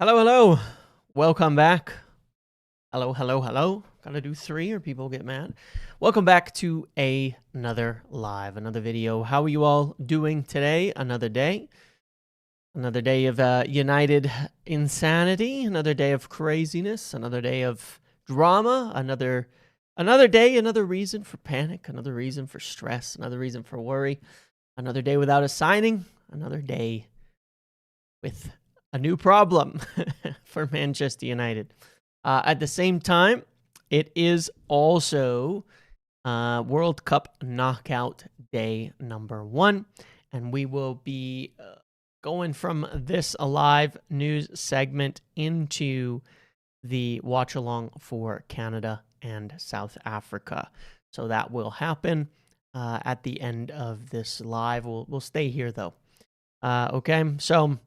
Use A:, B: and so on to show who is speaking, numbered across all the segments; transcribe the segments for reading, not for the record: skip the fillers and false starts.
A: Hello, hello. Welcome back. Hello, hello, hello. Gotta do 3 or people get mad. Welcome back to another live, another video. How are you all doing today? Another day. Another day of United insanity. Another day of craziness. Another day of drama. Another day, another reason for panic. Another reason for stress. Another reason for worry. Another day without a signing. Another day with a new problem for Manchester United. At the same time, it is also World Cup knockout day number 1, and we will be going from this live news segment into the watch along for Canada and South Africa. So that will happen at the end of this live. We'll stay here though. Okay, so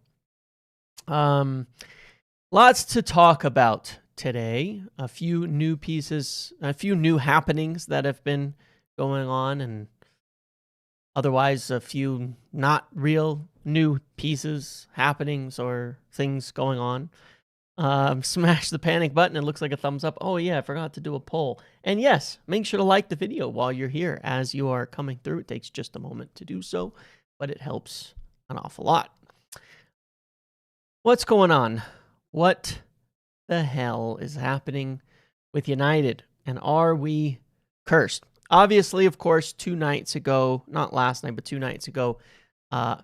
A: lots to talk about today. A few new pieces, a few new happenings that have been going on, and otherwise a few not real new pieces, happenings, or things going on. Smash the panic button. It looks like a thumbs up. Oh yeah, I forgot to do a poll. And yes, make sure to like the video while you're here as you are coming through. It takes just a moment to do so, but it helps an awful lot. What's going on? What the hell is happening with United? And are we cursed? Obviously, of course, 2 nights ago, not last night, but 2 nights ago, right?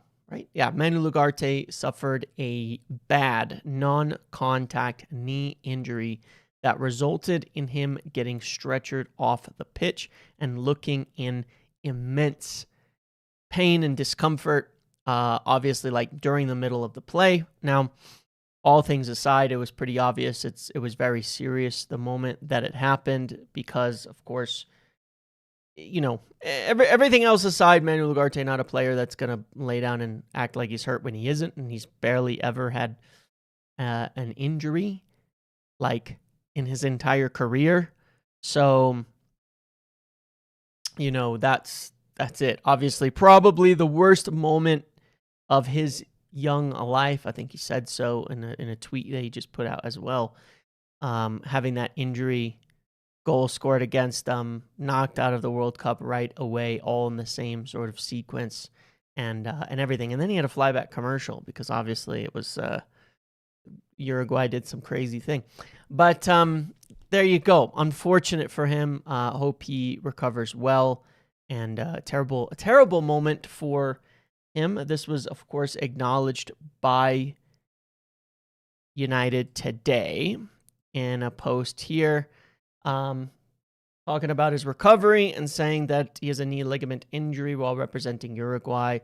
A: Yeah, Ugarte suffered a bad non-contact knee injury that resulted in him getting stretchered off the pitch and looking in immense pain and discomfort. Obviously, like during the middle of the play. Now, all things aside, it was pretty obvious. It was very serious the moment that it happened because, of course, you know, everything else aside, Ugarte not a player that's gonna lay down and act like he's hurt when he isn't, and he's barely ever had an injury like in his entire career. So, you know, that's it. Obviously, probably the worst moment of his young life. I think he said so in a tweet that he just put out as well. Having that injury, goal scored against them, knocked out of the World Cup right away, all in the same sort of sequence and everything. And then he had a flyback commercial because obviously it was Uruguay did some crazy thing. But there you go. Unfortunate for him. Hope he recovers well. And a terrible moment for him. This was, of course, acknowledged by United today in a post here, talking about his recovery and saying that he has a knee ligament injury while representing Uruguay.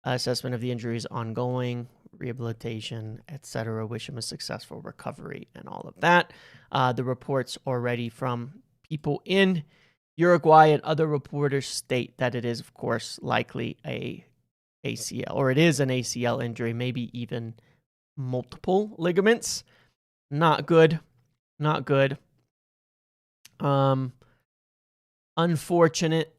A: Assessment of the injury is ongoing, rehabilitation, etc. Wish him a successful recovery and all of that. The reports already from people in Uruguay and other reporters state that it is, of course, likely a ACL, or it is an ACL injury, maybe even multiple ligaments. Not good. Not good. Unfortunate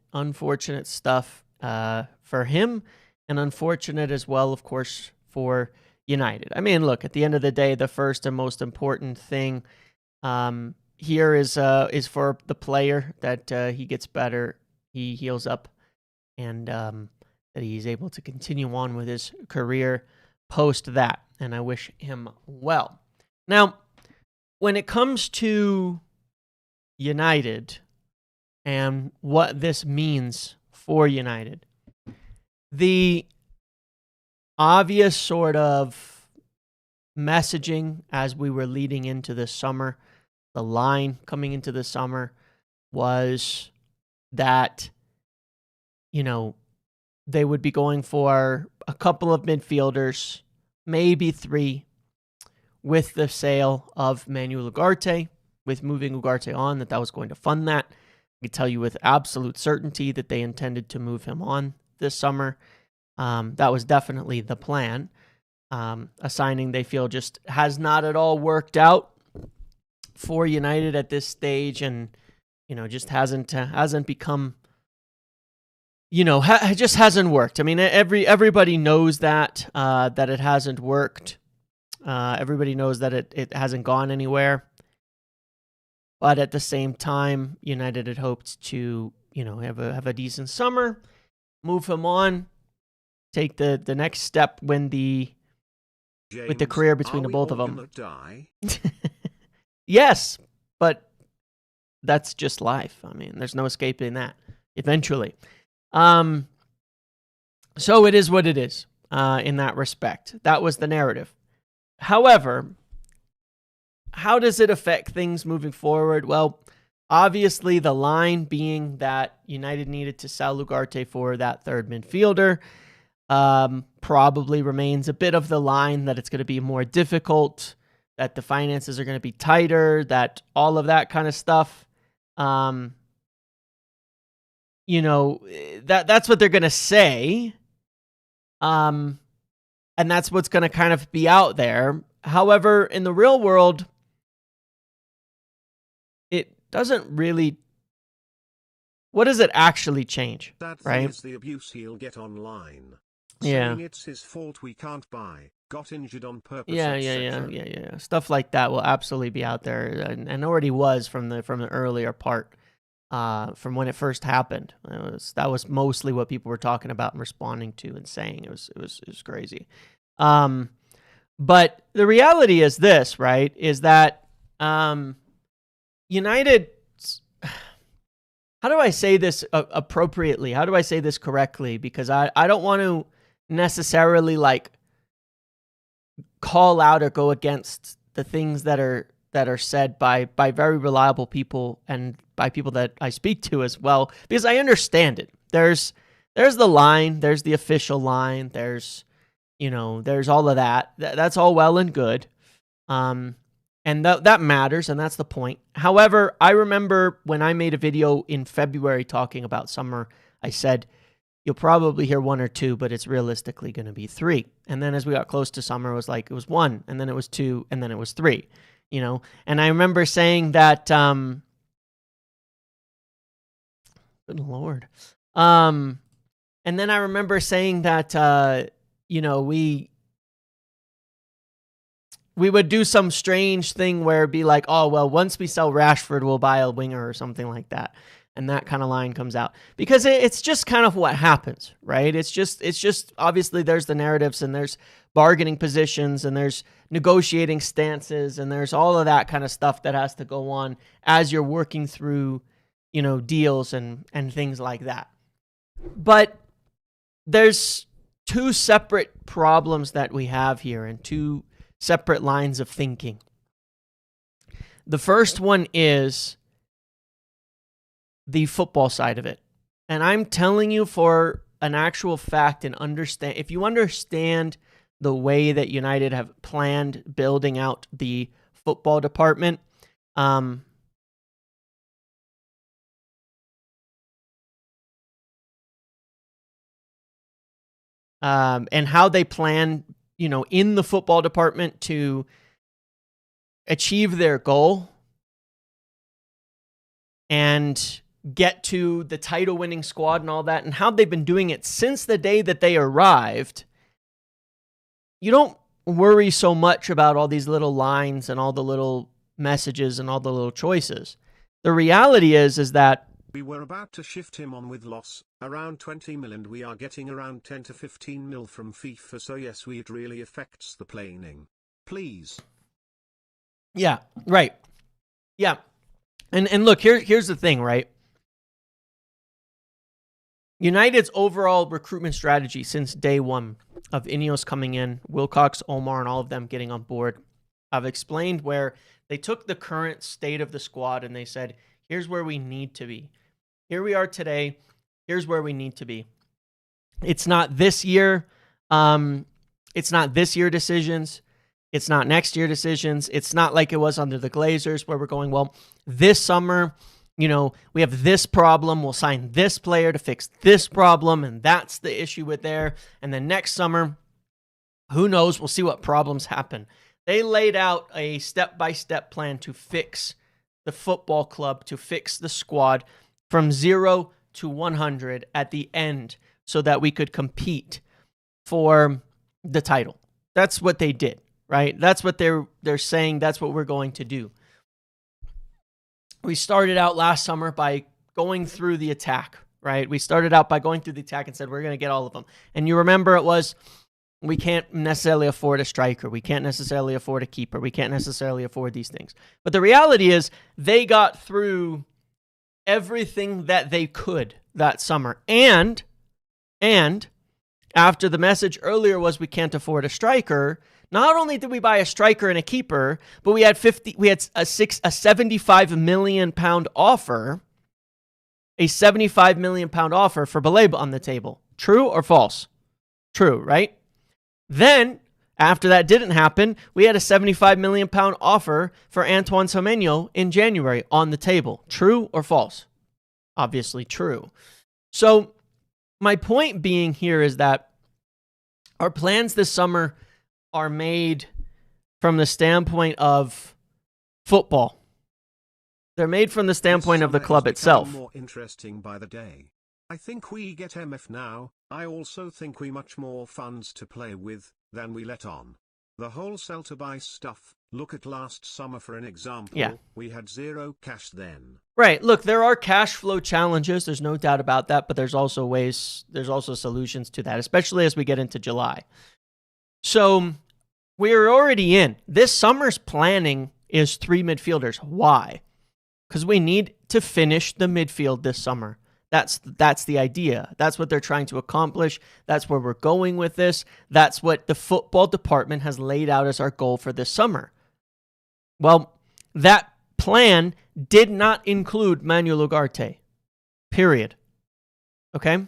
A: stuff for him, and unfortunate as well, of course, for United. I mean, look, at the end of the day, the first and most important thing here is for the player that he gets better, he heals up, and that he's able to continue on with his career post that. And I wish him well. Now, when it comes to United and what this means for United, the obvious sort of messaging as we were leading into the summer, the line coming into the summer was that, you know, they would be going for a couple of midfielders, maybe 3, with the sale of Ugarte, with moving Ugarte on, that was going to fund that. I can tell you with absolute certainty that they intended to move him on this summer. That was definitely the plan. A signing they feel just has not at all worked out for United at this stage, and, you know, just hasn't become, you know, it just hasn't worked. I mean, everybody knows that it hasn't worked. Everybody knows that it hasn't gone anywhere. But at the same time, United had hoped to, have a decent summer, move him on, take the next step with the career between the both of them. Yes, but that's just life. I mean, there's no escaping that eventually. So it is what it is in that respect. That was the narrative. However, how does it affect things moving forward? Well, obviously the line being that United needed to sell Ugarte for that third midfielder probably remains a bit of the line that it's going to be more difficult, that the finances are going to be tighter, that all of that kind of stuff. That's what they're going to say. And that's what's going to kind of be out there. However, in the real world, it doesn't really. What does it actually change?
B: That
A: right?
B: Is the abuse he'll get online.
A: Yeah.
B: Saying it's his fault we can't buy. Got injured on purpose.
A: Yeah. Stuff like that will absolutely be out there, and already was from the earlier part, from when it first happened. That was mostly what people were talking about and responding to and saying. It was crazy. But the reality is this, right? Is that United. How do I say this appropriately? How do I say this correctly? Because I don't want to necessarily call out or go against the things that are said by very reliable people and by people that I speak to as well, because I understand it. There's the line, there's the official line, there's all of that. That's all well and good. And that matters, and that's the point. However, I remember when I made a video in February talking about summer, I said, you'll probably hear one or two, but it's realistically going to be three. And then as we got close to summer, it was one, and then it was two, and then it was three. And I remember saying that, good Lord. And then I remember saying that, we would do some strange thing where it'd be like, oh, well, once we sell Rashford, we'll buy a winger or something like that. And that kind of line comes out. Because it's just kind of what happens, right? It's just obviously there's the narratives and there's bargaining positions and there's negotiating stances and there's all of that kind of stuff that has to go on as you're working through, deals and things like that. But there's two separate problems that we have here and two separate lines of thinking. The first one is the football side of it. And I'm telling you for an actual fact and understand, if you understand the way that United have planned building out the football department, and how they plan, in the football department to achieve their goal and get to the title-winning squad and all that, and how they've been doing it since the day that they arrived, you don't worry so much about all these little lines and all the little messages and all the little choices. The reality is that
B: we were about to shift him on with loss, around 20 mil, and we are getting around 10 to 15 mil from FIFA, so yes, it really affects the planning. Please.
A: Yeah, right. Yeah. And look, here's the thing, right? United's overall recruitment strategy since day one of Ineos coming in, Wilcox, Omar, and all of them getting on board, I've explained where they took the current state of the squad and they said, here's where we need to be. Here we are today. Here's where we need to be. It's not this year. It's not this year decisions. It's not next year decisions. It's not like it was under the Glazers where we're going, well, this summer, we have this problem. We'll sign this player to fix this problem, and that's the issue with there. And then next summer, who knows? We'll see what problems happen. They laid out a step-by-step plan to fix the football club, to fix the squad from 0 to 100 at the end so that we could compete for the title. That's what they did. right? That's what they're saying. That's what we're going to do. We started out last summer by going through the attack, right? We started out by going through the attack and said, we're going to get all of them. And you remember it was, we can't necessarily afford a striker. We can't necessarily afford a keeper. We can't necessarily afford these things. But the reality is they got through everything that they could that summer. And after the message earlier was we can't afford a striker, not only did we buy a striker and a keeper, but we had a 75 million pound offer, a 75 million pound offer for Baleba on the table. True or false? True, right? Then, after that didn't happen, we had a 75 million pound offer for Antoine Semenyo in January on the table. True or false? Obviously true. So, my point being here is that our plans this summer are made from the standpoint of football. They're made from the standpoint of the club itself.
B: More interesting by the day. I think we get MF now. I also think we much more funds to play with than we let on. The whole sell to buy stuff. Look at last summer for an example.
A: Yeah.
B: We had zero cash then.
A: Right. Look, there are cash flow challenges. There's no doubt about that, but there's also solutions to that, especially as we get into July. So we're already in. This summer's planning is 3 midfielders. Why? Because we need to finish the midfield this summer. That's the idea. That's what they're trying to accomplish. That's where we're going with this. That's what the football department has laid out as our goal for this summer. Well, that plan did not include Manuel Ugarte. Period. Okay?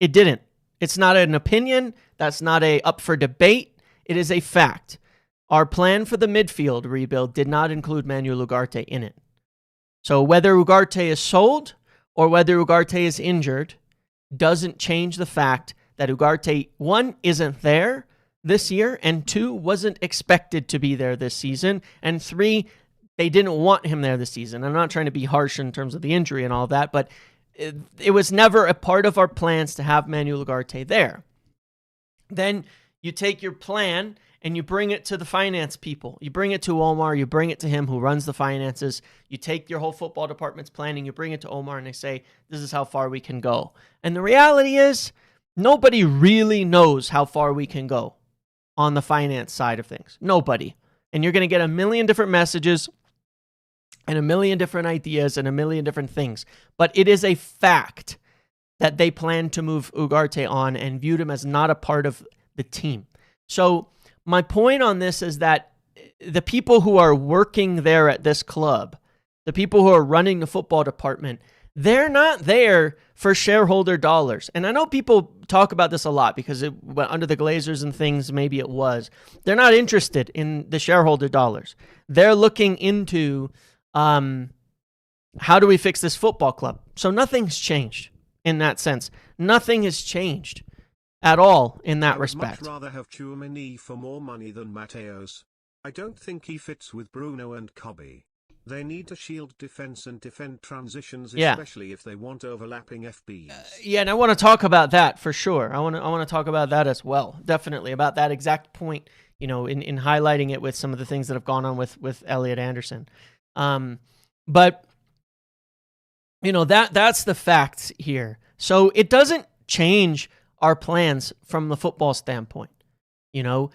A: It didn't. It's not an opinion. That's not up for debate. It is a fact. Our plan for the midfield rebuild did not include Manuel Ugarte in it. So whether Ugarte is sold or whether Ugarte is injured doesn't change the fact that Ugarte, 1, isn't there this year, and 2, wasn't expected to be there this season, and 3, they didn't want him there this season. I'm not trying to be harsh in terms of the injury and all that, but it was never a part of our plans to have Manuel Ugarte there. Then you take your plan and you bring it to the finance people. You bring it to Omar. You bring it to him who runs the finances. You take your whole football department's planning. You bring it to Omar and they say, this is how far we can go. And the reality is, nobody really knows how far we can go on the finance side of things. Nobody. And you're going to get a million different messages and a million different ideas and a million different things. But it is a fact that they plan to move Ugarte on and viewed him as not a part of the team. So my point on this is that the people who are working there at this club, the people who are running the football department, they're not there for shareholder dollars. And I know people talk about this a lot because under the Glazers and things, maybe it was. They're not interested in the shareholder dollars. They're looking into how do we fix this football club? So nothing's changed in that sense. Nothing has changed at all in that respect.
B: I'd much rather have Tchouaméni for more money than Mateus. I don't think he fits with Bruno and Kobe. They need to shield defense and defend transitions, especially if they want overlapping FBs.
A: And I want to talk about that for sure. I want to talk about that as well. Definitely about that exact point, in highlighting it with some of the things that have gone on with Elliot Anderson. But that's the facts here. So it doesn't change our plans from the football standpoint. The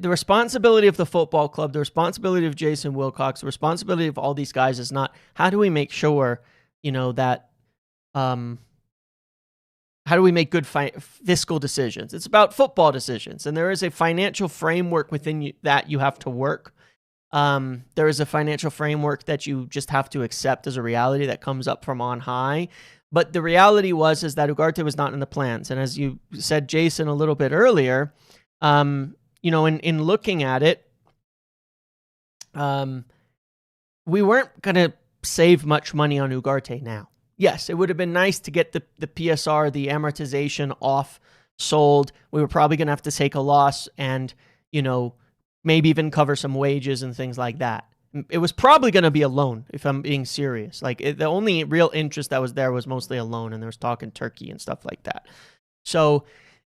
A: responsibility of the football club, the responsibility of Jason Wilcox, the responsibility of all these guys is not how do we make sure, that how do we make good fiscal decisions? It's about football decisions, and there is a financial framework within that you have to work. There is a financial framework that you just have to accept as a reality that comes up from on high. But the reality is that Ugarte was not in the plans. And as you said, Jason, a little bit earlier, in looking at it, we weren't going to save much money on Ugarte now. Yes, it would have been nice to get the PSR, the amortization off sold. We were probably going to have to take a loss and, maybe even cover some wages and things like that. It was probably going to be a loan, if I'm being serious. The only real interest that was there was mostly a loan, and there was talk in Turkey and stuff like that. So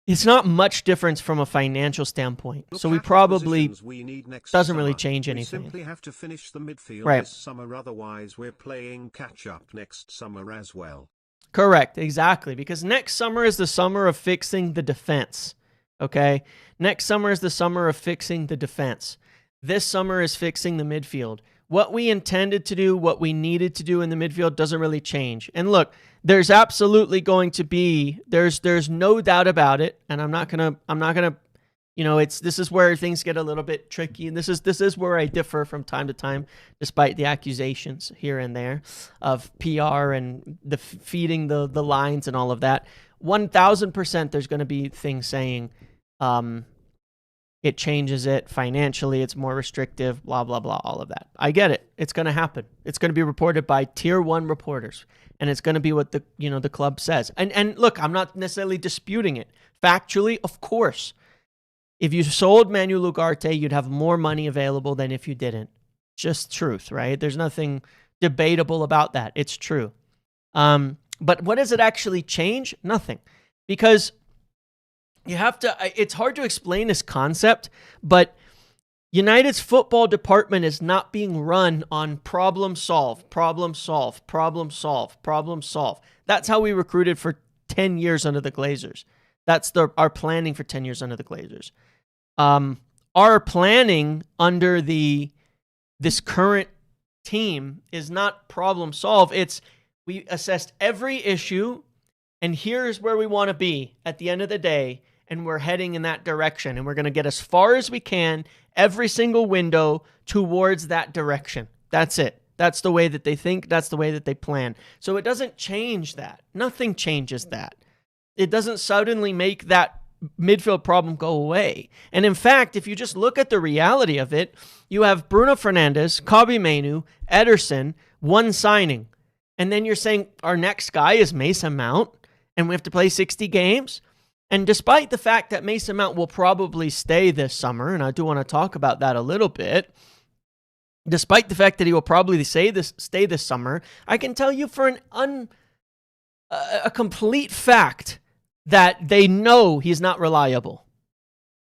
A: it's not much difference from a financial standpoint.
B: Look
A: so we
B: at the
A: probably
B: positions we need next
A: doesn't really
B: summer.
A: change
B: We
A: anything.
B: simply have to finish the midfield
A: Right.
B: this summer, otherwise we're playing catch up next summer as well.
A: Correct, exactly, because next summer is the summer of fixing the defense. Okay? Next summer is the summer of fixing the defense. This summer is fixing the midfield. What we intended to do, what we needed to do in the midfield doesn't really change. And look, there's absolutely going to be, there's no doubt about it, and I'm not gonna, this is where things get a little bit tricky, and this is where I differ from time to time, despite the accusations here and there of PR and the feeding the lines and all of that. 1,000% there's going to be things saying it changes it financially, it's more restrictive, blah, blah, blah, all of that. I get it. It's going to happen. It's going to be reported by tier 1 reporters, and it's going to be what the club says. And look, I'm not necessarily disputing it. Factually, of course, if you sold Manuel Ugarte, you'd have more money available than if you didn't. Just truth, right? There's nothing debatable about that. It's true. But what does it actually change? Nothing. Because you have to, it's hard to explain this concept, but United's football department is not being run on problem solve, problem solve, problem solve, problem solve. That's how we recruited for 10 years under the Glazers. That's our planning for 10 years under the Glazers. Our planning under this current team is not problem solve. It's we assessed every issue, and here's where we want to be at the end of the day, and we're heading in that direction, and we're going to get as far as we can every single window towards that direction. That's it. That's the way that they think. That's the way that they plan. So it doesn't change that. Nothing changes that. It doesn't suddenly make that midfield problem go away. And in fact, if you just look at the reality of it, you have Bruno Fernandes, Kobbie Mainoo, Ederson, one signing. And then you're saying our next guy is Mason Mount, and we have to play 60 games. And despite the fact that Mason Mount will probably stay this summer, and I do want to talk about that a little bit, despite the fact that he will probably stay this summer, I can tell you for a complete fact that they know he's not reliable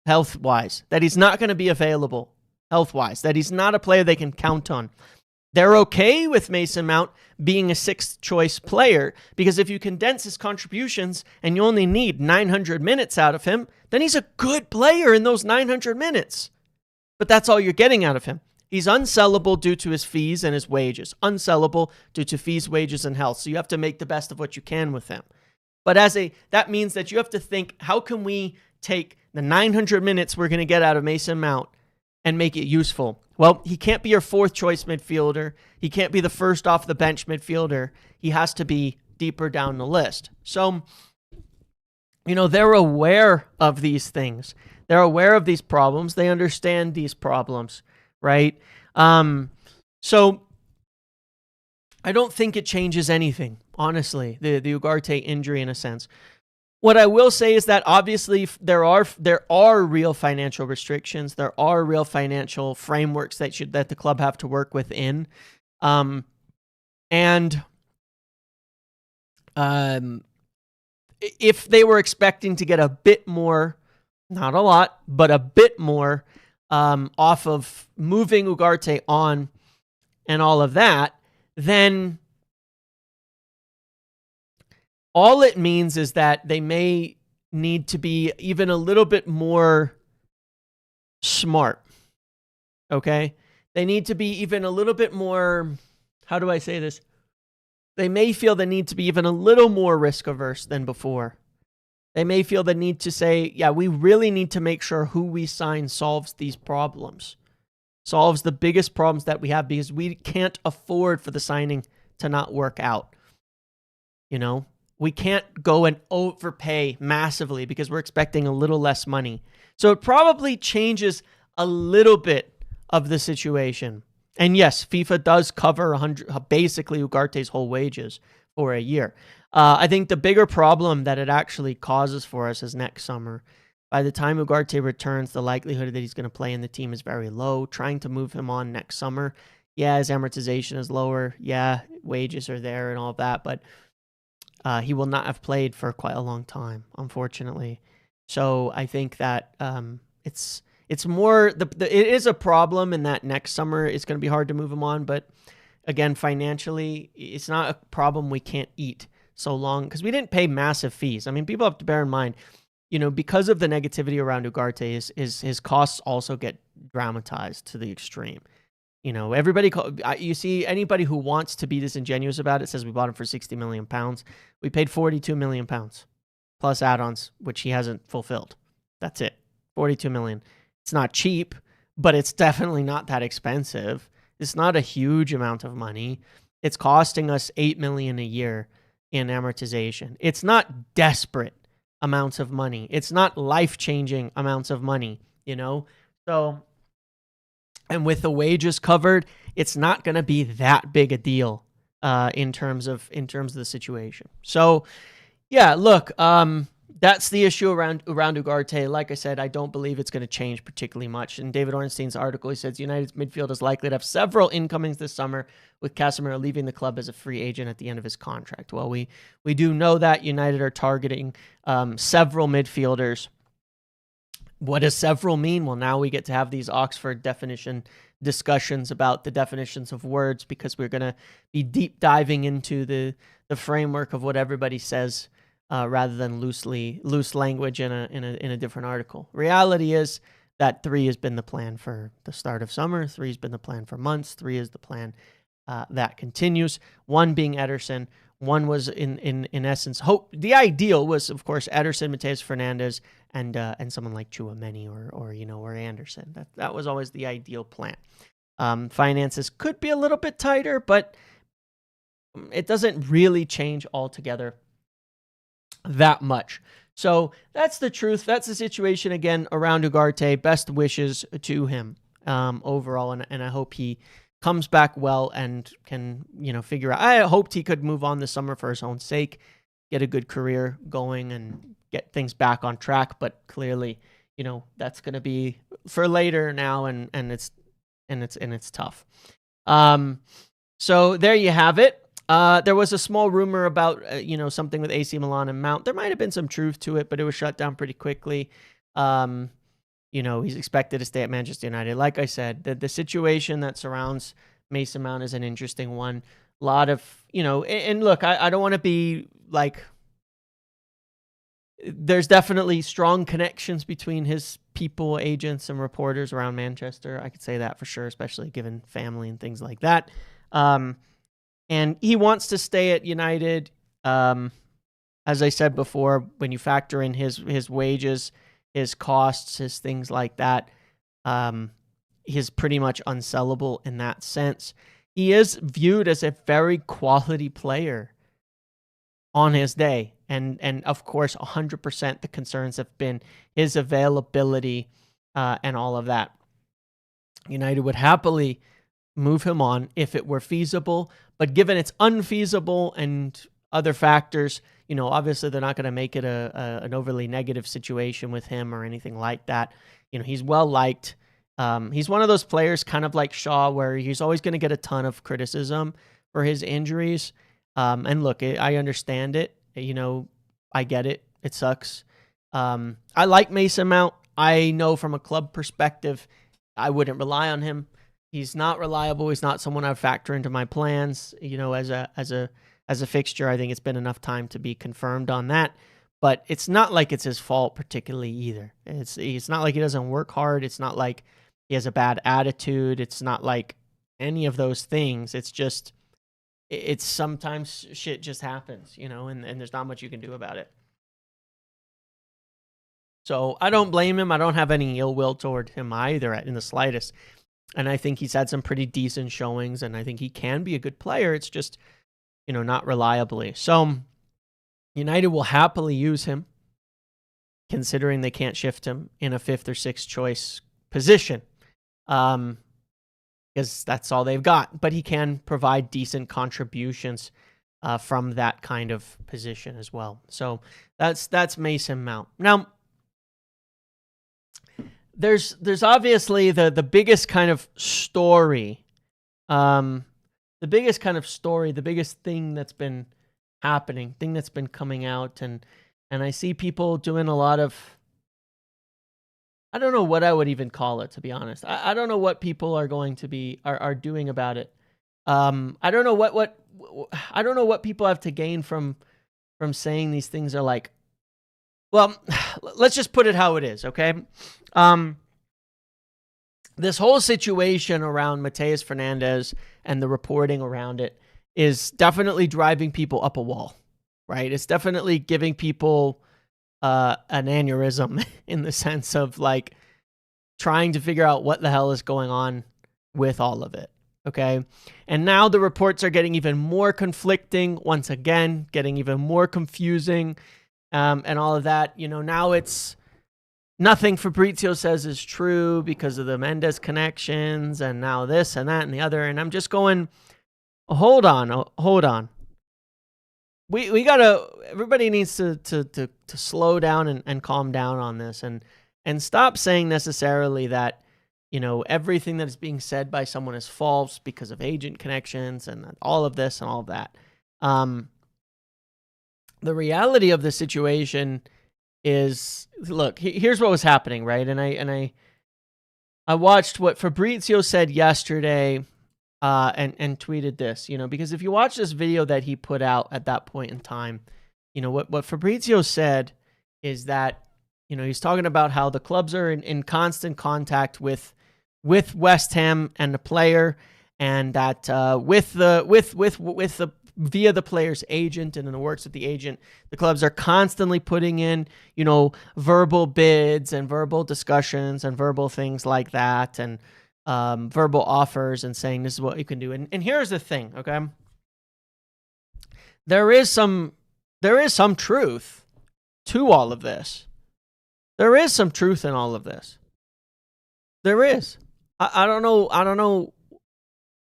A: health-wise, that he's not going to be available health-wise, that he's not a player they can count on. They're okay with Mason Mount being a sixth-choice player because if you condense his contributions and you only need 900 minutes out of him, then he's a good player in those 900 minutes. But that's all you're getting out of him. He's unsellable due to his fees and his wages. Unsellable due to fees, wages, and health. So you have to make the best of what you can with him. But that means that you have to think, how can we take the 900 minutes we're going to get out of Mason Mount and make it useful? Well, he can't be your fourth choice midfielder. He can't be the first off the bench midfielder. He has to be deeper down the list. So, they're aware of these things. They're aware of these problems. They understand these problems, right? So I don't think it changes anything, honestly, the Ugarte injury in a sense. What I will say is that obviously there are real financial restrictions. There are real financial frameworks that the club have to work within. If they were expecting to get a bit more, not a lot, but a bit more off of moving Ugarte on and all of that, then all it means is that they may need to be even a little bit more smart, okay? They need to be even a little bit more, how do I say this? They may feel the need to be even a little more risk averse than before. They may feel the need to say, yeah, we really need to make sure who we sign solves these problems, solves the biggest problems that we have, because we can't afford for the signing to not work out. We can't go and overpay massively because we're expecting a little less money. So it probably changes a little bit of the situation. And yes, FIFA does cover basically Ugarte's whole wages for a year. I think the bigger problem that it actually causes for us is next summer. By the time Ugarte returns, the likelihood that he's going to play in the team is very low. Trying to move him on next summer, yeah, his amortization is lower. Yeah, wages are there and all of that, but he will not have played for quite a long time, unfortunately. So I think that it's more it is a problem in that next summer it's going to be hard to move him on, but again, financially, it's not a problem we can't eat so long because we didn't pay massive fees. I mean, people have to bear in mind, because of the negativity around Ugarte, his costs also get dramatized to the extreme. Everybody, you see anybody who wants to be disingenuous about it says we bought him for 60 million pounds. We paid 42 million pounds plus add-ons, which he hasn't fulfilled. That's it. 42 million. It's not cheap, but it's definitely not that expensive. It's not a huge amount of money. It's costing us 8 million a year in amortization. It's not desperate amounts of money. It's not life-changing amounts of money, So, and with the wages covered, it's not going to be that big a deal in terms of the situation. So, yeah, look, that's the issue around Ugarte. Like I said, I don't believe it's going to change particularly much. In David Ornstein's article, he says United's midfield is likely to have several incomings this summer, with Casemiro leaving the club as a free agent at the end of his contract. Well, we do know that United are targeting several midfielders. What does several mean? Well, now we get to have these Oxford definition discussions about the definitions of words, because we're going to be deep diving into the framework of what everybody says rather than loose language in a different article. Reality is that 3 has been the plan for the start of summer. 3 has been the plan for months. 3 is the plan that continues. 1 being Ederson. 1 was in essence hope. The ideal was, of course, Ederson, Mateus Fernandes, and someone like Chouameni or Anderson. That was always the ideal plan. Finances could be a little bit tighter, but it doesn't really change altogether that much. So that's the truth. That's the situation again around Ugarte. Best wishes to him overall, and I hope he comes back well and can figure out. I hoped he could move on this summer for his own sake, get a good career going, and get things back on track. But clearly, that's going to be for later now, and it's tough. So there you have it. There was a small rumor about, something with AC Milan and Mount. There might have been some truth to it, but it was shut down pretty quickly. He's expected to stay at Manchester United. Like I said, the situation that surrounds Mason Mount is an interesting one. A lot of, and look, I don't want to be like, there's definitely strong connections between his people, agents, and reporters around Manchester. I could say that for sure, especially given family and things like that. And he wants to stay at United. As I said before, when you factor in his wages, his costs, his things like that, he's pretty much unsellable in that sense. He is viewed as a very quality player on his day. And of course, 100% the concerns have been his availability and all of that. United would happily move him on if it were feasible, but given it's unfeasible and other factors, obviously they're not going to make it an overly negative situation with him or anything like that. He's well liked. He's one of those players, kind of like Shaw, where he's always going to get a ton of criticism for his injuries. And look, I understand it. I get it. It sucks. I like Mason Mount. I know from a club perspective, I wouldn't rely on him. He's not reliable. He's not someone I'd factor into my plans. As a fixture, I think it's been enough time to be confirmed on that. But it's not like it's his fault particularly either. It's not like he doesn't work hard. It's not like he has a bad attitude. It's not like any of those things. It's just, it's sometimes shit just happens, and there's not much you can do about it. So I don't blame him. I don't have any ill will toward him either in the slightest. And I think he's had some pretty decent showings, and I think he can be a good player. It's just, not reliably. So United will happily use him, considering they can't shift him in a 5th or 6th choice position, because that's all they've got. But he can provide decent contributions from that kind of position as well. So that's Mason Mount. Now, there's obviously the biggest kind of story, the biggest thing that's been happening, thing that's been coming out, and I see people doing a lot of I don't know what I would even call it, to be honest. I don't know what people are going to be are doing about it. I don't know what I don't know what people have to gain from saying these things are like. Well, let's just put it how it is, okay? This whole situation around Mateus Fernandez and the reporting around it is definitely driving people up a wall, right? It's definitely giving people an aneurysm in the sense of like trying to figure out what the hell is going on with all of it, okay? And now the reports are getting even more conflicting, once again, getting even more confusing, and all of that. You know, now it's nothing Fabrizio says is true because of the Mendes connections, and now this and that and the other. And I'm just going, hold on. We gotta. Everybody needs to slow down and calm down on this, and stop saying necessarily that, you know, everything that is being said by someone is false because of agent connections and all of this and all of that. The reality of the situation is, look, here's what was happening, right? And I watched what Fabrizio said yesterday, and tweeted this, you know, because if you watch this video that he put out at that point in time, you know, what Fabrizio said is that, you know, he's talking about how the clubs are in constant contact with West Ham and the player, and that with the via the player's agent and in the works with the agent, the clubs are constantly putting in, you know, verbal bids and verbal discussions and verbal things like that, and verbal offers, and saying this is what you can do. And here's the thing, okay? There is some truth to all of this. There is some truth in all of this. There is. I don't know.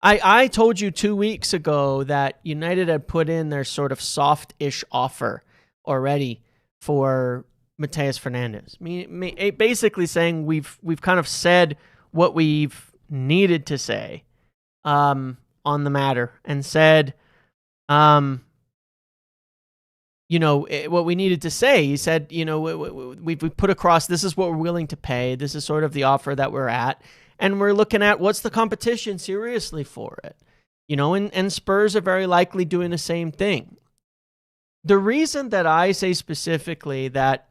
A: I told you 2 weeks ago that United had put in their sort of soft-ish offer already for Mateus Fernandez. Basically saying we've kind of said what we've needed to say on the matter, and said, you know, what we needed to say. He said, you know, we've put across, this is what we're willing to pay. This is sort of the offer that we're at. And we're looking at what's the competition seriously for it. You know, and Spurs are very likely doing the same thing. The reason that I say specifically that,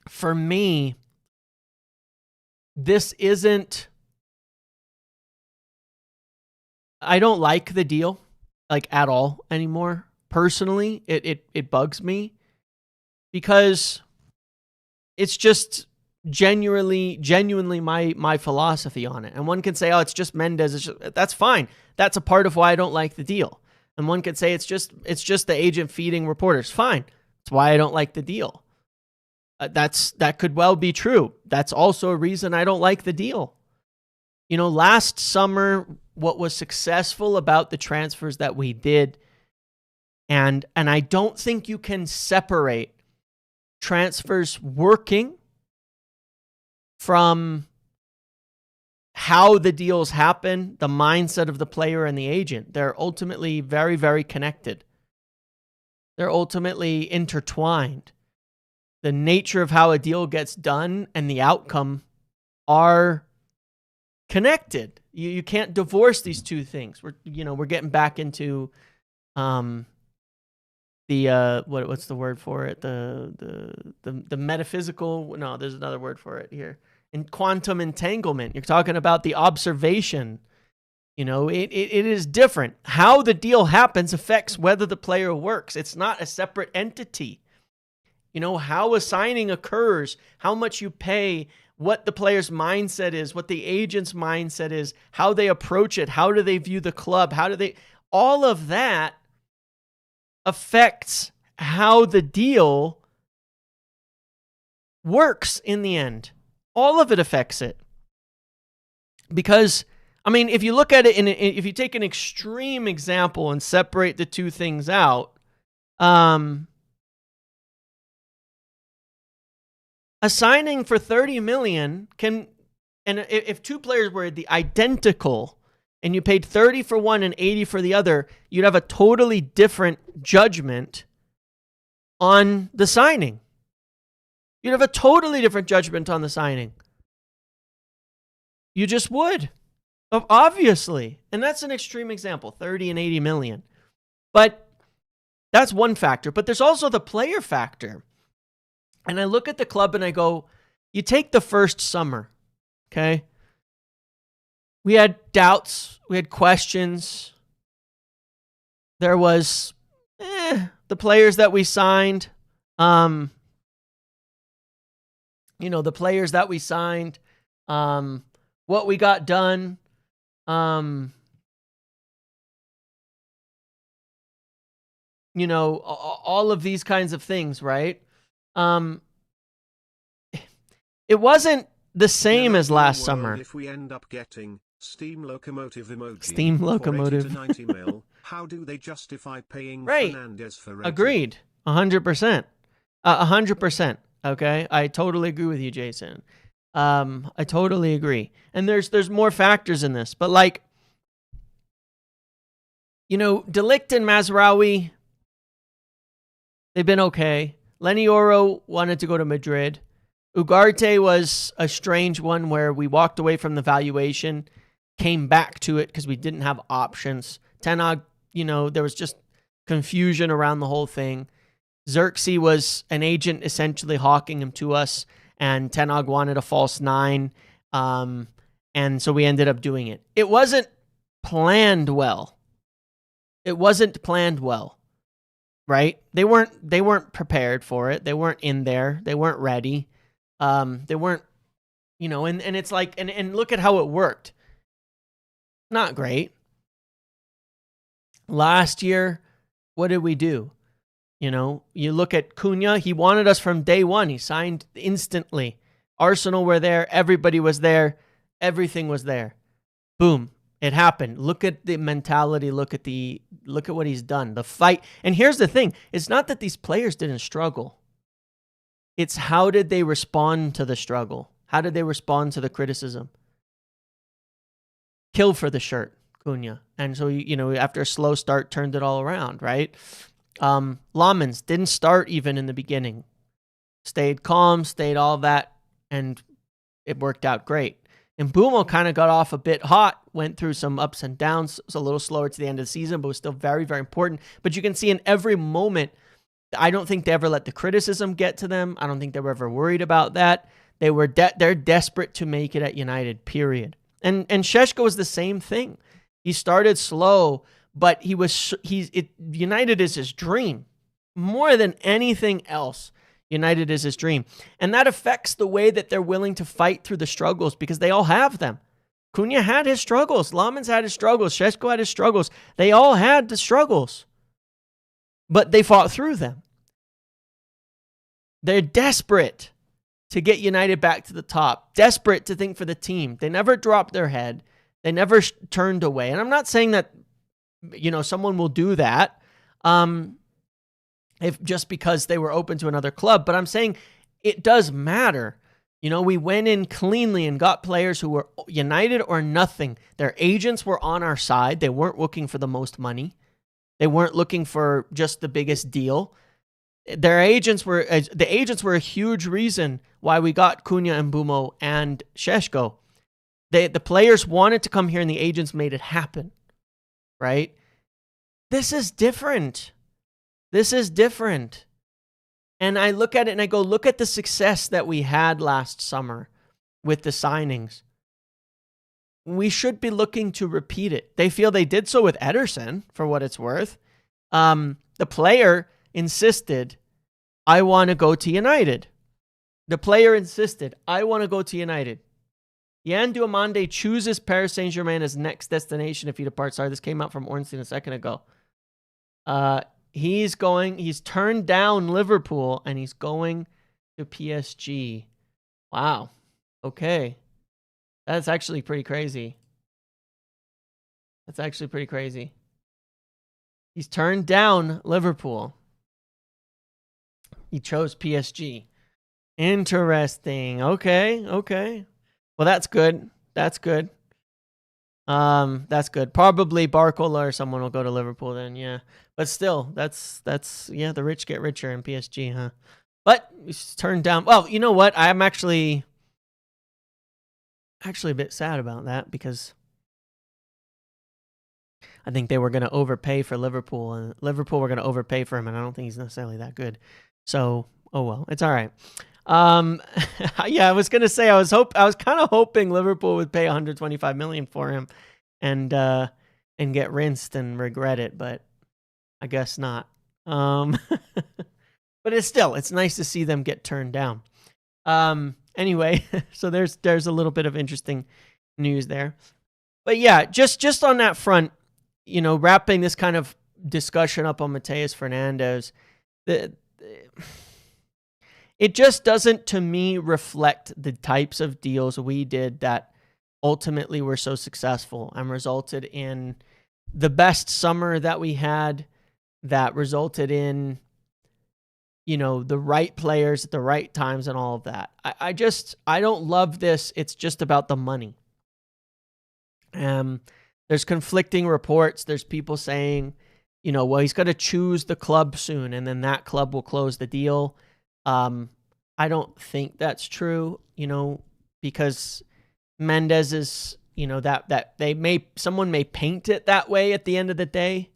A: for me, this isn't, I don't like the deal, like, at all anymore. Personally, it bugs me, because it's just genuinely my philosophy on it. And one can say, oh, it's just Mendes. That's fine. That's a part of why I don't like the deal. And one could say it's just the agent feeding reporters. Fine. That's why I don't like the deal. That could well be true. That's also a reason I don't like the deal. You know, last summer, what was successful about the transfers that we did, and I don't think you can separate transfers working from how the deals happen, the mindset of the player and the agent. They're ultimately very, very connected. They're ultimately intertwined. The nature of how a deal gets done and the outcome are connected. You can't divorce these two things. We're getting back into what's the word for it? The metaphysical. No, there's another word for it here. In quantum entanglement, you're talking about the observation. You know, it is different. How the deal happens affects whether the player works. It's not a separate entity. You know, how a signing occurs, how much you pay, what the player's mindset is, what the agent's mindset is, how they approach it, how do they view the club, all of that affects how the deal works in the end. All of it affects it. Because, I mean, if you look at it, if you take an extreme example and separate the two things out, a signing for $30 million can, and if two players were the identical and you paid 30 for one and 80 for the other, you'd have a totally different judgment on the signing. You'd have a totally different judgment on the signing. You just would. Obviously. And that's an extreme example, 30 and 80 million. But that's one factor. But there's also the player factor. And I look at the club and I go, you take the first summer, okay? We had doubts. We had questions. There was the players that we signed. The players that we signed. What we got done. All of these kinds of things, right? It wasn't the same as last summer.
B: If we end up getting steam locomotive emoji,
A: steam locomotive,
B: for 80 to 90 mil, how do they justify paying
A: right.
B: Fernandez for renting?
A: Agreed, 100%, 100%. Okay, I totally agree with you, Jason. I totally agree, and there's more factors in this, but like, De Ligt and Mazraoui, they've been okay. Lenny Oro wanted to go to Madrid. Ugarte was a strange one where we walked away from the valuation, came back to it because we didn't have options. Ten Hag, there was just confusion around the whole thing. Xerxes was an agent essentially hawking him to us, and Ten Hag wanted a false 9, and so we ended up doing it. It wasn't planned well. Right? They weren't prepared for it. They weren't in there. They weren't ready. They weren't, and it's like, and look at how it worked. Not great. Last year, what did we do? You look at Cunha, he wanted us from day one. He signed instantly. Arsenal were there. Everybody was there. Everything was there. Boom. It happened. Look at the mentality. Look at what he's done. The fight. And here's the thing. It's not that these players didn't struggle. It's how did they respond to the struggle? How did they respond to the criticism? Kill for the shirt, Cunha. And so, after a slow start, turned it all around, right? Lamens didn't start even in the beginning. Stayed calm, stayed all that, and it worked out great. And Mbeumo kind of got off a bit hot, went through some ups and downs. It was a little slower to the end of the season, but was still very, very important. But you can see in every moment, I don't think they ever let the criticism get to them. I don't think they were ever worried about that. They're desperate to make it at United, period. And Šeško was the same thing. He started slow, but United is his dream. More than anything else, United is his dream. And that affects the way that they're willing to fight through the struggles because they all have them. Cunha had his struggles. Lamens had his struggles. Šeško had his struggles. They all had the struggles. But they fought through them. They're desperate to get United back to the top. Desperate to think for the team. They never dropped their head. They never turned away. And I'm not saying that, someone will do that if just because they were open to another club. But I'm saying it does matter. We went in cleanly and got players who were United or nothing. Their agents were on our side. They weren't looking for the most money. They weren't looking for just the biggest deal. The agents were a huge reason why we got Cunha and Mbeumo and Šeško. The players wanted to come here and the agents made it happen. Right? This is different. And I look at it and I go, look at the success that we had last summer with the signings. We should be looking to repeat it. They feel they did so with Ederson, for what it's worth. The player insisted, I want to go to United. Yan Diomande chooses Paris Saint-Germain as next destination if he departs. Sorry, this came out from Ornstein a second ago. He's turned down Liverpool and he's going to PSG. Wow. Okay. That's actually pretty crazy. He's turned down Liverpool. He chose PSG. Interesting. Okay. Well, that's good. Probably Barcola or someone will go to Liverpool then, yeah. But still, that's the rich get richer in PSG, huh? But he's turned down. Well, you know what? I'm actually a bit sad about that, because I think they were going to overpay for Liverpool, and Liverpool were going to overpay for him, and I don't think he's necessarily that good. So, oh well, it's all right. Yeah, I was going to say I was kind of hoping Liverpool would pay 125 million for him, and get rinsed and regret it, but I guess not. But it's nice to see them get turned down. Anyway, so there's a little bit of interesting news there. But yeah, just on that front, wrapping this kind of discussion up on Mateus Fernandes, it just doesn't, to me, reflect the types of deals we did that ultimately were so successful and resulted in the best summer that we had, that resulted in, the right players at the right times and all of that. I don't love this. It's just about the money. There's conflicting reports. There's people saying, well, he's going to choose the club soon, and then that club will close the deal. I don't think that's true, because Mendes is, that someone may paint it that way at the end of the day.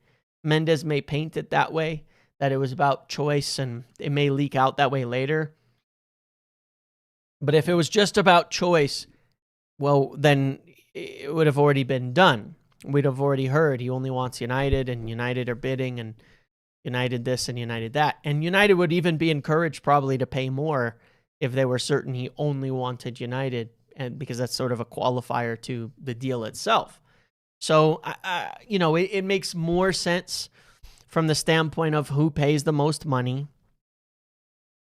A: Mendes may paint it that way, that it was about choice, and it may leak out that way later. But if it was just about choice, well, then it would have already been done. We'd have already heard he only wants United, and United are bidding, and United this and United that. And United would even be encouraged probably to pay more if they were certain he only wanted United, and because that's sort of a qualifier to the deal itself. So, it makes more sense from the standpoint of who pays the most money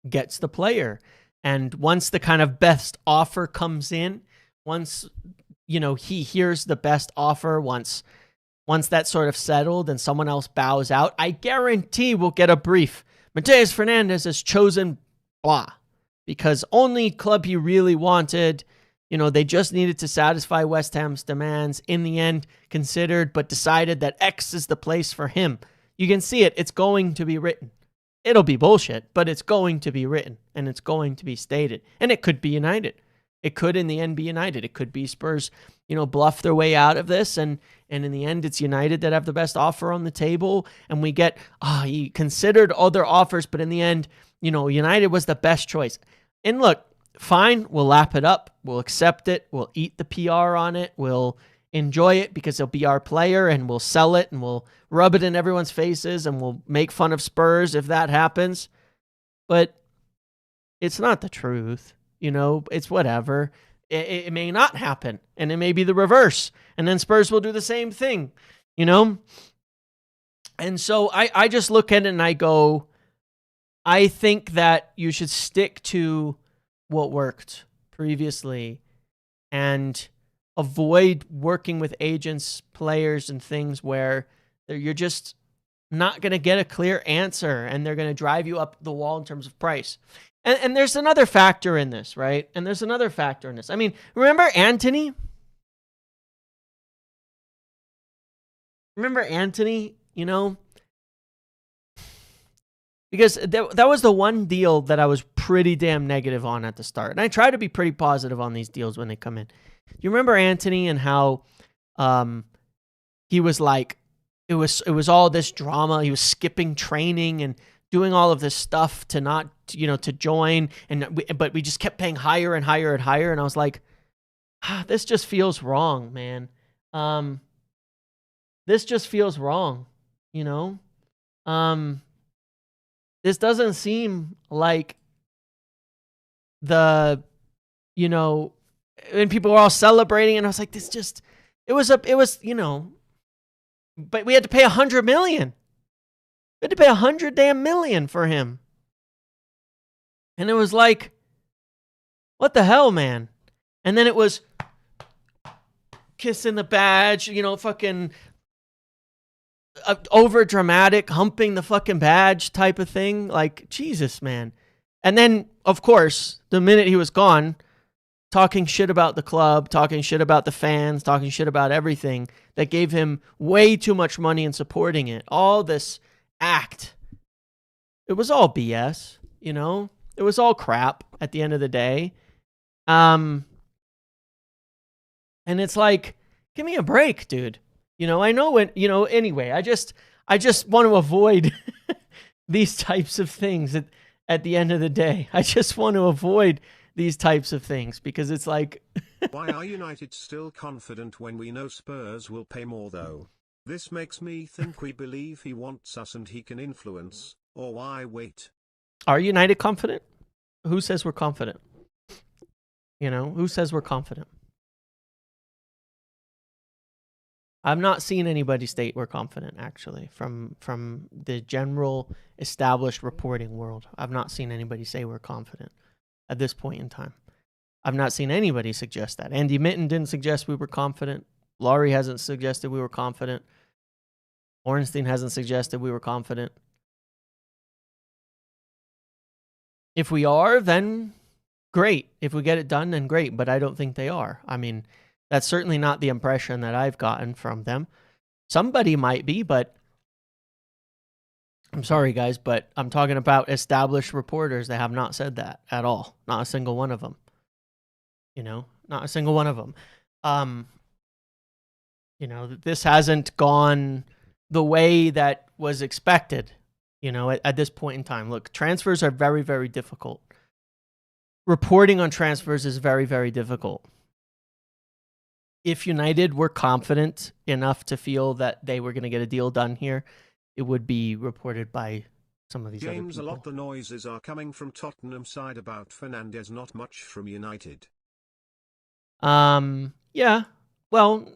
A: gets the player. And once the kind of best offer comes in, once, he hears the best offer, once that's sort of settled and someone else bows out, I guarantee we'll get a brief. Mateus Fernandes has chosen blah, because only club he really wanted, they just needed to satisfy West Ham's demands. In the end, considered but decided that X is the place for him. You can see it. It's going to be written. It'll be bullshit, but it's going to be written, and it's going to be stated. And it could be United. It could in the end be United. It could be Spurs, bluff their way out of this, and in the end it's United that have the best offer on the table, and we get, he considered other offers, but in the end, United was the best choice. And look, fine, we'll lap it up, we'll accept it, we'll eat the PR on it, we'll enjoy it because he'll be our player, and we'll sell it, and we'll rub it in everyone's faces, and we'll make fun of Spurs if that happens. But it's not the truth. It's whatever. It may not happen, and it may be the reverse, and then Spurs will do the same thing, And so I just look at it and I go, I think that you should stick to what worked previously and avoid working with agents, players, and things where you're just not going to get a clear answer, and they're going to drive you up the wall in terms of price. And there's another factor in this, right? And there's another factor in this. I mean, remember Antony? Because that was the one deal that I was pretty damn negative on at the start. And I try to be pretty positive on these deals when they come in. You remember Antony and how he was like, it was all this drama. He was skipping training and doing all of this stuff to not, to join. But we just kept paying higher and higher and higher. And I was like, this just feels wrong, man. This just feels wrong, This doesn't seem like and people were all celebrating, and I was like, but we had to pay $100 million. We had to pay $100 damn million for him. And it was like, what the hell, man? And then it was kissing the badge, fucking over dramatic, humping the fucking badge type of thing. Like, Jesus, man. And then, of course, the minute he was gone, talking shit about the club, talking shit about the fans, talking shit about everything that gave him way too much money and supporting it. All this act. It was all BS, It It was all crap at the end of the day. And it's like, give me a break, dude. I know when, anyway, I just want to avoid these types of things at the end of the day. I just want to avoid these types of things because it's like...
B: Why are United still confident when we know Spurs will pay more though? This makes me think we believe he wants us and he can influence, or why wait?
A: Are United confident? Who says we're confident? Who says we're confident? I've not seen anybody state we're confident, actually, from the general established reporting world. I've not seen anybody say we're confident at this point in time. I've not seen anybody suggest that. Andy Mitten didn't suggest we were confident. Laurie hasn't suggested we were confident. Ornstein hasn't suggested we were confident. If we are, then great. If we get it done, then great. But I don't think they are. I mean, that's certainly not the impression that I've gotten from them. Somebody might be, but I'm sorry, guys, but I'm talking about established reporters that have not said that at all. Not a single one of them. Not a single one of them. This hasn't gone the way that was expected, at this point in time. Look, transfers are very, very difficult. Reporting on transfers is very, very difficult. If United were confident enough to feel that they were going to get a deal done here, it would be reported by some of these other people.
B: James, a lot the noises are coming from Tottenham side about Fernandes, not much from United.
A: Yeah. Well,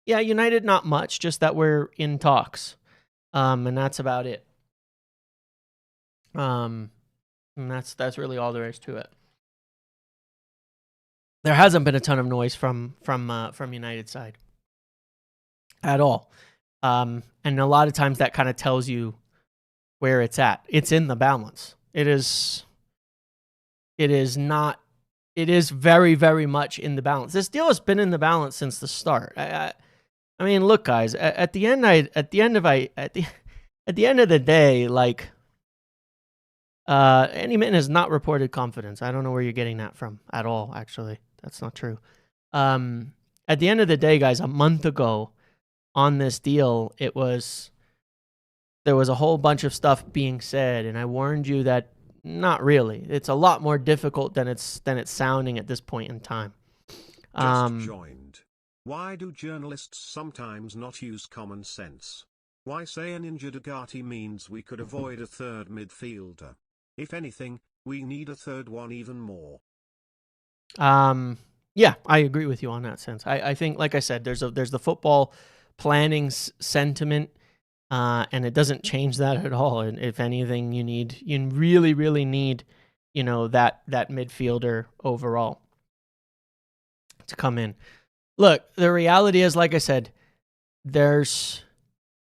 A: yeah, United not much, just that we're in talks. And that's about it. And that's really all there is to it. There hasn't been a ton of noise from United side at all. And a lot of times that kind of tells you where it's at. It's in the balance. It is very, very much in the balance. This deal has been in the balance since the start. I mean, look, guys, at the end of the day, like, Andy Mitten has not reported confidence. I don't know where you're getting that from at all, actually. That's not true. At the end of the day, guys, a month ago on this deal, there was a whole bunch of stuff being said, and I warned you that not really. It's a lot more difficult than it's sounding at this point in time.
B: Just joined. Why do journalists sometimes not use common sense? Why say an injured Ugarte means we could avoid a third midfielder? If anything, we need a third one even more.
A: Yeah, I agree with you on that sense. I think, like I said, there's the football planning sentiment, and it doesn't change that at all. And if anything, you really, really need, that midfielder overall to come in. Look, the reality is, like I said, there's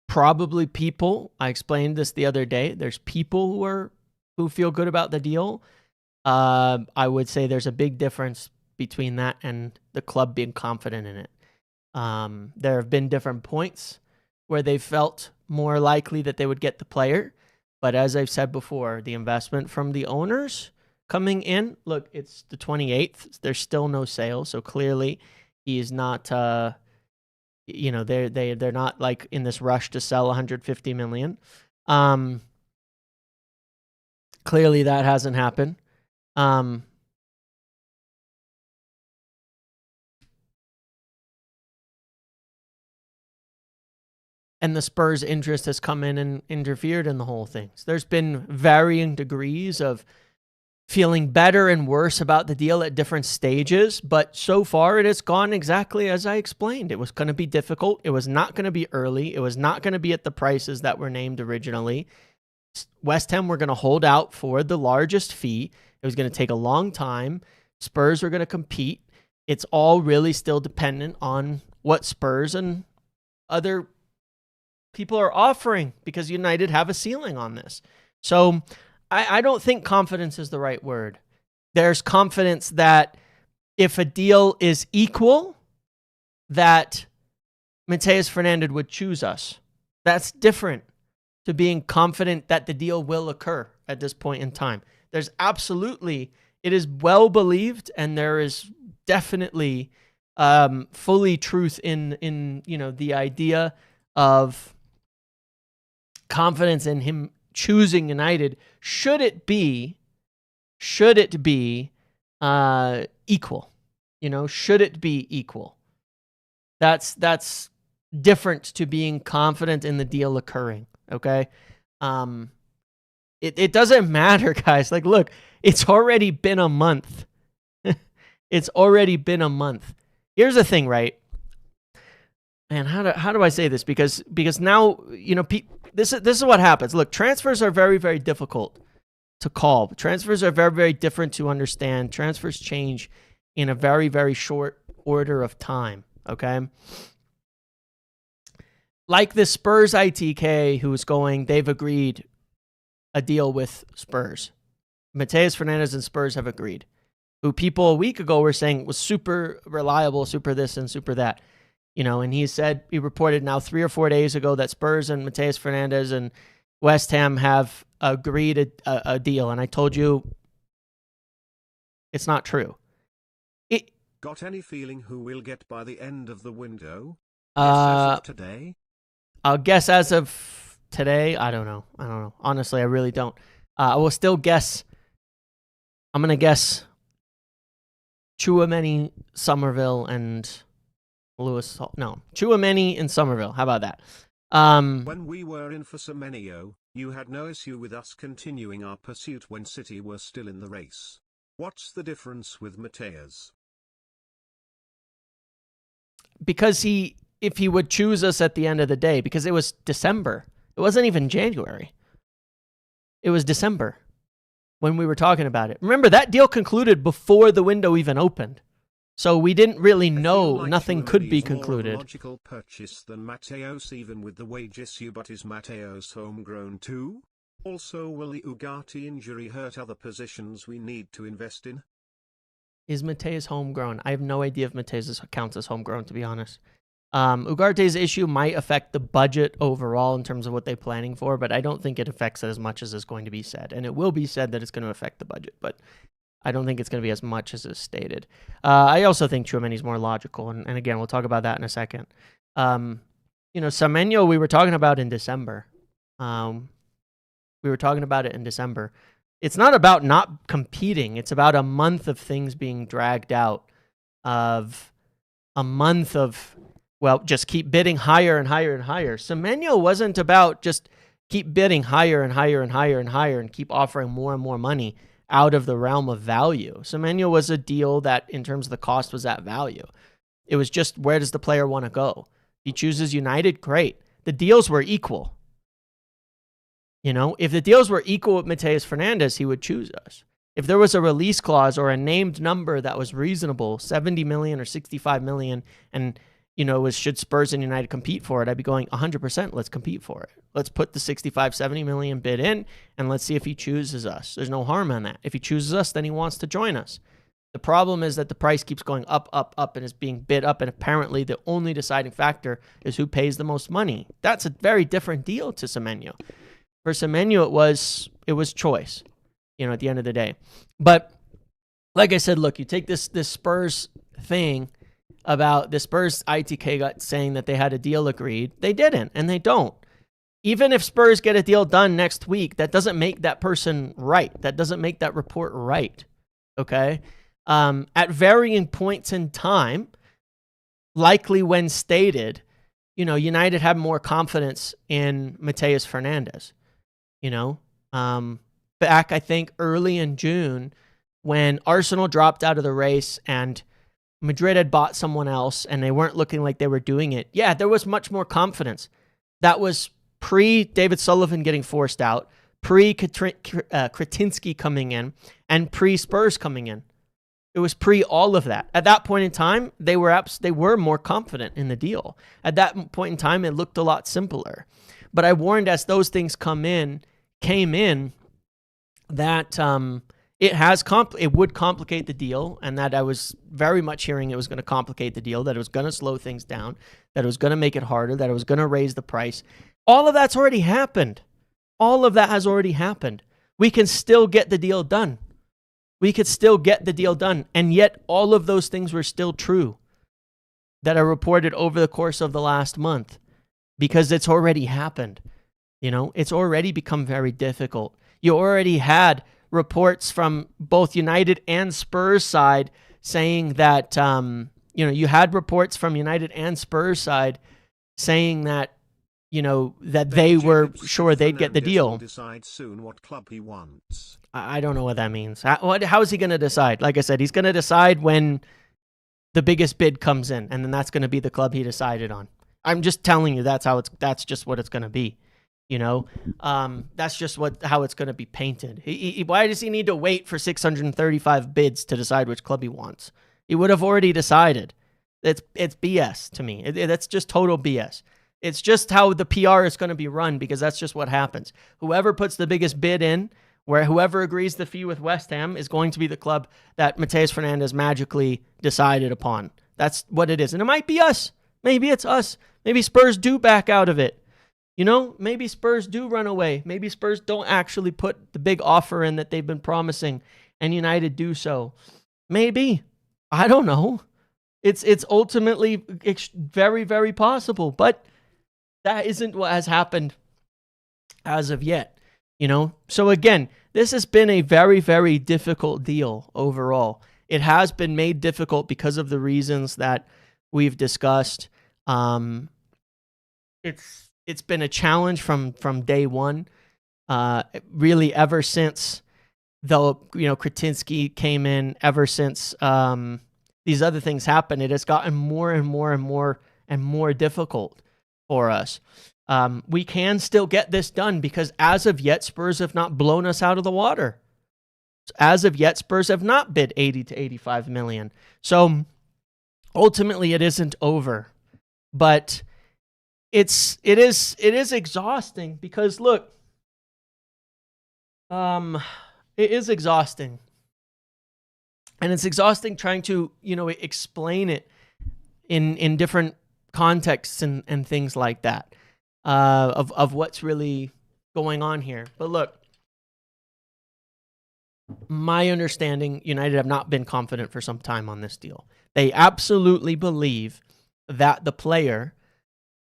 A: probably people, I explained this the other day, there's people who feel good about the deal. I would say there's a big difference between that and the club being confident in it. There have been different points where they felt more likely that they would get the player. But as I've said before, the investment from the owners coming in, look, it's the 28th. There's still no sale. So clearly he is not, they're not like in this rush to sell 150 million. Clearly that hasn't happened. And the Spurs' interest has come in and interfered in the whole thing. So there's been varying degrees of feeling better and worse about the deal at different stages, but so far it has gone exactly as I explained. It was going to be difficult. It was not going to be early. It was not going to be at the prices that were named originally. West Ham were going to hold out for the largest fee. It was going to take a long time. Spurs were going to compete. It's all really still dependent on what Spurs and other people are offering, because United have a ceiling on this. So I don't think confidence is the right word. There's confidence that if a deal is equal, that Mateus Fernandes would choose us. That's different to being confident that the deal will occur at this point in time. There's absolutely, it is well believed, and there is definitely fully truth in the idea of confidence in him choosing United. Should it be equal? Should it be equal? That's different to being confident in the deal occurring. Okay. It doesn't matter, guys. Like, look, it's already been a month. It's already been a month. Here's the thing, right? Man, how do I say this? Because now, this is what happens. Look, transfers are very, very difficult to call. Transfers are very, very different to understand. Transfers change in a very, very short order of time, okay? Like the Spurs ITK who's going, they've agreed a deal with Spurs. Mateus Fernandes and Spurs have agreed. Who people a week ago were saying was super reliable, super this and super that. And he reported now 3 or 4 days ago that Spurs and Mateus Fernandes and West Ham have agreed a deal. And I told you it's not true.
B: Got any feeling who will get by the end of the window? As of today?
A: I'll guess as of today. I don't know. Honestly, I really don't. I will still guess. I'm going to guess Tchouaméni, Somerville, and Tchouaméni and Somerville. How about that?
B: When we were in for Semenyo, you had no issue with us continuing our pursuit when City were still in the race. What's the difference with Mateus?
A: Because if he would choose us at the end of the day, because it was December. It wasn't even January. It was December when we were talking about it. Remember, that deal concluded before the window even opened. So we didn't really know, nothing could be concluded.
B: More logical purchase than Mateus, even with the wage issue, but is Mateus homegrown too? Also, will the Ugarte injury hurt other positions we need to invest in?
A: Is Mateus homegrown? I have no idea if Mateus counts as homegrown, to be honest. Ugarte's issue might affect the budget overall in terms of what they're planning for, but I don't think it affects it as much as is going to be said. And it will be said that it's going to affect the budget, but I don't think it's going to be as much as is stated. I also think Tchouaméni's more logical, and again, we'll talk about that in a second. Semenyo, we were talking about in December. It's not about not competing. It's about a month of things being dragged out, of a month of, just keep bidding higher and higher and higher. Semenyo wasn't about just keep bidding higher and higher and higher and higher and keep offering more and more money out of the realm of value. Semenyo was a deal that, in terms of the cost, was at value. It was just, where does the player want to go? If he chooses United, great. The deals were equal. If the deals were equal with Mateus Fernandes, he would choose us. If there was a release clause or a named number that was reasonable, 70 million or 65 million, and should Spurs and United compete for it, I'd be going 100%, let's compete for it. Let's put the 65, 70 million bid in, and let's see if he chooses us. There's no harm in that. If he chooses us, then he wants to join us. The problem is that the price keeps going up, up, up, and is being bid up, and apparently the only deciding factor is who pays the most money. That's a very different deal to Semenyo. For Semenyo, it was choice, at the end of the day. But like I said, look, you take this Spurs thing about the Spurs ITK got saying that they had a deal agreed. They didn't, and they don't. Even if Spurs get a deal done next week, that doesn't make that person right. That doesn't make that report right. Okay? At varying points in time, likely when stated, United had more confidence in Mateus Fernandes. Back, I think, early in June, when Arsenal dropped out of the race and Madrid had bought someone else and they weren't looking like they were doing it. Yeah, there was much more confidence. That was pre-David Sullivan getting forced out, pre-Kretinsky coming in, and pre-Spurs coming in. It was pre all of that. At that point in time, they were more confident in the deal. At that point in time, it looked a lot simpler. But I warned, as those things came in, that it would complicate the deal, and that I was very much hearing it was going to complicate the deal, that it was going to slow things down, that it was going to make it harder, that it was going to raise the price. All of that's already happened. All of that has already happened. We can still get the deal done. We could still get the deal done. And yet all of those things were still true that are reported over the course of the last month, because it's already happened. It's already become very difficult. You already had reports from both United and Spurs side saying that, you had reports from United and Spurs side saying that, that they were sure they'd get the deal.
B: Decide soon what club he wants.
A: I don't know what that means. How is he going to decide? Like I said, he's going to decide when the biggest bid comes in, and then that's going to be the club he decided on. I'm just telling you that's just what it's going to be. That's just how it's going to be painted. Why does he need to wait for 635 bids to decide which club he wants? He would have already decided. It's BS to me. That's just total BS. It's just how the PR is going to be run, because that's just what happens. Whoever puts the biggest bid in, where whoever agrees the fee with West Ham is going to be the club that Mateus Fernandes magically decided upon. That's what it is. And it might be us. Maybe it's us. Maybe Spurs do back out of it. Maybe Spurs do run away. Maybe Spurs don't actually put the big offer in that they've been promising, and United do so. Maybe. I don't know. It's ultimately very, very possible, but that isn't what has happened as of yet. So again, this has been a very, very difficult deal overall. It has been made difficult because of the reasons that we've discussed. It's been a challenge from day one, really ever since Kretinsky came in, ever since these other things happened. It has gotten more and more and more and more difficult for us. We can still get this done because as of yet, Spurs have not blown us out of the water. As of yet, Spurs have not bid 80 to 85 million. So ultimately, it isn't over. But it is exhausting because look, it is exhausting. And it's exhausting trying to, explain it in different contexts and things like that. Of what's really going on here. But look, my understanding, United have not been confident for some time on this deal. They absolutely believe that the player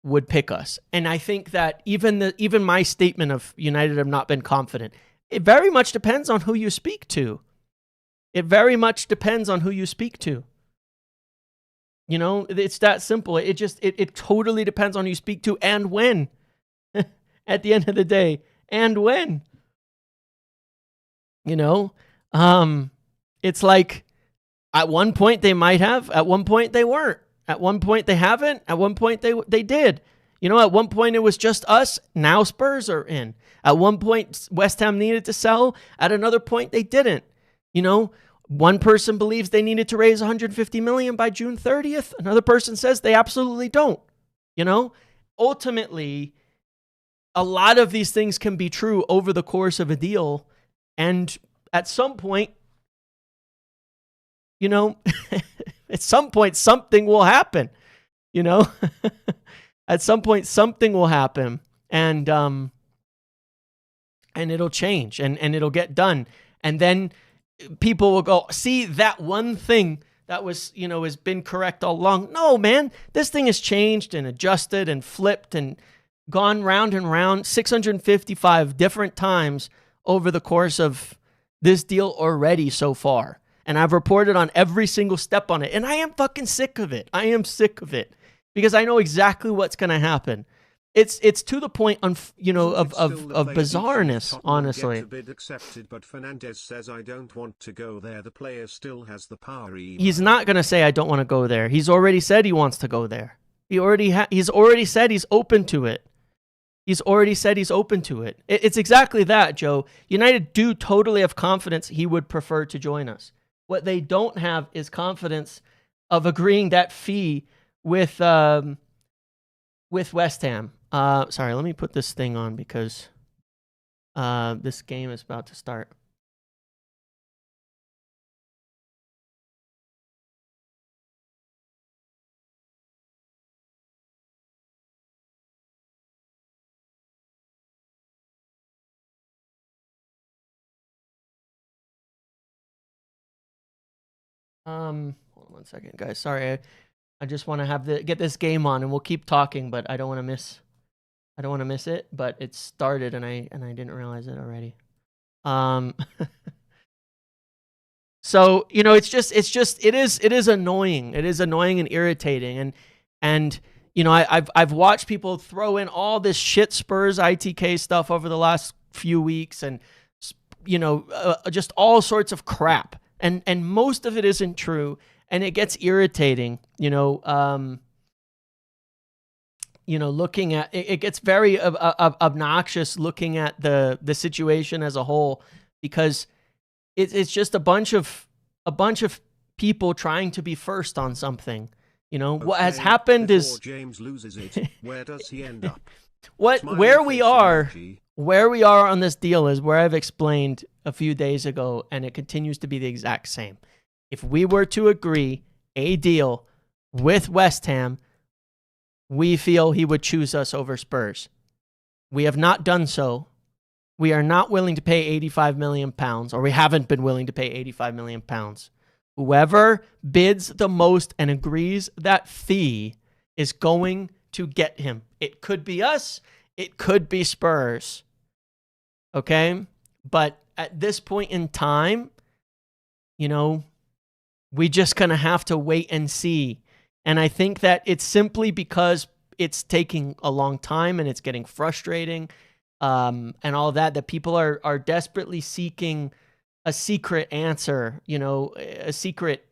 A: would pick us. And I think that even my statement of United have not been confident, it very much depends on who you speak to. It very much depends on who you speak to. It's that simple. It totally depends on who you speak to and when. At the end of the day, and when. It's like at one point they might have, at one point they weren't. At one point they haven't, at one point they did. At one point it was just us, now Spurs are in. At one point West Ham needed to sell, at another point they didn't. One person believes they needed to raise 150 million by June 30th. Another person says they absolutely don't. Ultimately, a lot of these things can be true over the course of a deal. And at some point, at some point, something will happen, at some point, something will happen and it'll change and it'll get done. And then people will go, see that one thing that was, has been correct all along. No, man, this thing has changed and adjusted and flipped and gone round and round 655 different times over the course of this deal already so far. And I've reported on every single step on it. And I am fucking sick of it. I am sick of it because I know exactly what's going to happen. It's to the point of bizarreness, honestly.
B: Bid accepted, but Fernandes says I don't want to go there. The player still has the power.
A: He's not going to say I don't want to go there. He's already said he wants to go there. He's already said he's open to it. He's already said he's open to it. It's exactly that, Joe. United do totally have confidence he would prefer to join us. What they don't have is confidence of agreeing that fee with West Ham. Sorry, let me put this thing on because this game is about to start. Hold on one second, guys. Sorry, I just want to have get this game on, and we'll keep talking, but I don't want to miss it. But it started, and I didn't realize it already. So it is annoying. It is annoying and irritating, and I've watched people throw in all this shit Spurs ITK stuff over the last few weeks, and just all sorts of crap, and most of it isn't true, and it gets irritating. Looking at it gets very obnoxious looking at the situation as a whole, because it's just a bunch of people trying to be first on something. What has happened is
B: James loses it. Where does he end up?
A: where we are on this deal is where I've explained a few days ago, and it continues to be the exact same. If we were to agree a deal with West Ham, we feel he would choose us over Spurs. We have not done so. We are not willing to pay 85 million pounds, or we haven't been willing to pay 85 million pounds. Whoever bids the most and agrees that fee is going to get him. It could be us. It could be Spurs. Okay? But at this point in time, we just going to have to wait and see. And I think that it's simply because it's taking a long time and it's getting frustrating, and all that people are desperately seeking a secret answer, a secret,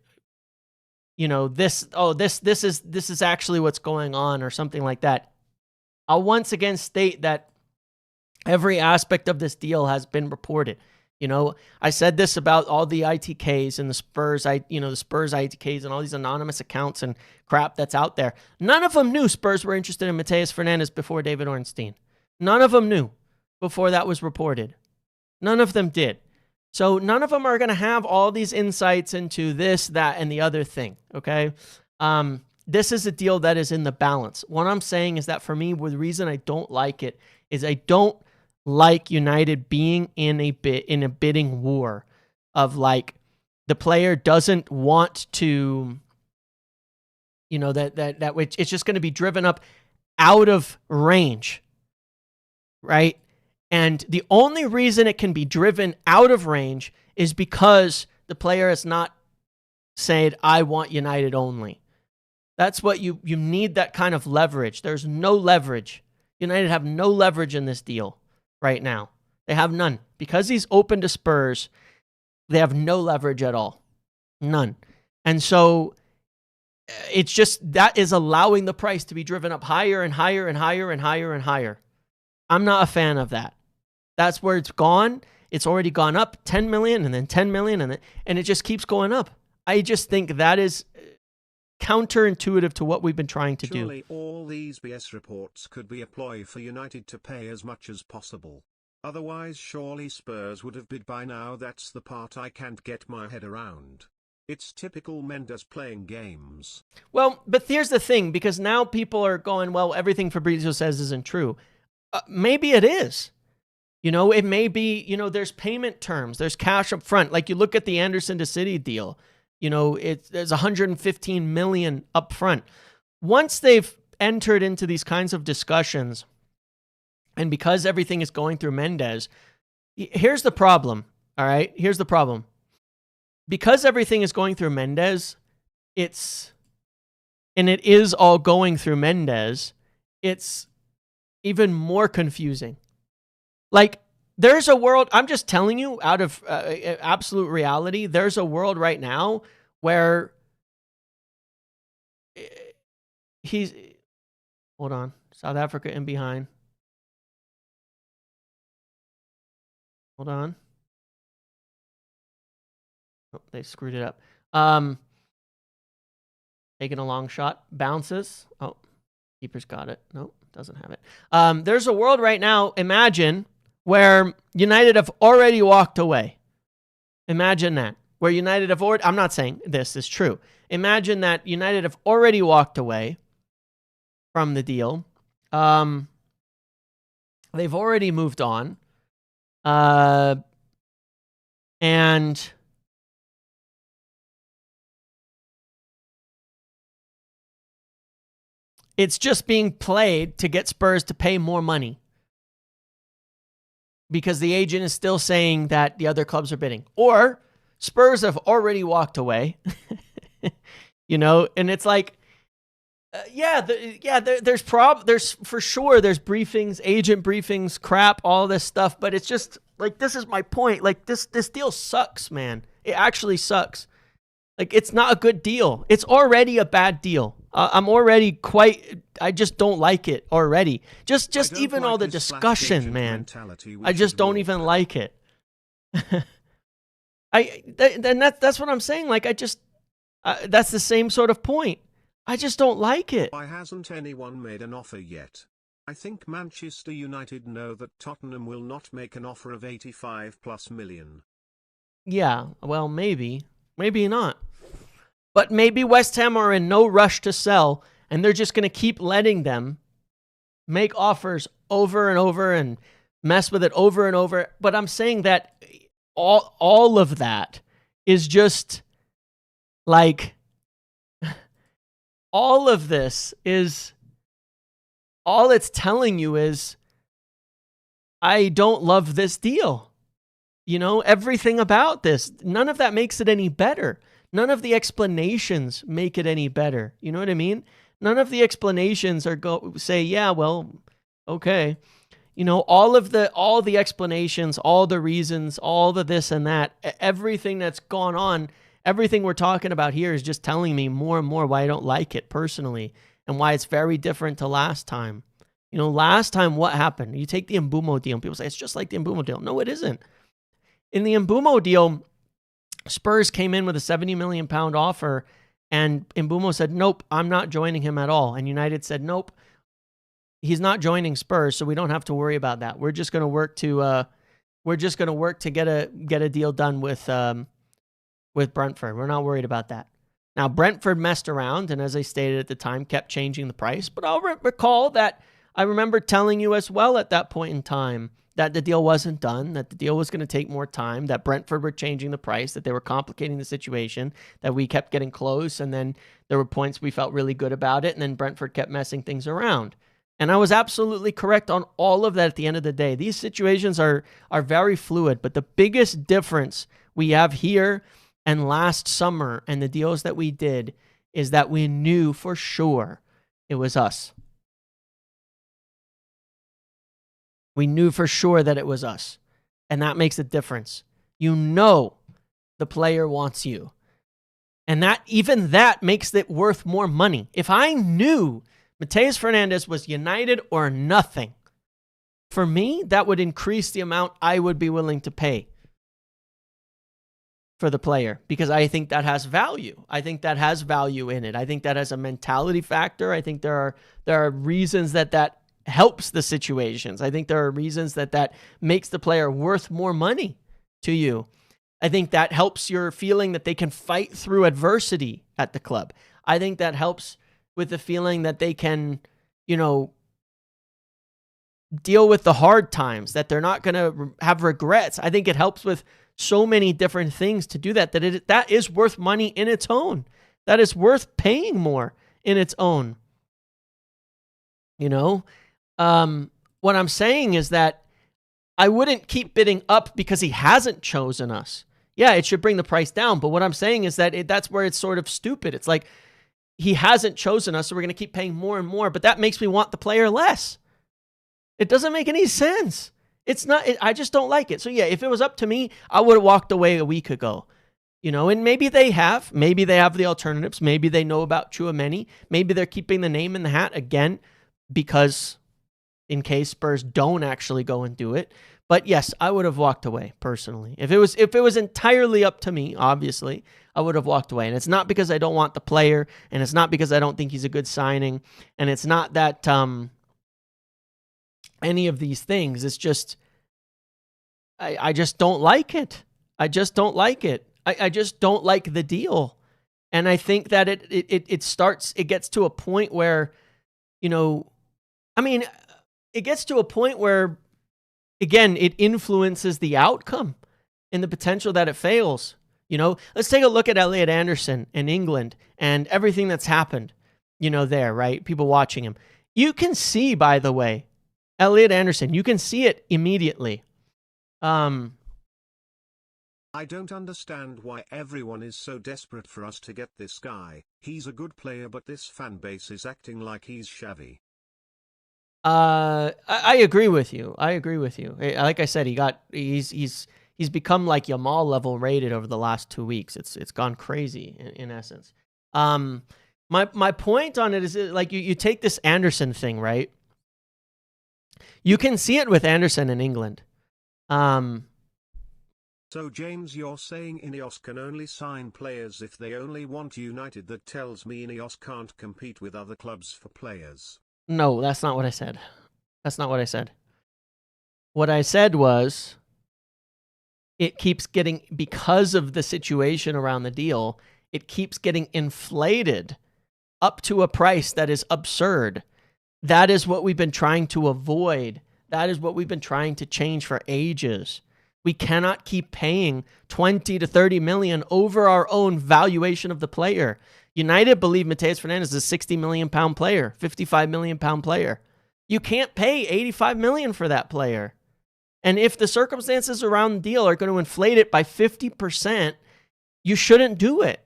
A: this is actually what's going on, or something like that. I'll once again state that every aspect of this deal has been reported. I said this about all the ITKs and the Spurs, the Spurs ITKs and all these anonymous accounts and crap that's out there. None of them knew Spurs were interested in Mateus Fernandes before David Ornstein. None of them knew before that was reported. None of them did. So none of them are going to have all these insights into this, that, and the other thing, okay? This is a deal that is in the balance. What I'm saying is that for me, the reason I don't like it is I don't like United being in a bidding war of, like, the player doesn't want to, that it's just going to be driven up out of range, right? And the only reason it can be driven out of range is because the player has not said, I want United only. That's what you need, that kind of leverage. There's no leverage. United have no leverage in this deal right now. They have none. Because he's open to Spurs, they have no leverage at all. None. And so it's just that is allowing the price to be driven up higher and higher and higher and higher and higher. I'm not a fan of that. That's where it's gone. It's already gone up 10 million and then 10 million and it just keeps going up. I just think that is counterintuitive to what we've been trying to do.
B: Surely all these BS reports could be a ploy for United to pay as much as possible. Otherwise, surely Spurs would have bid by now. That's the part I can't get my head around. It's typical Mendes playing games.
A: Well, but here's the thing, because now people are going, well, everything Fabrizio says isn't true. Maybe it is. It may be, there's payment terms, there's cash up front. Like, you look at the Anderson to City deal, there's 115 million up front. Once they've entered into these kinds of discussions, and because everything is going through Mendes, here's the problem. All right. Here's the problem. Because everything is going through Mendes, it is all going through Mendes, it's even more confusing. Like, there's a world, I'm just telling you, out of absolute reality, there's a world right now where hold on, South Africa in behind. Hold on. Oh, they screwed it up. Taking a long shot, bounces. Oh, keeper's got it. Nope, doesn't have it. There's a world right now, imagine, where United have already walked away. Imagine that. Where United have already, I'm not saying this is true. Imagine that United have already walked away from the deal. They've already moved on. And It's just being played to get Spurs to pay more money because the agent is still saying that the other clubs are bidding. Or Spurs have already walked away, and it's like, there's for sure, there's briefings, agent briefings, crap, all this stuff, but it's just like, this is my point. Like, this deal sucks, man. It actually sucks. Like, it's not a good deal. It's already a bad deal. I just don't like it already. Just even all the discussion, man. I just don't even like it. That's what I'm saying. Like, that's the same sort of point. I just don't like it.
B: Why hasn't anyone made an offer yet? I think Manchester United know that Tottenham will not make an offer of 85+ million.
A: Yeah, well, maybe not. But maybe West Ham are in no rush to sell, and they're just going to keep letting them make offers over and over and mess with it over and over. But I'm saying that all of that is just like, all of this is, all it's telling you is, I don't love this deal. Everything about this, none of that makes it any better. None of the explanations make it any better. You know what I mean? None of the explanations say, yeah, well, okay. All the explanations, all the reasons, all the this and that, everything that's gone on, everything we're talking about here is just telling me more and more why I don't like it personally and why it's very different to last time. Last time, what happened? You take the Mbumo deal and people say, it's just like the Mbumo deal. No, it isn't. In the Mbumo deal, Spurs came in with a £70 million offer, and Mbumo said, nope, I'm not joining him at all. And United said, nope, he's not joining Spurs, so we don't have to worry about that. We're just going to work to get a deal done with Brentford. We're not worried about that. Now, Brentford messed around, and as I stated at the time, kept changing the price. But I'll recall that I remember telling you as well at that point in time that the deal wasn't done, that the deal was going to take more time, that Brentford were changing the price, that they were complicating the situation, that we kept getting close, and then there were points we felt really good about it, and then Brentford kept messing things around. And I was absolutely correct on all of that at the end of the day. These situations are very fluid, but the biggest difference we have here and last summer and the deals that we did is that we knew for sure it was us. We knew for sure that it was us. And that makes a difference. The player wants you. And even that makes it worth more money. If I knew Mateus Fernandes was United or nothing, for me, that would increase the amount I would be willing to pay for the player, because I think that has value. I think that has value in it. I think that has a mentality factor. I think there are reasons that helps the situations. I think there are reasons that makes the player worth more money to you. I think that helps your feeling that they can fight through adversity at the club. I think that helps with the feeling that they can, deal with the hard times, that they're not going to have regrets. I think it helps with so many different things to do that is worth money in its own. That is worth paying more in its own. What I'm saying is that I wouldn't keep bidding up because he hasn't chosen us. Yeah, it should bring the price down. But what I'm saying is that that's where it's sort of stupid. It's like, he hasn't chosen us, so we're going to keep paying more and more. But that makes me want the player less. It doesn't make any sense. It's not. I just don't like it. So yeah, if it was up to me, I would have walked away a week ago. And maybe they have. Maybe they have the alternatives. Maybe they know about Tchouaméni. Maybe they're keeping the name in the hat again because in case Spurs don't actually go and do it. But yes, I would have walked away personally. If it was entirely up to me, obviously, I would have walked away. And it's not because I don't want the player, and it's not because I don't think he's a good signing, and it's not that any of these things. It's just I just don't like it. I just don't like it. I just don't like the deal. And I think that it gets to a point where, it gets to a point where, again, it influences the outcome and the potential that it fails. Let's take a look at Elliot Anderson in England and everything that's happened. there, right? People watching him. You can see, by the way, Elliot Anderson, you can see it immediately.
B: I don't understand why everyone is so desperate for us to get this guy. He's a good player, but this fan base is acting like he's shabby.
A: I agree with you. Like I said, he's become like Yamal level rated over the last 2 weeks. It's gone crazy in essence. My point on it is like you take this Anderson thing, right? You can see it with Anderson in England.
B: So James, you're saying Ineos can only sign players if they only want United? That tells me Ineos can't compete with other clubs for players.
A: No, that's not what I said. What I said was it keeps getting, because of the situation around the deal, it keeps getting inflated up to a price that is absurd. That is what we've been trying to avoid. That is what we've been trying to change for ages. We cannot keep paying 20 to 30 million over our own valuation of the player. United believe Mateus Fernandes is a 60 million pound player, 55 million pound player. You can't pay 85 million for that player. And if the circumstances around the deal are going to inflate it by 50%, you shouldn't do it.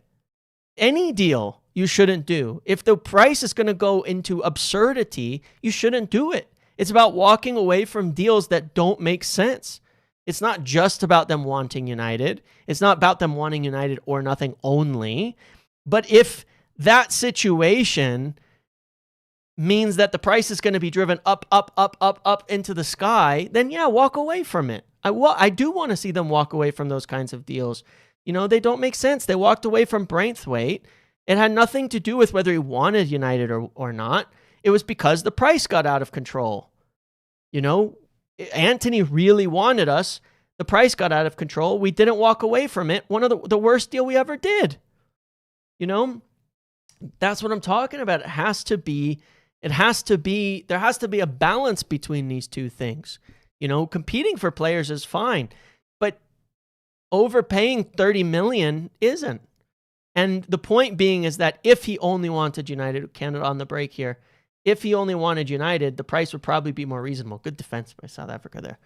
A: Any deal you shouldn't do. If the price is going to go into absurdity, you shouldn't do it. It's about walking away from deals that don't make sense. It's not just about them wanting United. It's not about them wanting United or nothing only. But if that situation means that the price is going to be driven up into the sky, then yeah, walk away from it. I do want to see them walk away from those kinds of deals. They don't make sense. They walked away from Braithwaite. It had nothing to do with whether he wanted United or not. It was because the price got out of control. Anthony really wanted us. The price got out of control. We didn't walk away from it. One of the worst deal we ever did. That's what I'm talking about. There has to be a balance between these two things. Competing for players is fine, but overpaying 30 million isn't. And the point being is that if he only wanted United, Canada on the break here, if he only wanted United, the price would probably be more reasonable. Good defense by South Africa there.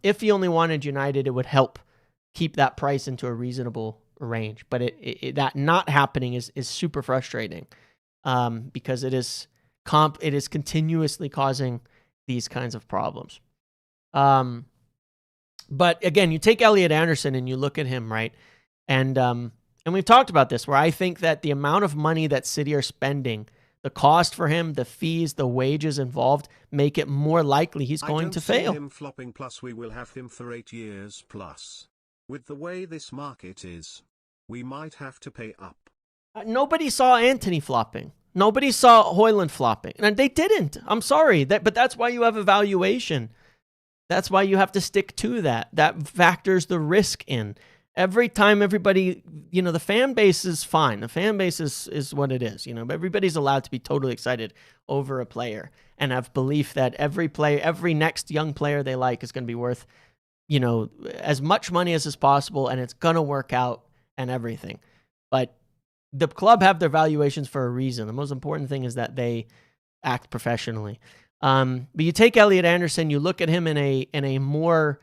A: If he only wanted United, it would help keep that price into a reasonable range. But that not happening is super frustrating because it is continuously causing these kinds of problems. But again, you take Elliot Anderson and you look at him, right? And we've talked about this, where I think that the amount of money that City are spending, the cost for him, the fees, the wages involved, make it more likely he's going to fail.
B: I don't see him flopping, plus we will have him for 8 years plus. With the way this market is, we might have to pay up.
A: Nobody saw Anthony flopping. Nobody saw Højlund flopping. And they didn't. I'm sorry. But that's why you have evaluation. That's why you have to stick to that. That factors the risk in. Every time everybody, the fan base is fine. The fan base is what it is, but everybody's allowed to be totally excited over a player and have belief that every next young player they like is going to be worth, as much money as is possible, and it's going to work out and everything. But the club have their valuations for a reason. The most important thing is that they act professionally. But you take Elliot Anderson, you look at him in a more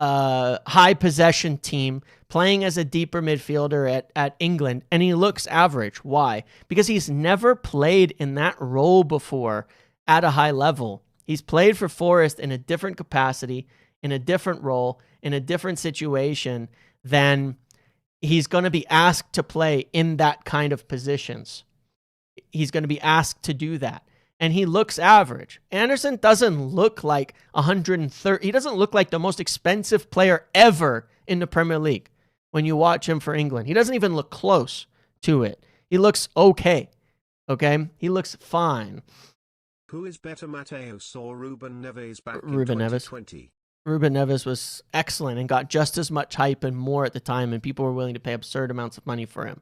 A: high possession team, playing as a deeper midfielder at England, and he looks average. Why? Because he's never played in that role before at a high level. He's played for Forest in a different capacity, in a different role, in a different situation than he's going to be asked to play in that kind of positions. He's going to be asked to do that. And he looks average. Anderson doesn't look like 130. He doesn't look like the most expensive player ever in the Premier League when you watch him for England. He doesn't even look close to it. He looks okay. Okay? He looks fine.
B: Who is better, Mateus or Ruben Neves back
A: Ruben
B: in 2020?
A: Ruben Neves was excellent and got just as much hype and more at the time, and people were willing to pay absurd amounts of money for him.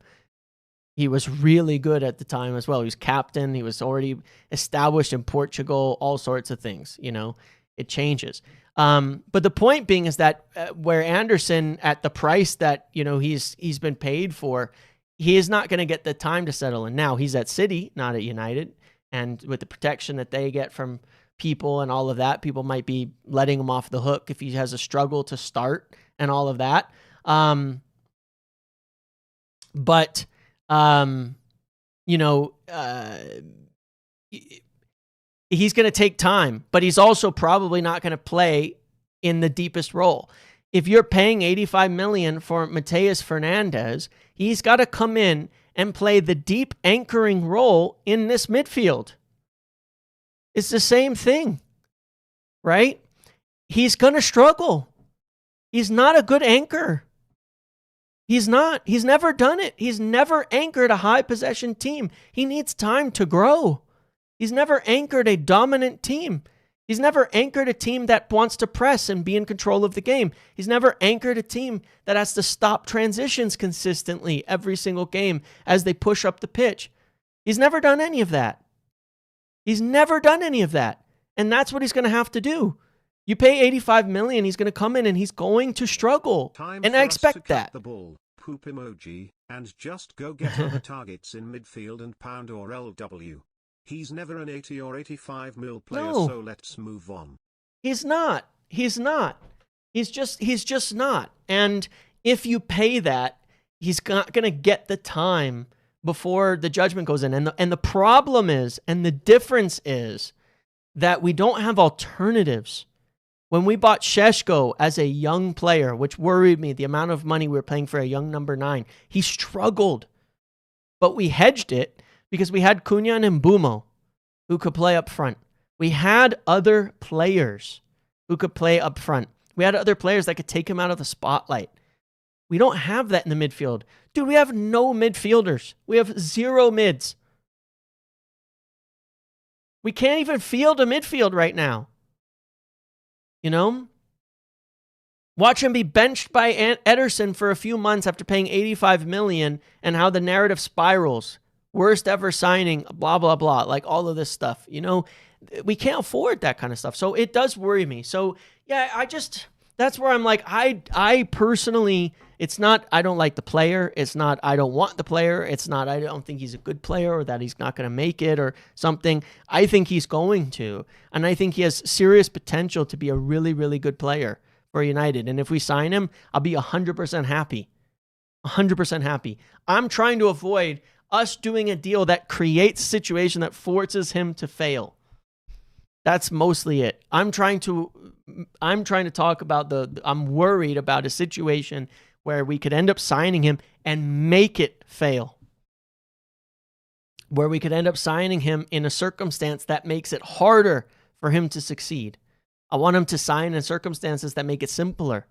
A: He was really good at the time as well. He was captain. He was already established in Portugal, all sorts of things. It changes. But the point being is that where Anderson, at the price that, he's been paid for, he is not going to get the time to settle in. Now, he's at City, not at United, and with the protection that they get from people and all of that, people might be letting him off the hook if he has a struggle to start and all of that. But you know, he's going to take time, but he's also probably not going to play in the deepest role. If you're paying $85 million for Mateus Fernandes, he's got to come in and play the deep anchoring role in this midfield. It's the same thing, right? He's going to struggle. He's not a good anchor. He's not. He's never done it. He's never anchored a high possession team. He needs time to grow. He's never anchored a dominant team. He's never anchored a team that wants to press and be in control of the game. He's never anchored a team that has to stop transitions consistently every single game as they push up the pitch. He's never done any of that. He's never done any of that. And that's what he's going to have to do. You pay $85 million, he's going to come in and he's going to struggle. And I expect that.
B: The ball, poop emoji, and just go get other targets in midfield and pound or LW. He's never an 80 or 85 mil player, so let's move on.
A: He's not. He's not. He's just not. And if you pay that, he's not going to get the time before the judgment goes in. And the problem is, and the difference is, that we don't have alternatives. When we bought Šeško as a young player, which worried me, the amount of money we were paying for a young number 9, he struggled. But we hedged it because we had Cunha and Mbumo who could play up front. We had other players who could play up front. We had other players that could take him out of the spotlight. We don't have that in the midfield. Dude, we have no midfielders. We have 0 mids. We can't even field a midfield right now. You know? Watch him be benched by Ederson for a few months after paying $85 million and how the narrative spirals. Worst ever signing, blah, blah, blah. Like all of this stuff. You know, we can't afford that kind of stuff. So it does worry me. So yeah, that's where I'm like, I personally, it's not, I don't like the player. It's not, I don't want the player. It's not, I don't think he's a good player or that he's not going to make it or something. I think he's going to. And I think he has serious potential to be a really, really good player for United. And if we sign him, I'll be 100% happy. 100% happy. I'm trying to avoid us doing a deal that creates a situation that forces him to fail. That's mostly it. I'm trying to talk about I'm worried about a situation where we could end up signing him and make it fail. Where we could end up signing him in a circumstance that makes it harder for him to succeed. I want him to sign in circumstances that make it simpler.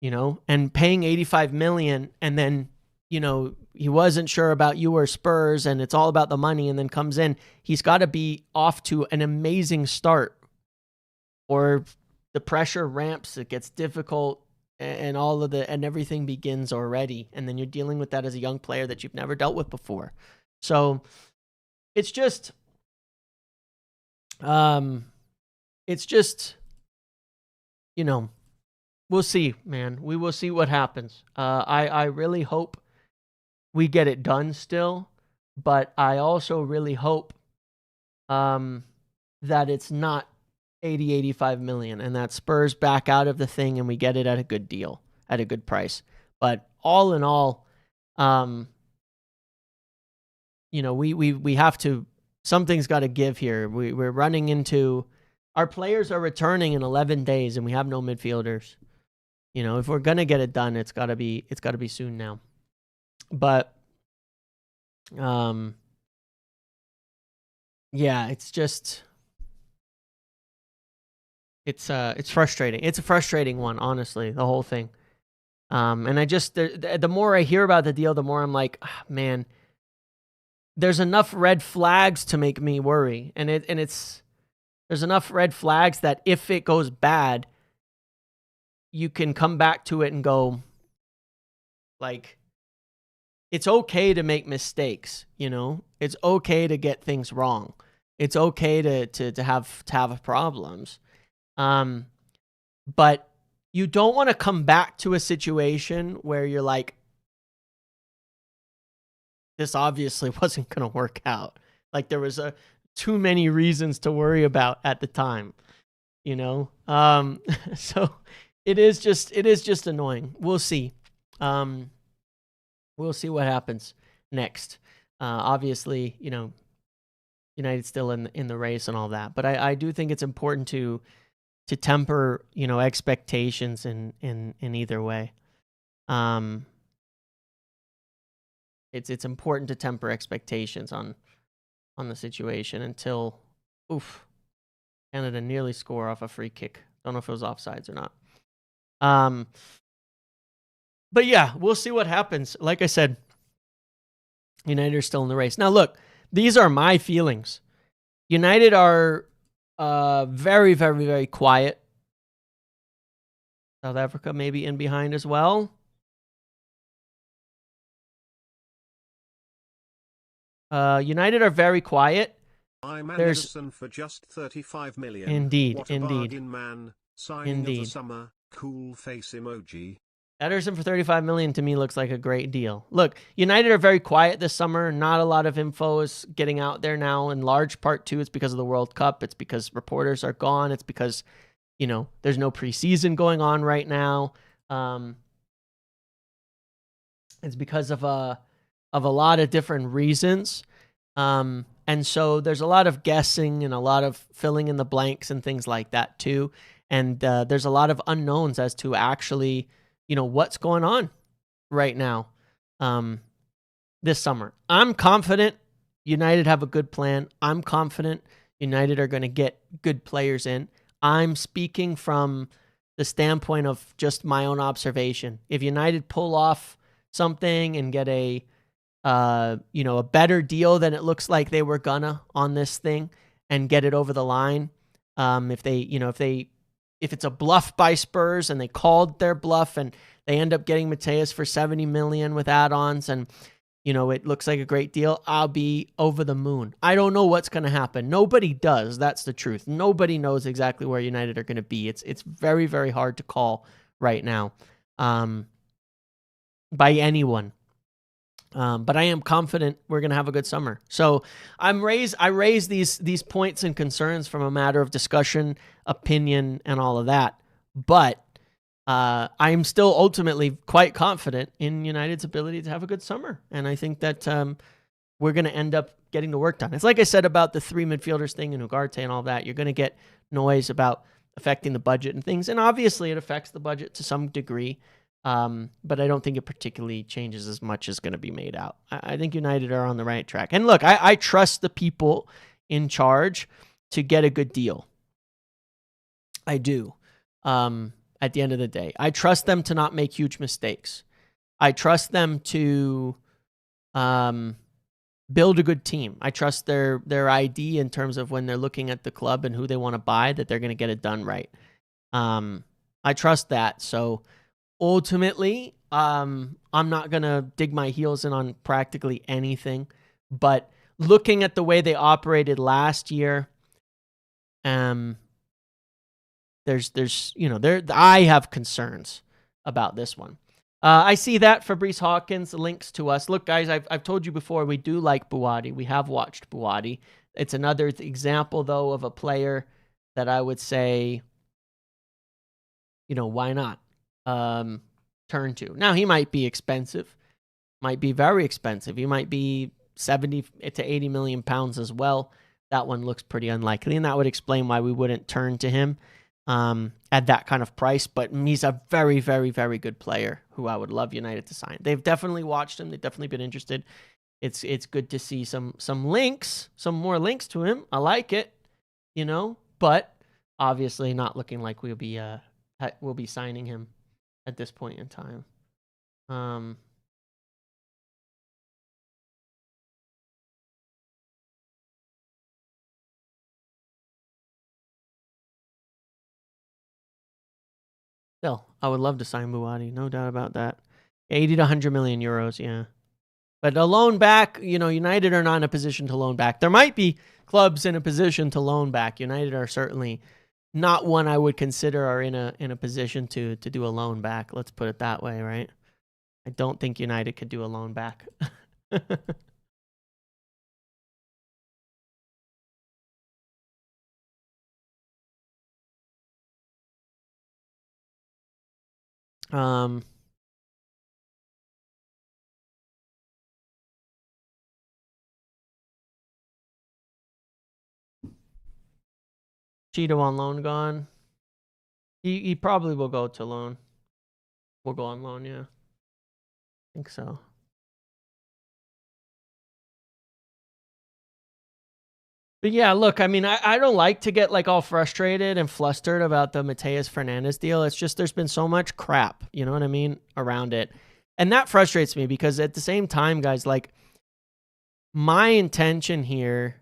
A: You know, and paying $85 million and then, you know, he wasn't sure about you or Spurs and it's all about the money and then comes in. He's got to be off to an amazing start or the pressure ramps, it gets difficult and and everything begins already. And then you're dealing with that as a young player that you've never dealt with before. So it's just, you know, we'll see, man. We will see what happens. I really hope we get it done still, but I also really hope that it's not 85 million and that Spurs back out of the thing and we get it at a good deal, at a good price. But all in all, you know, we have to, something's got to give here. We're running into, our players are returning in 11 days and we have no midfielders. You know, if we're going to get it done, it's got to be soon now. But, yeah, it's just, it's frustrating. It's a frustrating one, honestly, the whole thing. And I just, the more I hear about the deal, the more I'm like, man, there's enough red flags to make me worry. And there's enough red flags that if it goes bad, you can come back to it and go, like, it's okay to make mistakes, you know? It's okay to get things wrong. It's okay to have problems. But you don't want to come back to a situation where you're like, this obviously wasn't going to work out. Like there was too many reasons to worry about at the time, you know? So it is just annoying. We'll see. We'll see what happens next. Obviously, you know, United's still in the race and all that, but I do think it's important to temper, you know, expectations in either way. It's important to temper expectations on the situation until, Canada nearly score off a free kick. Don't know if it was offsides or not. But yeah, we'll see what happens. Like I said, United are still in the race. Now, look, these are my feelings. United are very, very, very quiet. South Africa maybe in behind as well. United are very quiet.
B: I'm Anderson for just 35 million.
A: Indeed,
B: what a
A: indeed.
B: Bargain, man. Signing
A: Indeed.
B: of the summer. Cool face emoji.
A: Ederson for 35 million to me looks like a great deal. Look, United are very quiet this summer. Not a lot of info is getting out there now. In large part, too, it's because of the World Cup. It's because reporters are gone. It's because, you know, there's no preseason going on right now. It's because of a lot of different reasons. And so there's a lot of guessing and a lot of filling in the blanks and things like that, too. And there's a lot of unknowns as to actually, you know, what's going on right now this summer. I'm confident United have a good plan. I'm confident United are going to get good players in. I'm speaking from the standpoint of just my own observation. If United pull off something and get a better deal than it looks like they were gonna on this thing and get it over the line, if it's a bluff by Spurs and they called their bluff and they end up getting Mateus for 70 million with add-ons and, you know, it looks like a great deal, I'll be over the moon. I don't know what's going to happen. Nobody does. That's the truth. Nobody knows exactly where United are going to be. It's very, very hard to call right now by anyone. But I am confident we're going to have a good summer. So I raise these points and concerns from a matter of discussion, opinion, and all of that. But I'm still ultimately quite confident in United's ability to have a good summer. And I think that we're going to end up getting the work done. It's like I said about the three midfielders thing and Ugarte and all that. You're going to get noise about affecting the budget and things. And obviously it affects the budget to some degree. But I don't think it particularly changes as much as going to be made out. I think United are on the right track. And look, I trust the people in charge to get a good deal. I do. At the end of the day, I trust them to not make huge mistakes. I trust them to build a good team. I trust their ID in terms of when they're looking at the club and who they want to buy, that they're going to get it done right. I trust that. So ultimately, I'm not going to dig my heels in on practically anything, but looking at the way they operated last year, I have concerns about this one. I see that Fabrice Hawkins links to us. Look, guys, I've told you before, we do like Buwadi. We have watched Buwadi. It's another example, though, of a player that I would say, you know, why not? Turn to. Now, he might be expensive, might be very expensive. He might be 70 to 80 million pounds as well. That one looks pretty unlikely, and that would explain why we wouldn't turn to him at that kind of price. But he's a very, very, very good player who I would love United to sign. They've definitely watched him. They've definitely been interested. It's good to see some links, some more links to him. I like it, you know, but obviously not looking like we'll be signing him at this point in time. Still, I would love to sign Buwadi, no doubt about that. 80 to 100 million euros, yeah. But a loan back, you know, United are not in a position to loan back. There might be clubs in a position to loan back. United are certainly not one I would consider are in a position to do a loan back. Let's put it that way, right? I don't think United could do a loan back. um, Cheeto on loan gone. He probably will go to loan. We'll go on loan, yeah. I think so. But yeah, look, I mean, I don't like to get like all frustrated and flustered about the Mateus Fernandez deal. It's just there's been so much crap, you know what I mean, around it. And that frustrates me because at the same time, guys, like my intention here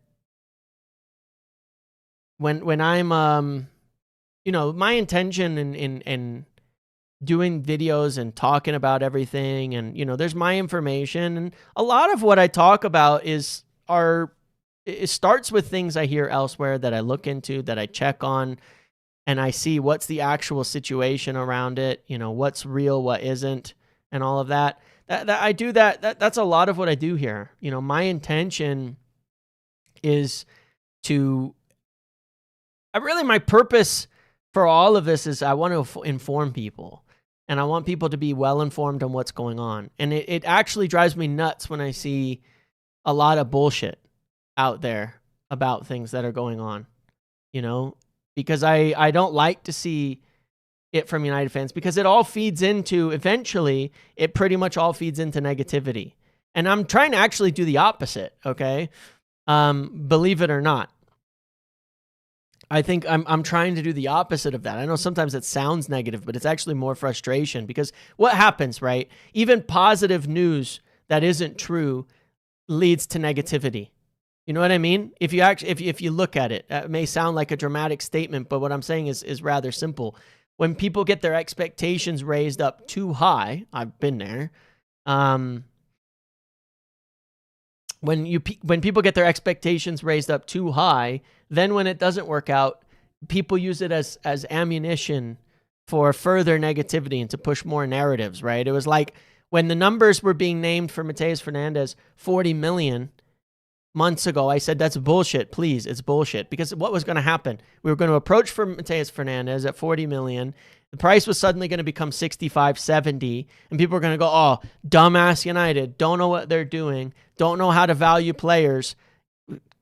A: when I'm you know, my intention in doing videos and talking about everything, and you know, there's my information, and a lot of what I talk about it starts with things I hear elsewhere that I look into, that I check on, and I see what's the actual situation around it, you know, what's real, what isn't, and all of that. That I do that's a lot of what I do here. You know, my intention is to my purpose for all of this is I want to inform people, and I want people to be well informed on what's going on. And it actually drives me nuts when I see a lot of bullshit out there about things that are going on, you know, because I don't like to see it from United fans, because it all feeds into, eventually, it pretty much all feeds into negativity. And I'm trying to actually do the opposite, okay? Believe it or not. I think I'm trying to do the opposite of that. I know sometimes it sounds negative, but it's actually more frustration, because what happens, right? Even positive news that isn't true leads to negativity. You know what I mean? If you actually, if you look at it, it may sound like a dramatic statement, but what I'm saying is rather simple. When people get their expectations raised up too high, I've been there. When people get their expectations raised up too high, then when it doesn't work out, people use it as ammunition for further negativity and to push more narratives, right? It was like when the numbers were being named for Mateus Fernandez, 40 million months ago, I said, that's bullshit, please, it's bullshit. Because what was going to happen? We were going to approach for Mateus Fernandez at 40 million. The price was suddenly going to become 65, 70, and people were going to go, oh, dumbass United, don't know what they're doing, don't know how to value players,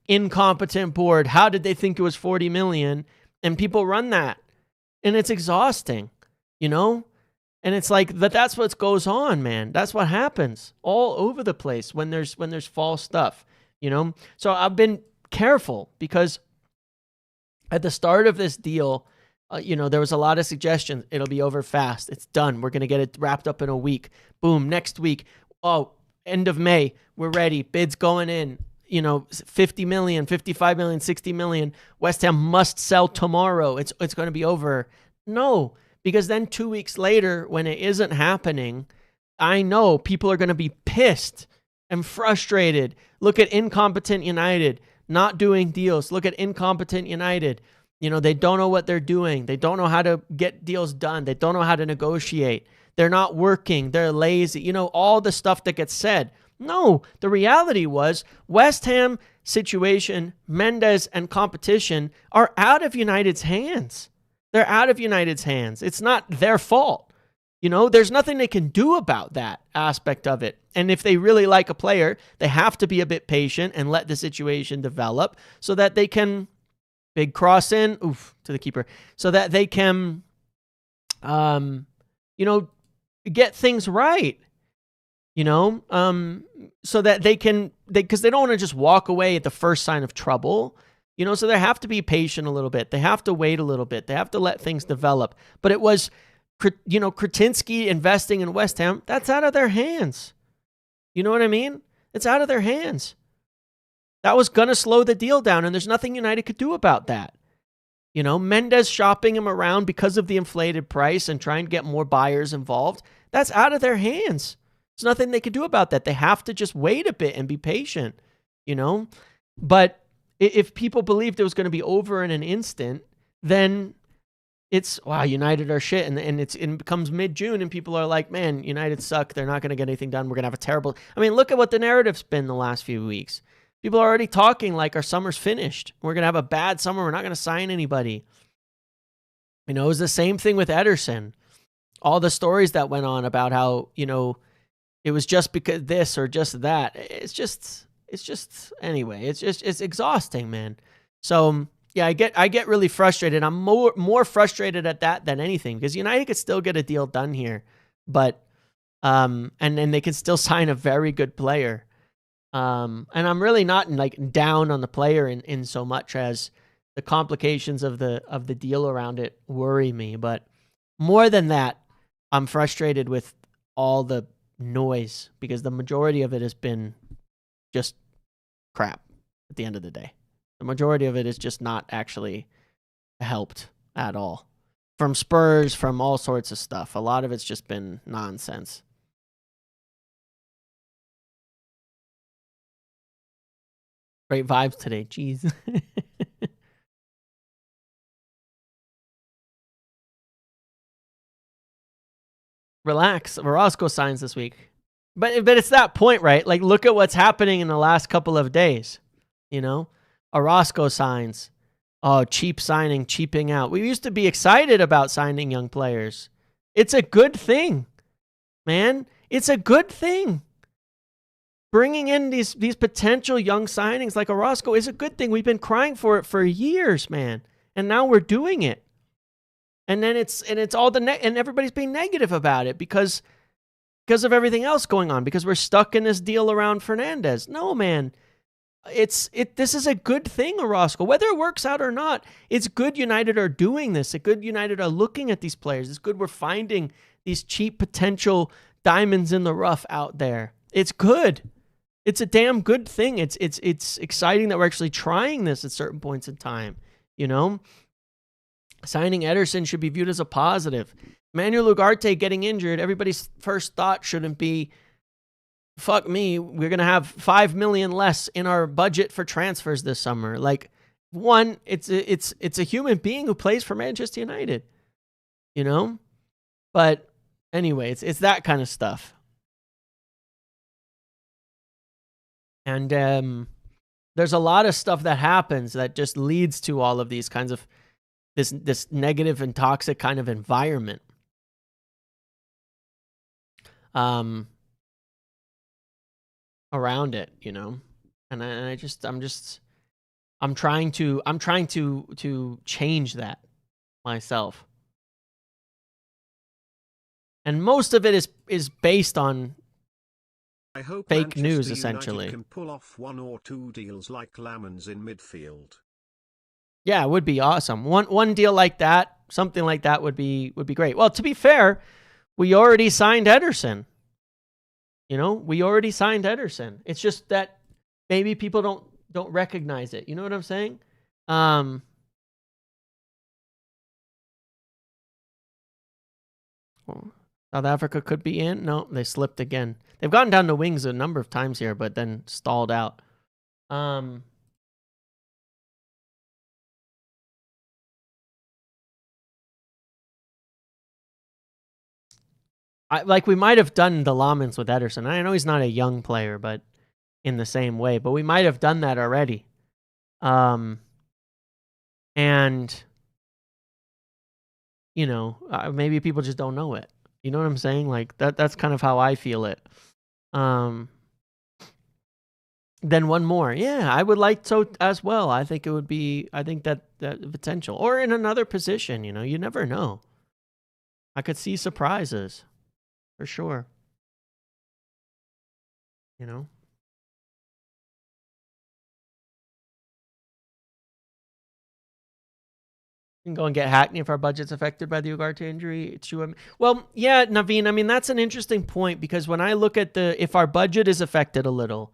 A: incompetent board, how did they think it was 40 million? And people run that, and it's exhausting, you know? And it's like, that's what goes on, man. That's what happens all over the place when there's false stuff, you know? So I've been careful, because at the start of this deal, you know, there was a lot of suggestions. It'll be over fast. It's done. We're going to get it wrapped up in a week. Boom. Next week. Oh, end of May. We're ready. Bids going in. You know, 50 million, 55 million, 60 million. West Ham must sell tomorrow. It's going to be over. No, because then 2 weeks later, when it isn't happening, I know people are going to be pissed and frustrated. Look at incompetent United not doing deals. Look at incompetent United. You know, they don't know what they're doing. They don't know how to get deals done. They don't know how to negotiate. They're not working. They're lazy. You know, all the stuff that gets said. No, the reality was West Ham situation, Mendes, and competition are out of United's hands. They're out of United's hands. It's not their fault. You know, there's nothing they can do about that aspect of it. And if they really like a player, they have to be a bit patient and let the situation develop so that they can... Big cross in, oof, to the keeper, so that they can, you know, get things right, you know, so that they can, because they don't want to just walk away at the first sign of trouble, you know, so they have to be patient a little bit. They have to wait a little bit. They have to let things develop. But it was, you know, Kretinsky investing in West Ham, that's out of their hands. You know what I mean? It's out of their hands. That was going to slow the deal down, and there's nothing United could do about that. You know, Mendes shopping him around because of the inflated price and trying to get more buyers involved, that's out of their hands. There's nothing they could do about that. They have to just wait a bit and be patient, you know? But if people believed it was going to be over in an instant, then it's, wow, United are shit. And it becomes mid-June and people are like, man, United suck. They're not going to get anything done. We're going to have a terrible... I mean, look at what the narrative's been the last few weeks. People are already talking like our summer's finished. We're going to have a bad summer. We're not going to sign anybody. You know, it was the same thing with Ederson. All the stories that went on about how, you know, it was just because this or just that. It's just anyway, it's exhausting, man. So yeah, I get really frustrated. I'm more frustrated at that than anything, because United could still get a deal done here, but and then they can still sign a very good player. And I'm really not like down on the player in so much as the complications of the deal around it worry me. But more than that, I'm frustrated with all the noise, because the majority of it has been just crap at the end of the day. The majority of it is just not actually helped at all. From Spurs, from all sorts of stuff. A lot of it's just been nonsense. Great vibes today. Jeez. Relax. Orozco signs this week. But it's that point, right? Like, look at what's happening in the last couple of days. You know? Orozco signs. Oh, cheap signing, cheaping out. We used to be excited about signing young players. It's a good thing, man. It's a good thing. Bringing in these potential young signings like Orozco is a good thing. We've been crying for it for years, man. And now we're doing it. And then it's all and everybody's being negative about it because of everything else going on, because we're stuck in this deal around Fernandez. No, man. This is a good thing, Orozco. Whether it works out or not, it's good United are doing this. It's good United are looking at these players. It's good we're finding these cheap potential diamonds in the rough out there. It's good. It's a damn good thing. It's exciting that we're actually trying this at certain points in time, you know? Signing Ederson should be viewed as a positive. Manuel Ugarte getting injured, everybody's first thought shouldn't be, fuck me, we're going to have 5 million less in our budget for transfers this summer. Like, one, it's a human being who plays for Manchester United, you know? But anyway, it's that kind of stuff. And there's a lot of stuff that happens that just leads to all of these kinds of this negative and toxic kind of environment. Around it, you know, and I'm trying to change that myself, and most of it is based on
B: I hope
A: fake
B: Manchester
A: news,
B: United
A: essentially.
B: can pull off 1 or 2 deals like Lamans in midfield.
A: Yeah, it would be awesome. One deal like that, something like that would be great. Well, to be fair, we already signed Ederson. You know, we already signed Ederson. It's just that maybe people don't recognize it. You know what I'm saying? South Africa could be in. No, they slipped again. They've gotten down to wings a number of times here, but then stalled out. We might have done the Lamans with Ederson. I know he's not a young player, but in the same way. But we might have done that already. And, you know, maybe people just don't know it. You know what I'm saying? Like, that's kind of how I feel it. Then one more. Yeah, I would like so as well. I think that potential. Or in another position, you know, you never know. I could see surprises. For sure. You know? We can go and get Hackney if our budget's affected by the Ugarte injury. It's true. Well, yeah, Naveen, I mean, that's an interesting point, because when I look at if our budget is affected a little,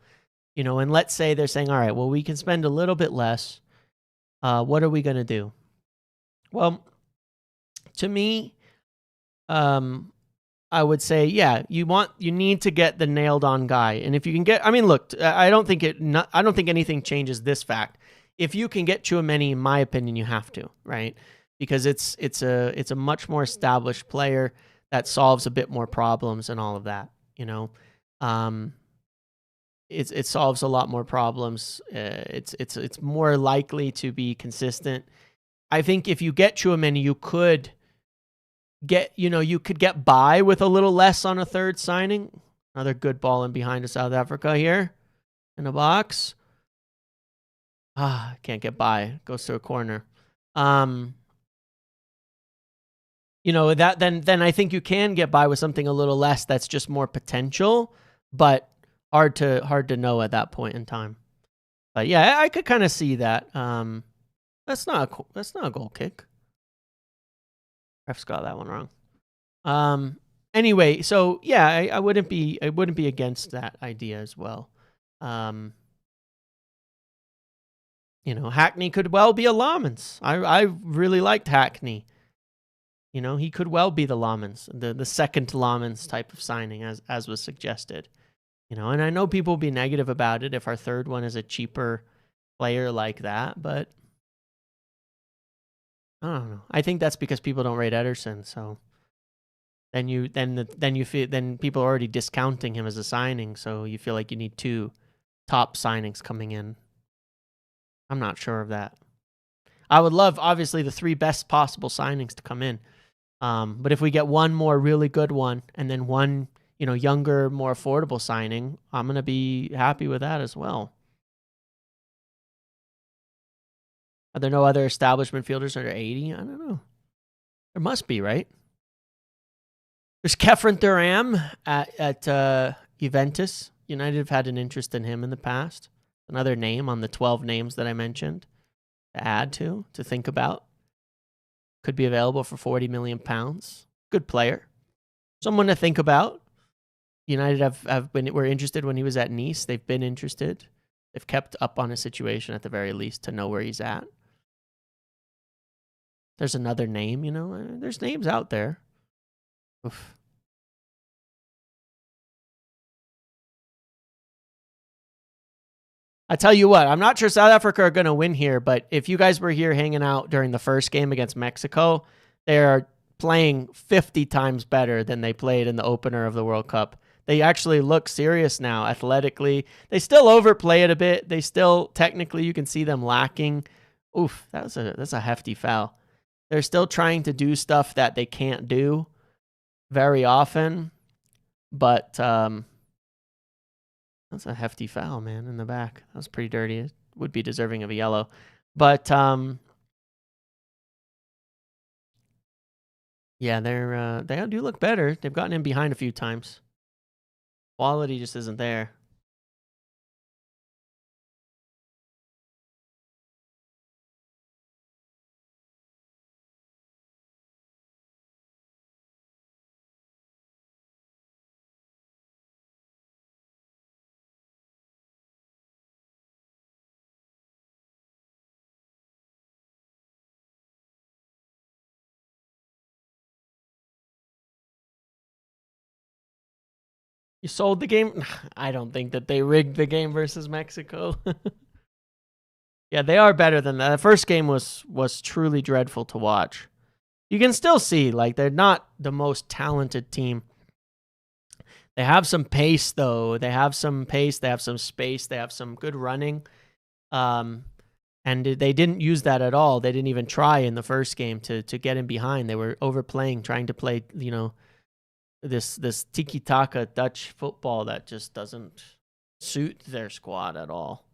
A: you know, and let's say they're saying, all right, well, we can spend a little bit less. What are we going to do? Well, to me, I would say, yeah, you need to get the nailed on guy. And if you can get, I mean, look, I don't think anything changes this fact. If you can get Tchouaméni, in my opinion, you have to, right? because it's a much more established player that solves a bit more problems and all of that. You know, it solves a lot more problems. It's more likely to be consistent. I think if you get Tchouaméni, you could get by with a little less on a third signing. Another good ball in behind to South Africa here in the box. Can't get by. Goes to a corner. That then I think you can get by with something a little less that's just more potential, but hard to know at that point in time. But yeah, I could kind of see that. That's not a goal kick. Ref's got that one wrong. Anyway, so yeah, I wouldn't be against that idea as well. Hackney could well be a Lamans. I really liked Hackney. He could well be the Lamans, the second Lamans type of signing, as was suggested. And I know people will be negative about it if our third one is a cheaper player like that, but I don't know. I think that's because people don't rate Ederson, so then people are already discounting him as a signing, so you feel like you need two top signings coming in. I'm not sure of that. I would love, obviously, the three best possible signings to come in. But if we get one more really good one and then one, younger, more affordable signing, I'm going to be happy with that as well. Are there no other established midfielders under 80? I don't know. There must be, right? There's Kefren Thuram at Juventus. United have had an interest in him in the past. Another name on the 12 names that I mentioned to add to think about. Could be available for £40 million. Good player. Someone to think about. United were interested when he was at Nice. They've been interested. They've kept up on his situation at the very least to know where he's at. There's another name, there's names out there. Oof. I tell you what, I'm not sure South Africa are going to win here, but if you guys were here hanging out during the first game against Mexico, they are playing 50 times better than they played in the opener of the World Cup. They actually look serious now, athletically. They still overplay it a bit. They still, technically, you can see them lacking. Oof, that's a hefty foul. They're still trying to do stuff that they can't do very often, but that's a hefty foul, man, in the back. That was pretty dirty. It would be deserving of a yellow. But yeah, they do look better. They've gotten in behind a few times. Quality just isn't there. You sold the game? I don't think that they rigged the game versus Mexico. Yeah, they are better than that. The first game was truly dreadful to watch. You can still see, like, they're not the most talented team. They have some pace, though. They have some pace. They have some space. They have some good running. And they didn't use that at all. They didn't even try in the first game to get in behind. They were overplaying, trying to play, this tiki-taka Dutch football that just doesn't suit their squad at all.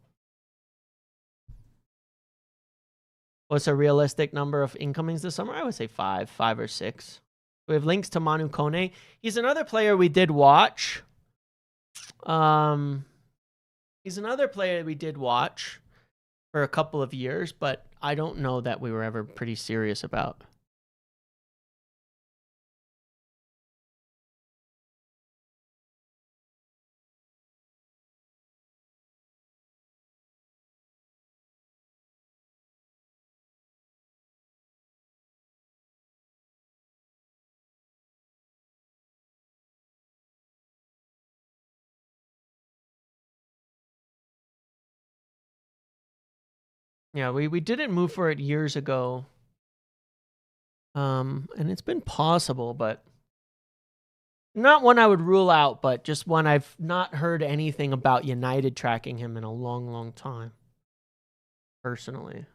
A: What's a realistic number of incomings this summer? I would say 5 or 6. We have links to Manu Kone. He's another player we did watch. He's another player we did watch for a couple of years, but I don't know that we were ever pretty serious about. Yeah, we didn't move for it years ago. And it's been possible, but not one I would rule out, but just one I've not heard anything about United tracking him in a long, long time, personally.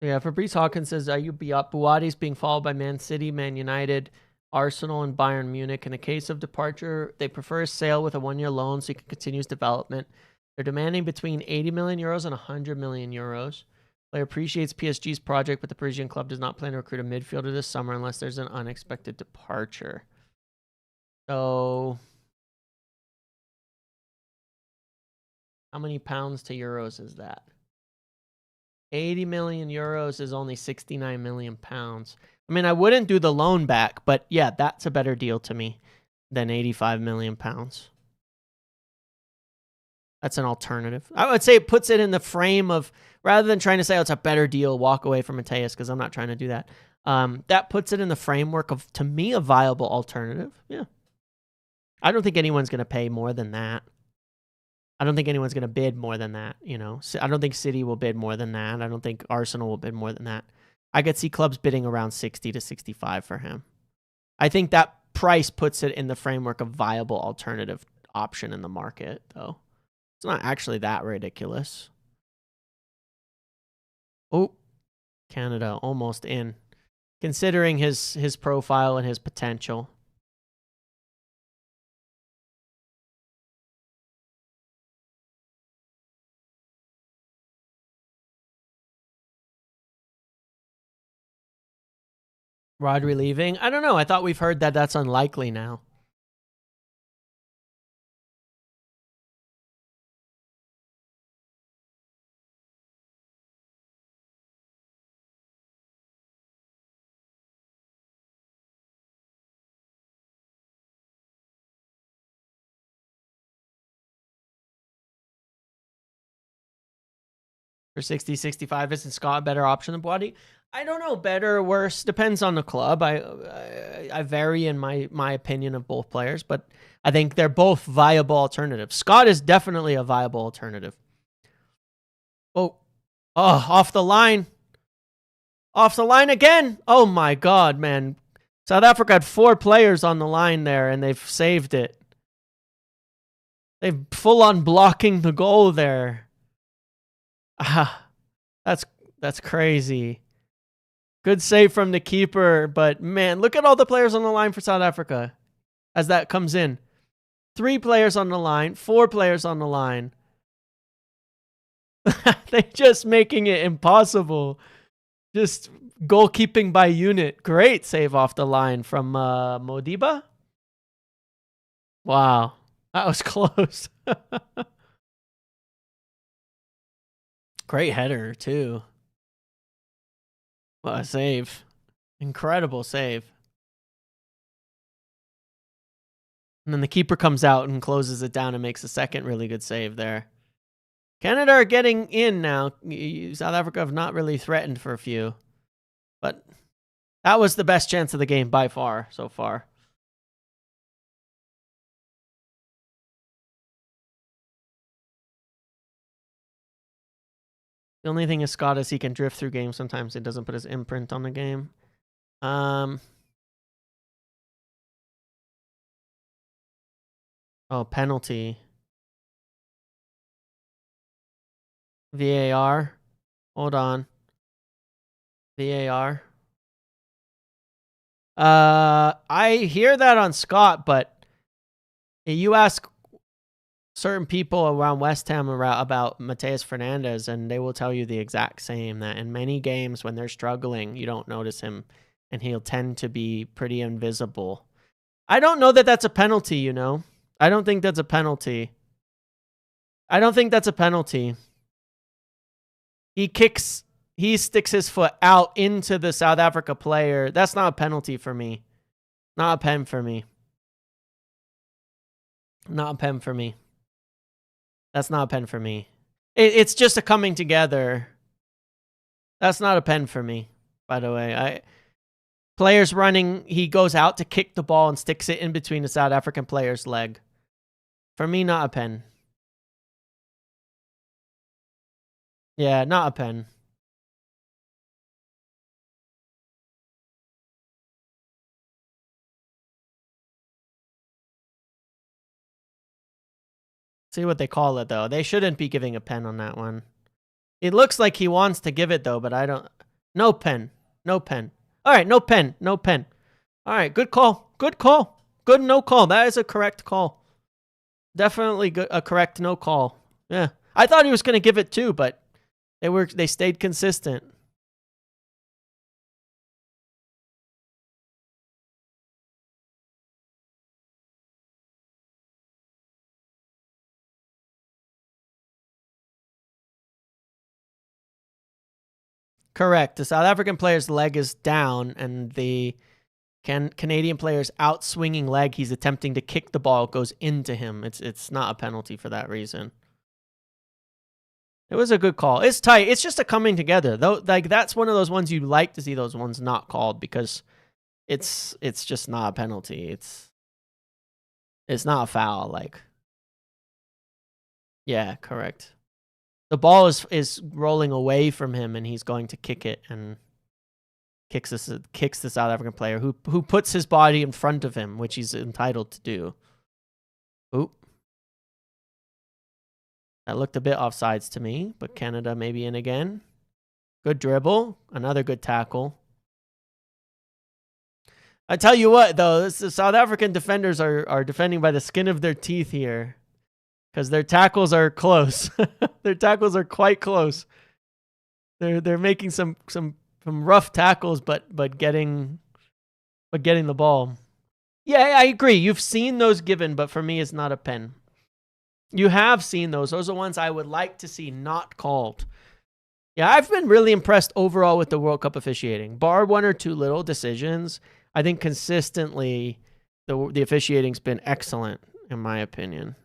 A: Yeah, Fabrice Hawkins says, Buati's being followed by Man City, Man United, Arsenal, and Bayern Munich. In a case of departure, they prefer a sale with a 1-year loan so he can continue his development. They're demanding between 80 million euros and 100 million euros. Player appreciates PSG's project, but the Parisian club does not plan to recruit a midfielder this summer unless there's an unexpected departure. So, how many pounds to euros is that? 80 million euros is only 69 million pounds. I mean, I wouldn't do the loan back, but yeah, that's a better deal to me than 85 million pounds. That's an alternative. I would say it puts it in the frame of, rather than trying to say, oh, it's a better deal, walk away from Mateus, because I'm not trying to do that. That puts it in the framework of, to me, a viable alternative. Yeah. I don't think anyone's going to pay more than that. I don't think anyone's going to bid more than that, you know. I don't think City will bid more than that. I don't think Arsenal will bid more than that. I could see clubs bidding around 60 to 65 for him. I think that price puts it in the framework of viable alternative option in the market, though. It's not actually that ridiculous. Oh, Canada almost in. Considering his profile and his potential. Rodri leaving? I don't know. I thought we've heard that that's unlikely now. For 60, 65, isn't Scott a better option than Boadi? I don't know, better or worse. Depends on the club. I vary in my opinion of both players, but I think they're both viable alternatives. Scott is definitely a viable alternative. Oh, off the line. Off the line again. Oh my God, man. South Africa had 4 players on the line there, and they've saved it. They've full on blocking the goal there. That's crazy. Good save from the keeper, but man, look at all the players on the line for South Africa as that comes in. 3 players on the line, 4 players on the line. They're just making it impossible. Just goalkeeping by unit. Great save off the line from Modiba. Wow, that was close. Great header, too. What a save. Incredible save. And then the keeper comes out and closes it down and makes a second really good save there. Canada are getting in now. South Africa have not really threatened for a few. But that was the best chance of the game by far so far. The only thing is Scott is he can drift through games sometimes. It doesn't put his imprint on the game. Oh, penalty. VAR. Hold on. VAR. I hear that on Scott, but you ask certain people around West Ham about Mateus Fernandes, and they will tell you the exact same, that in many games when they're struggling, you don't notice him, and he'll tend to be pretty invisible. I don't know that that's a penalty, you know? I don't think that's a penalty. I don't think that's a penalty. He sticks his foot out into the South Africa player. That's not a penalty for me. Not a pen for me. Not a pen for me. That's not a pen for me. It's just a coming together. That's not a pen for me, by the way. Players running, he goes out to kick the ball and sticks it in between the South African player's leg. For me, not a pen. Yeah, not a pen. See what they call it, though. They shouldn't be giving a pen on that one. It looks like he wants to give it, though, but I don't... No pen. No pen. All right, no pen. No pen. All right, good call. Good call. Good no call. That is a correct call. Definitely a correct no call. Yeah. I thought he was going to give it too, but they stayed consistent. Correct. The South African player's leg is down, and the Canadian player's out swinging leg, he's attempting to kick the ball, goes into him. It's not a penalty for that reason. It was a good call. It's tight. It's just a coming together. Though, like, that's one of those ones you like to see those ones not called, because it's just not a penalty. It's not a foul. Like, yeah, correct. The ball is rolling away from him, and he's going to kick it, and kicks the South African player who puts his body in front of him, which he's entitled to do. Oop. That looked a bit offsides to me, but Canada maybe in again. Good dribble. Another good tackle. I tell you what, though, the South African defenders are defending by the skin of their teeth here, because their tackles are close. Their tackles are quite close. They're making some rough tackles, but getting the ball. Yeah, I agree. You've seen those given, but for me, it's not a pen. You have seen those. Those are ones I would like to see not called. Yeah, I've been really impressed overall with the World Cup officiating. Bar one or two little decisions, I think consistently the officiating's been excellent, in my opinion.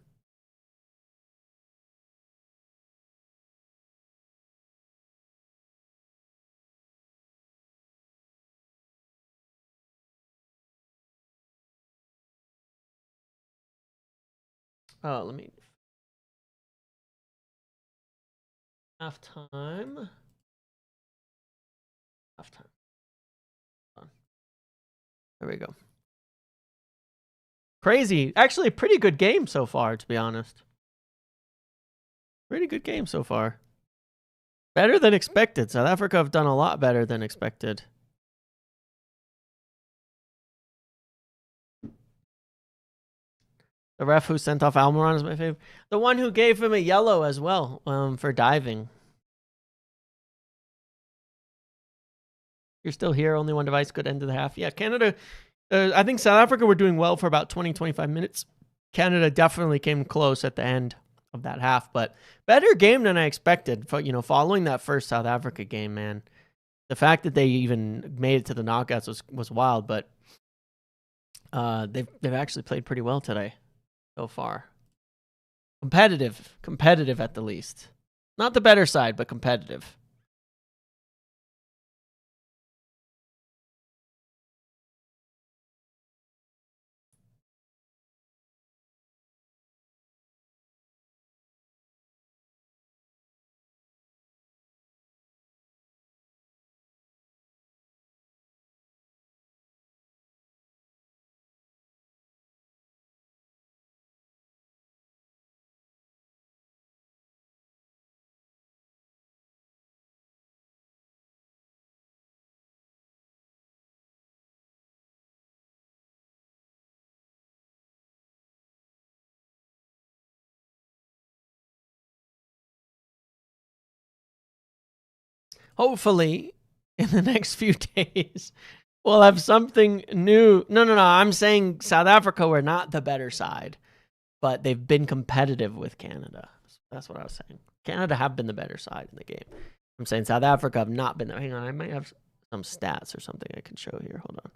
A: Oh, let me... Halftime. There we go. Crazy. Actually, a pretty good game so far, to be honest. Pretty good game so far. Better than expected. South Africa have done a lot better than expected. The ref who sent off Almiron is my favorite. The one who gave him a yellow as well for diving. You're still here. Only one device. Good end of the half. Yeah, Canada. I think South Africa were doing well for about 20, 25 minutes. Canada definitely came close at the end of that half, but better game than I expected. Following that first South Africa game, man, the fact that they even made it to the knockouts was wild. But they've actually played pretty well today so far. Competitive at the least. Not the better side, but competitive. Hopefully, in the next few days, we'll have something new. No. I'm saying South Africa were not the better side, but they've been competitive with Canada. That's what I was saying. Canada have been the better side in the game. I'm saying South Africa have not been there. Hang on, I might have some stats or something I can show here. Hold on.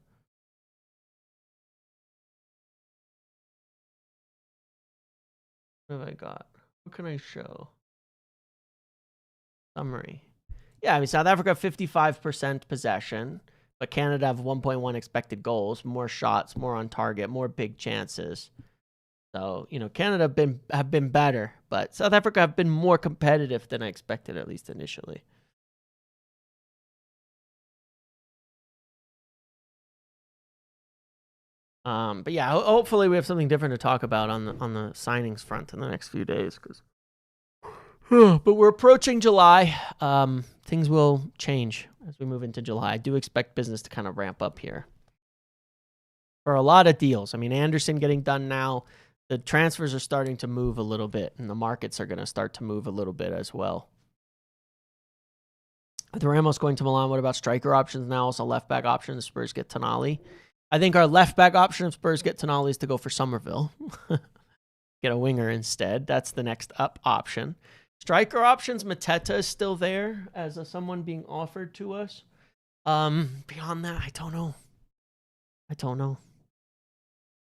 A: What have I got? What can I show? Summary. Yeah, I mean, South Africa 55% possession, but Canada have 1.1 expected goals, more shots, more on target, more big chances. So, you know, Canada have been better, but South Africa have been more competitive than I expected, at least initially. But yeah, hopefully we have something different to talk about on the signings front in the next few days. But we're approaching July. Things will change as we move into July. I do expect business to kind of ramp up here for a lot of deals. I mean, Anderson getting done now. The transfers are starting to move a little bit, and the markets are going to start to move a little bit as well. With Ramos going to Milan, what about striker options now? Also left back option. The Spurs get Tonali. I think our left back option if Spurs get Tonali is to go for Somerville. Get a winger instead. That's the next up option. Striker options, Mateta is still there as someone being offered to us. Beyond that, I don't know.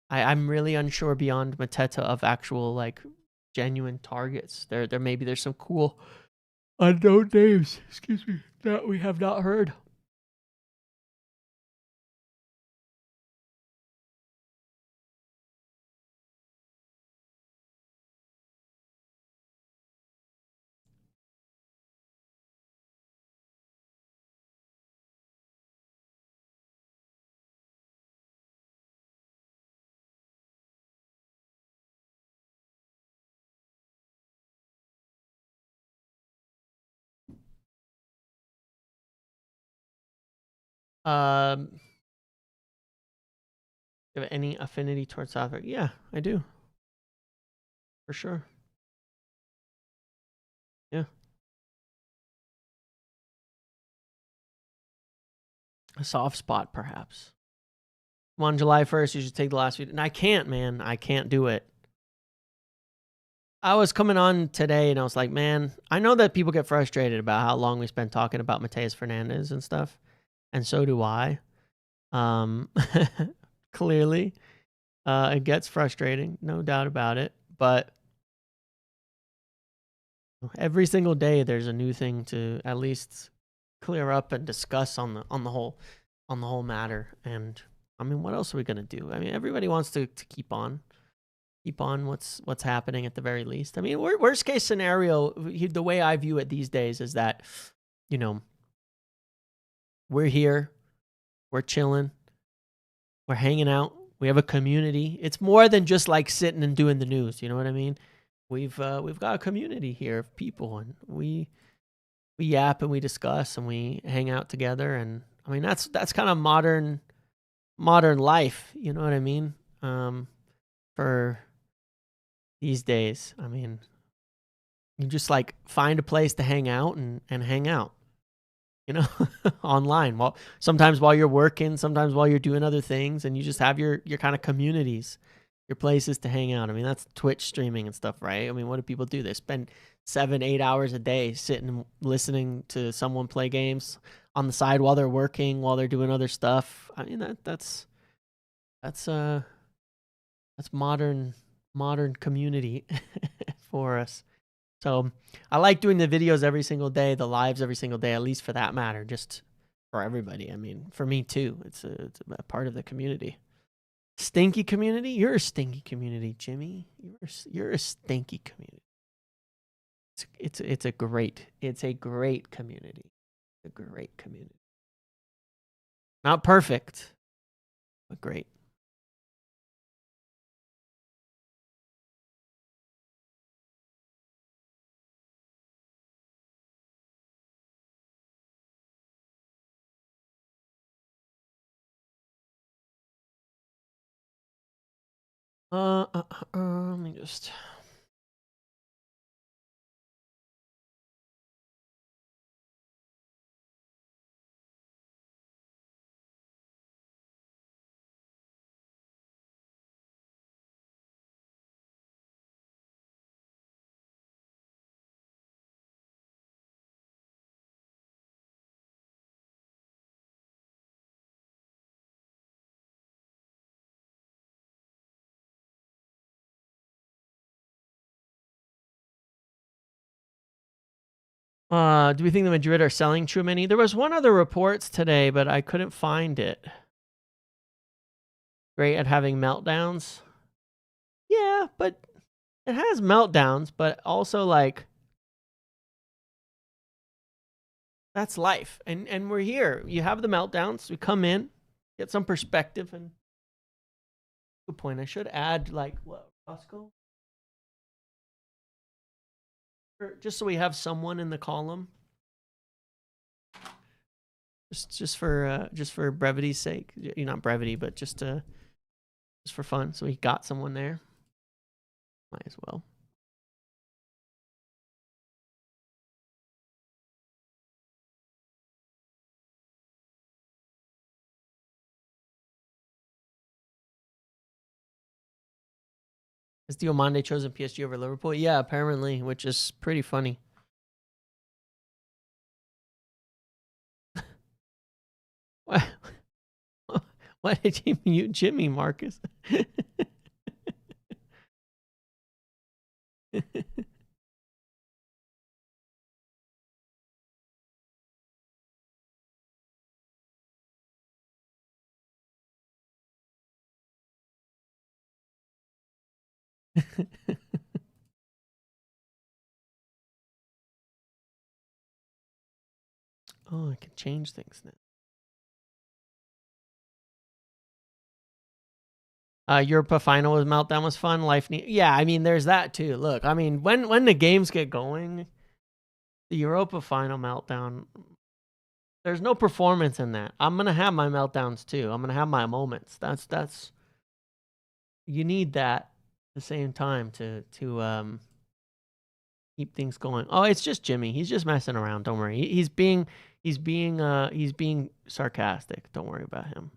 A: I'm really unsure beyond Mateta of actual like genuine targets. There maybe there's some cool unknown names, excuse me, that we have not heard. You have any affinity towards South Africa? Yeah, I do. For sure. Yeah. A soft spot, perhaps. On July 1st, you should take the last few. And I can't, man. I can't do it. I was coming on today and I was like, man, I know that people get frustrated about how long we spend talking about Mateus Fernandes and stuff. And so do I. Clearly, it gets frustrating, no doubt about it. But every single day, there's a new thing to at least clear up and discuss on the whole matter. And I mean, what else are we gonna do? I mean, everybody wants to keep on what's happening at the very least. I mean, worst case scenario, the way I view it these days is that, you know, we're here, we're chilling, we're hanging out, we have a community. It's more than just like sitting and doing the news. You know what I mean? We've got a community here of people, and we yap and we discuss and we hang out together. And I mean, that's kind of modern life. You know what I mean? For these days, I mean, you just like find a place to hang out and hang out, you know, online. Well, sometimes while you're working, sometimes while you're doing other things, and you just have your kind of communities, your places to hang out. I mean, that's Twitch streaming and stuff, right? I mean, what do people do? They spend 7-8 hours a day sitting listening to someone play games on the side while they're working, while they're doing other stuff. I mean, that's modern community for us. So I like doing the videos every single day, the lives every single day, at least for that matter, just for everybody. I mean, for me too. It's a part of the community. Stinky community? You're a stinky community, Jimmy. You're a stinky community. It's a great community. A great community. Not perfect, but great. Let me just. Do we think the Madrid are selling Tchouaméni? There was one other reports today, but I couldn't find it. Great at having meltdowns. Yeah, but it has meltdowns, but also like that's life. And we're here. You have the meltdowns. We come in, get some perspective, and good point. I should add like what Roscoe? Just so we have someone in the column. Just for brevity's sake. Not brevity, but just for fun. So we got someone there. Might as well. Is Diomande chosen PSG over Liverpool? Yeah, apparently, which is pretty funny. Why did you mute Jimmy, Marcus? Oh, I can change things now. Europa final with Meltdown was fun. Yeah, I mean, there's that too. Look, I mean, when the games get going, the Europa final Meltdown, there's no performance in that. I'm gonna have my meltdowns too. I'm gonna have my moments. That's you need that at the same time to keep things going. Oh, it's just Jimmy. He's just messing around. Don't worry. He's being sarcastic. Don't worry about him.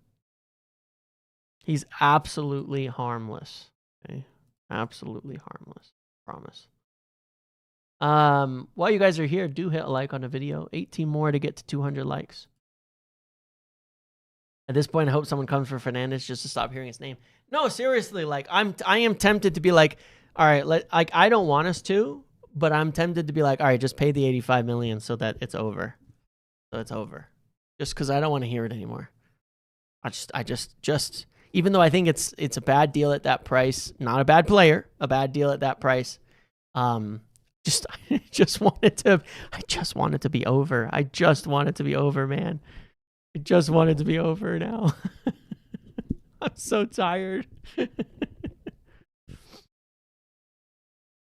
A: He's absolutely harmless. Okay? Absolutely harmless. Promise. While you guys are here, do hit a like on the video. 18 more to get to 200 likes. At this point, I hope someone comes for Fernandes just to stop hearing his name. No, seriously, like I am tempted to be like, all right, like I don't want us to, but I'm tempted to be like, all right, just pay the 85 million so that it's over. So it's over. Just because I don't want to hear it anymore. I just even though I think it's a bad deal at that price, not a bad player, a bad deal at that price. I just want it to be over. I just want it to be over, man. I just want it to be over now. I'm so tired.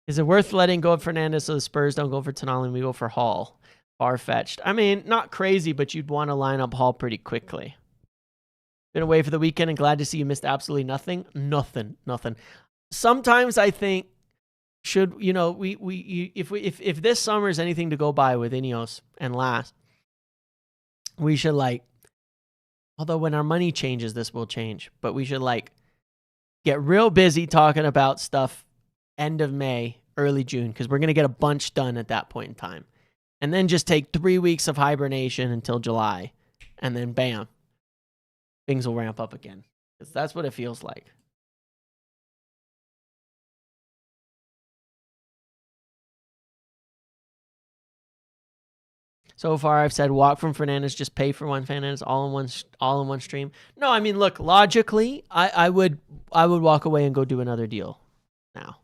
A: Is it worth letting go of Fernandes so the Spurs don't go for Tonali and we go for Hall? Far-fetched. I mean, not crazy, but you'd want to line up Hall pretty quickly. Been away for the weekend and glad to see you missed absolutely nothing. Nothing. Sometimes I think if this summer is anything to go by with Ineos and last, we should although when our money changes, this will change, but we should get real busy talking about stuff end of May, early June, because we're going to get a bunch done at that point in time. And then just take 3 weeks of hibernation until July. And then bam, things will ramp up again. Because that's what it feels like. So far, I've said walk from Fernandes, just pay for one Fernandes, all in one stream. No, I mean, look, logically, I would walk away and go do another deal now.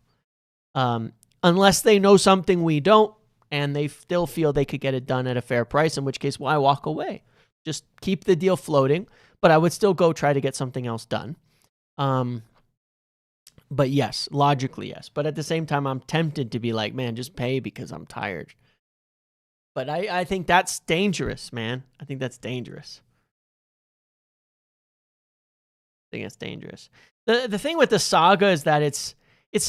A: Unless they know something we don't, and they still feel they could get it done at a fair price, in which case, why walk away? Just keep the deal floating, but I would still go try to get something else done. But yes, logically, yes. But at the same time, I'm tempted to be like, man, just pay because I'm tired. But I think that's dangerous, man. I think that's dangerous. I think it's dangerous. The thing with the saga is that it's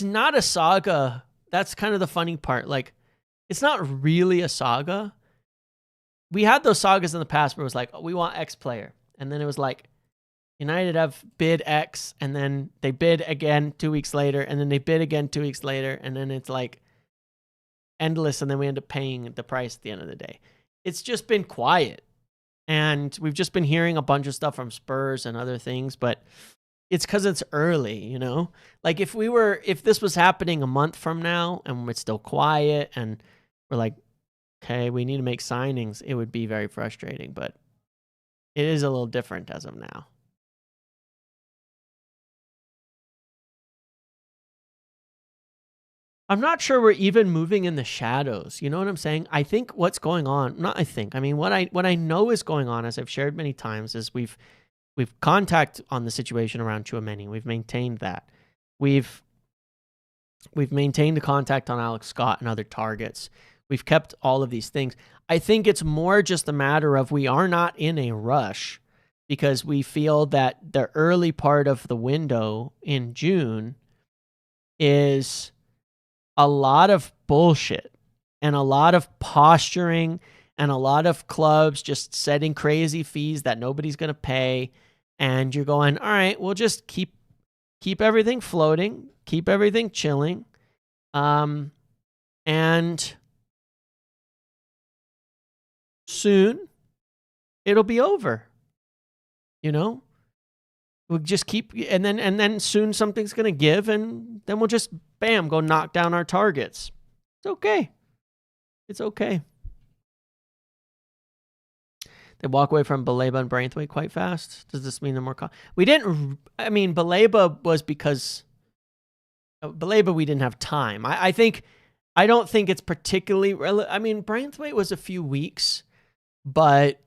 A: not a saga. That's kind of the funny part. Like, it's not really a saga. We had those sagas in the past where it was like, oh, we want X player. And then it was like, United have bid X, and then they bid again 2 weeks later, and then they bid again 2 weeks later, and then it's like endless, and then we end up paying the price at the end of the day. It's just been quiet. And we've just been hearing a bunch of stuff from Spurs and other things, but it's because it's early, you know? Like if this was happening a month from now and it's still quiet and we're like, okay, we need to make signings, it would be very frustrating, but it is a little different as of now. I'm not sure we're even moving in the shadows. You know what I'm saying? I think what's going on, I mean, what I know is going on, as I've shared many times, is we've contact on the situation around Tchouaméni. We've maintained that. We've maintained the contact on Alex Scott and other targets. We've kept all of these things. I think it's more just a matter of we are not in a rush because we feel that the early part of the window in June is a lot of bullshit and a lot of posturing and a lot of clubs just setting crazy fees that nobody's going to pay. And you're going, all right, we'll just keep everything floating, keep everything chilling. And soon it'll be over. You know? We'll just keep, and then soon something's going to give, and then we'll just, bam, go knock down our targets. It's okay. It's okay. They walk away from Baleba and Braithwaite quite fast. Does this mean they're more... We didn't... I mean, Baleba was because... Baleba, we didn't have time. I don't think it's particularly... I mean, Braithwaite was a few weeks, but...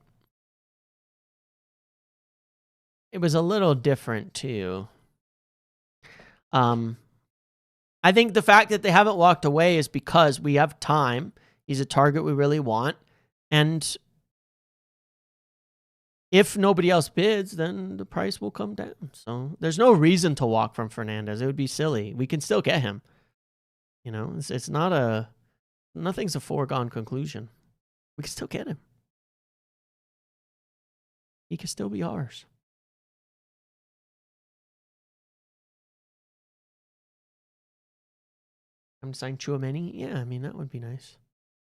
A: It was a little different, too. I think the fact that they haven't walked away is because we have time. He's a target we really want. And if nobody else bids, then the price will come down. So there's no reason to walk from Fernandez. It would be silly. We can still get him. You know, it's not a... Nothing's a foregone conclusion. We can still get him. He can still be ours. I'm signing Tchouaméni. Yeah, I mean, that would be nice.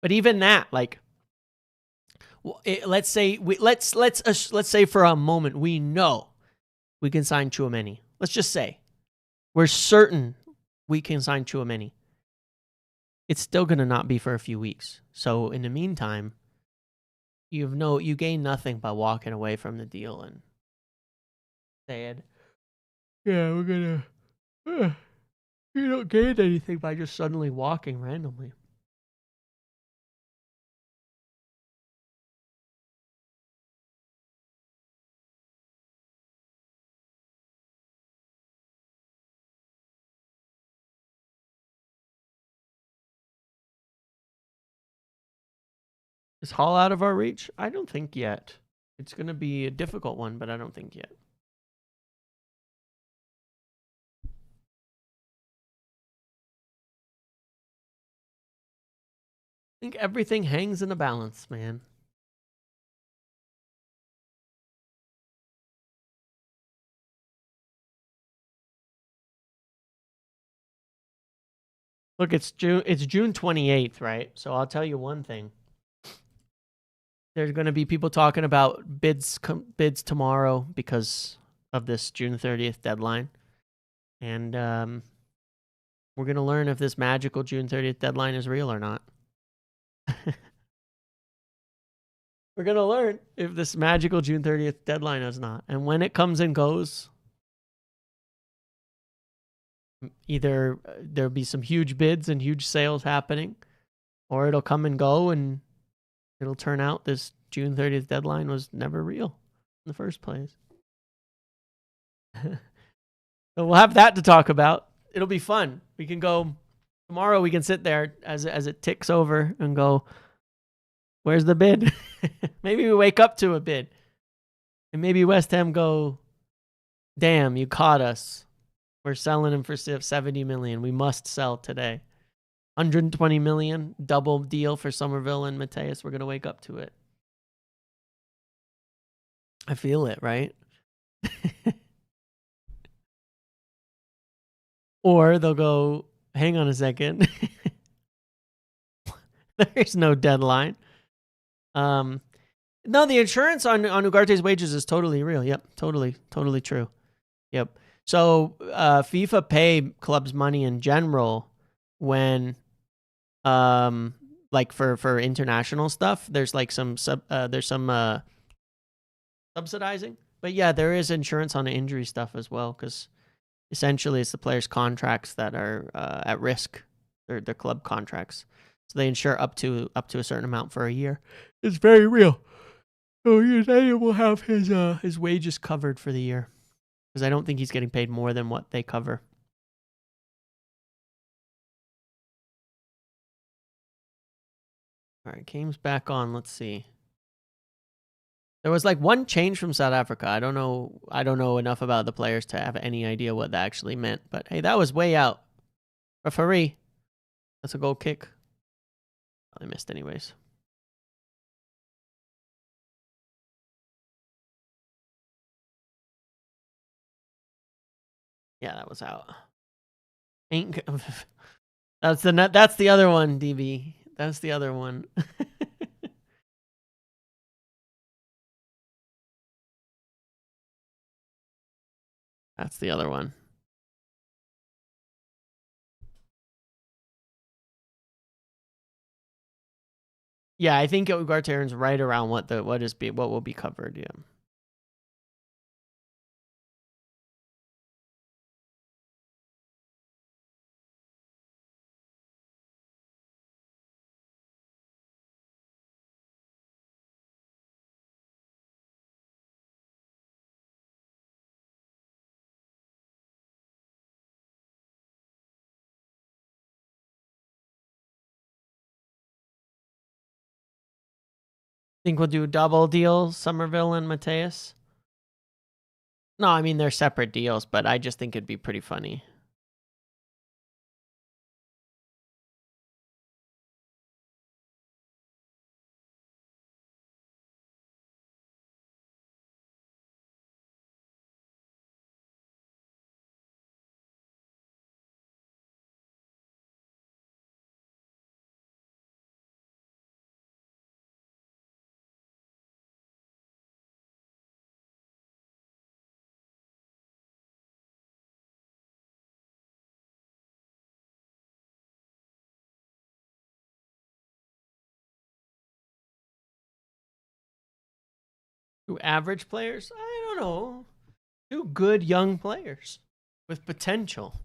A: But even that, like, let's say for a moment we know we can sign Tchouaméni. Let's just say we're certain we can sign Tchouaméni. It's still going to not be for a few weeks. So in the meantime, you gain nothing by walking away from the deal and saying, yeah, we're going to... You don't gain anything by just suddenly walking randomly. Is Hall out of our reach? I don't think yet. It's going to be a difficult one, but I don't think yet. I think everything hangs in a balance, man. Look, it's June 28th, right? So I'll tell you one thing. There's going to be people talking about bids tomorrow because of this June 30th deadline. And we're going to learn if this magical June 30th deadline is real or not. We're going to learn if this magical June 30th deadline is not. And when it comes and goes, either there'll be some huge bids and huge sales happening, or it'll come and go and it'll turn out this June 30th deadline was never real in the first place. So we'll have that to talk about. It'll be fun. We can go tomorrow. We can sit there as it ticks over and go, where's the bid? Maybe we wake up to a bid. And maybe West Ham go, damn, you caught us. We're selling him for 70 million. We must sell today. 120 million, double deal for Somerville and Mateus. We're going to wake up to it. I feel it, right? Or they'll go, hang on a second. There's no deadline. No, the insurance on Ugarte's wages is totally real. Yep, totally true. Yep. So FIFA pay clubs money in general when like for international stuff, there's like some subsidizing. But yeah, there is insurance on the injury stuff as well, because essentially it's the players' contracts that are at risk. They're their club contracts, so they insure up to a certain amount for a year. It's very real. So United will have his wages covered for the year, because I don't think he's getting paid more than what they cover. All right, Kane's back on. Let's see. There was like one change from South Africa. I don't know enough about the players to have any idea what that actually meant. But hey, that was way out. Referee. That's a goal kick. I missed anyways. Yeah, that was out. Ain't that's the other one, DB. That's the other one. That's the other one. Yeah, I think Ugarte right around what will be covered. Yeah. Think we'll do double deal, Somerville and Mateus. No, I mean they're separate deals, but I just think it'd be pretty funny. Two average players? I don't know. Two good young players with potential.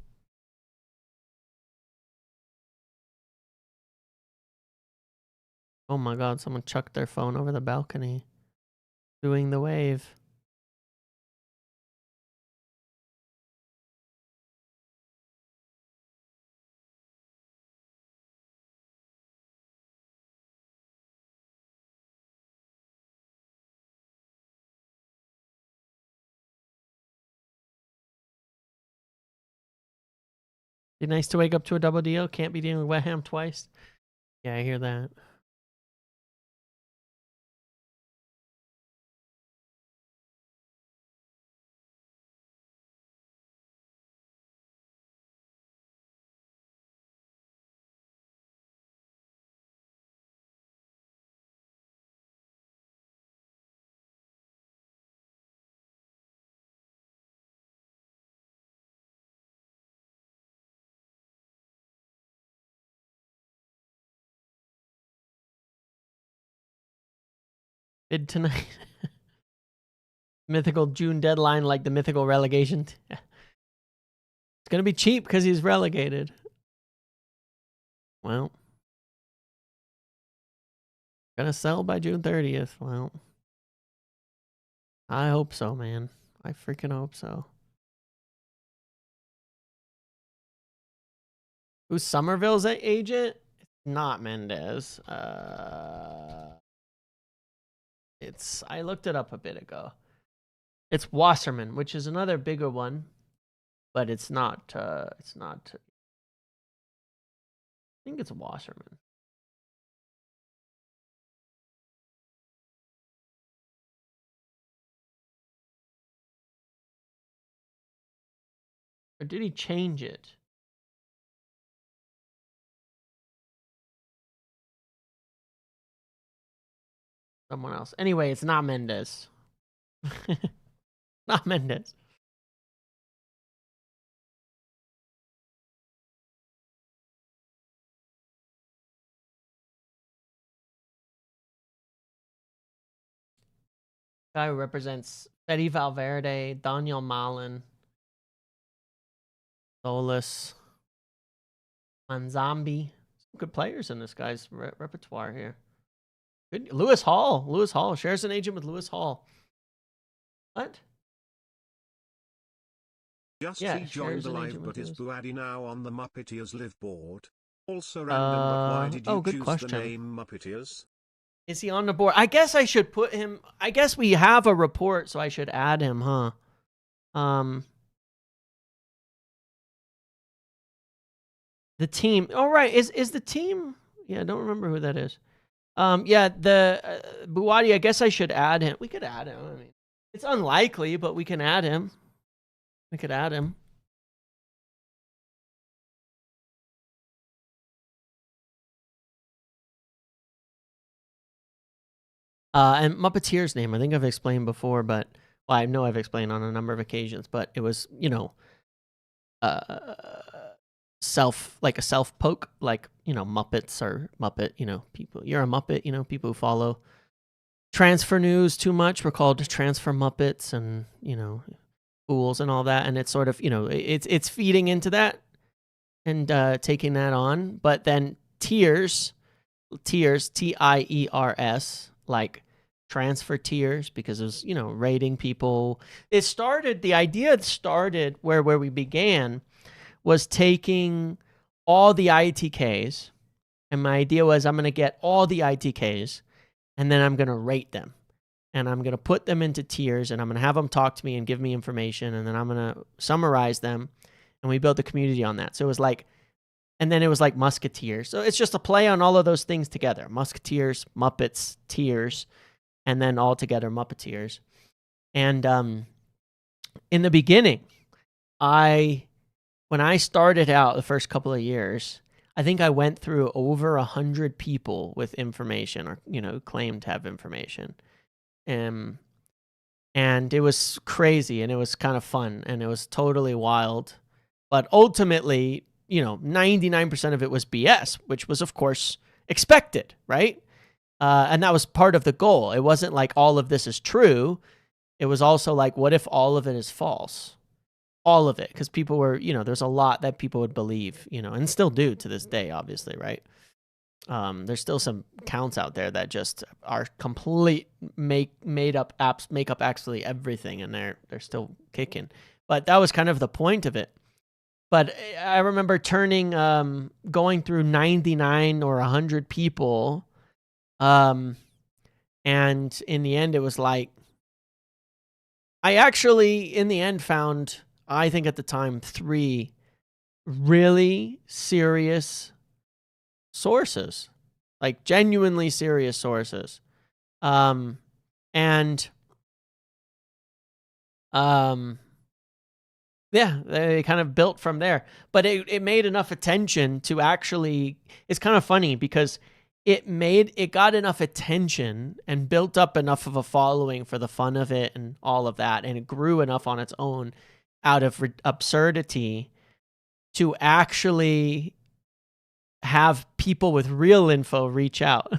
A: Oh my god, someone chucked their phone over the balcony. Doing the wave. Be nice to wake up to a double deal. Can't be dealing with Wet Ham twice. Yeah, I hear that. Bid tonight. Mythical June deadline, like the mythical relegation. It's gonna be cheap because he's relegated. Well, gonna sell by June 30th. Well, I hope so, man. I freaking hope so. Who's Somerville's agent? It's not Mendez. I looked it up a bit ago. It's Wasserman, which is another bigger one, but it's not. I think it's Wasserman. Or did he change it? Someone else. Anyway, it's not Mendez. Not Mendez. Guy who represents Fede Valverde, Daniel Malin, Solis, Manzambi. Some good players in this guy's repertoire here. Good. Lewis Hall. Lewis Hall shares an agent with Lewis Hall. What?
B: Just he joined the live, but is Buaddy now on the Muppeteers live board? Also random, but why did you choose the name Muppeteers?
A: Is he on the board? I guess I should put him. I guess we have a report, so I should add him, huh? The team. Oh, right. Is the team? Yeah, I don't remember who that is. Yeah, the Buwadi. I guess I should add him. We could add him. I mean, it's unlikely, but we can add him. We could add him. And Muppeteer's name, I think I've explained before, but well, I know I've explained on a number of occasions, but it was, you know, like a self poke, like, you know, Muppets or Muppet, you know, people. You're a Muppet, you know, people who follow transfer news too much were called transfer Muppets, and, you know, fools and all that. And it's sort of, you know, it's feeding into that and taking that on. But then Tiers, Tiers, like transfer tiers, because it was, you know, rating people. The idea started where we began was taking all the ITKs, and my idea was I'm going to get all the ITKs, and then I'm going to rate them, and I'm going to put them into tiers, and I'm going to have them talk to me and give me information, and then I'm going to summarize them, and we built the community on that. So it was like, and then it was like Musketeers. So it's just a play on all of those things together. Musketeers, Muppets, Tiers, and then all together Muppeteers. And in the beginning, when I started out the first couple of years, I think I went through over 100 people with information, or, you know, claimed to have information. And it was crazy, and it was kind of fun, and it was totally wild. But ultimately, you know, 99% of it was BS, which was, of course, expected, right? And that was part of the goal. It wasn't like all of this is true. It was also like, what if all of it is false? All of it. Because people were, you know, there's a lot that people would believe, you know, and still do to this day, obviously, right? There's still some accounts out there that just are complete make up absolutely everything, and they're still kicking. But that was kind of the point of it. But I remember going through 99 or 100 people, and in the end, it was like, I actually, in the end, found, I think at the time, 3 really serious sources, like genuinely serious sources. Yeah, they kind of built from there. But it made enough attention to actually, it's kind of funny because it got enough attention and built up enough of a following for the fun of it and all of that, and it grew enough on its own out of absurdity to actually have people with real info reach out.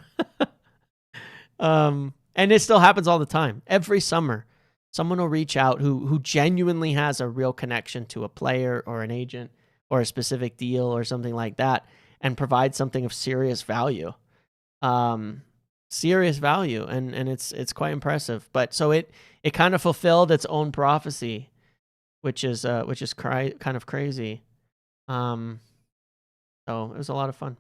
A: And it still happens all the time. Every summer, someone will reach out who genuinely has a real connection to a player or an agent or a specific deal or something like that, and provide something of serious value. Serious value, and it's quite impressive. But so it kind of fulfilled its own prophecy, which is kind of crazy. So it was a lot of fun,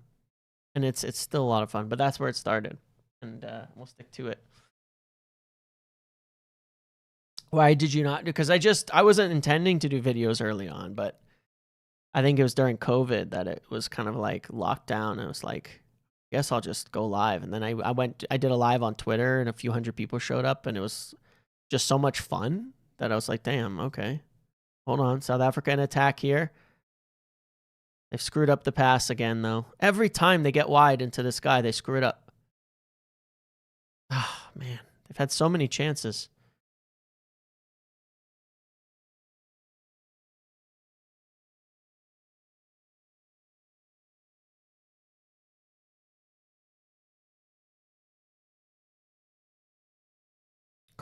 A: and it's still a lot of fun. But that's where it started, and we'll stick to it. Why did you not? Because I wasn't intending to do videos early on, but I think it was during COVID that it was kind of like locked down. It was like, I guess I'll just go live. And then I did a live on Twitter, and a few hundred people showed up, and it was just so much fun that I was like, damn, okay. Hold on. South Africa in attack here. They've screwed up the pass again, though. Every time they get wide into this guy, they screw it up. Ah, man. They've had so many chances.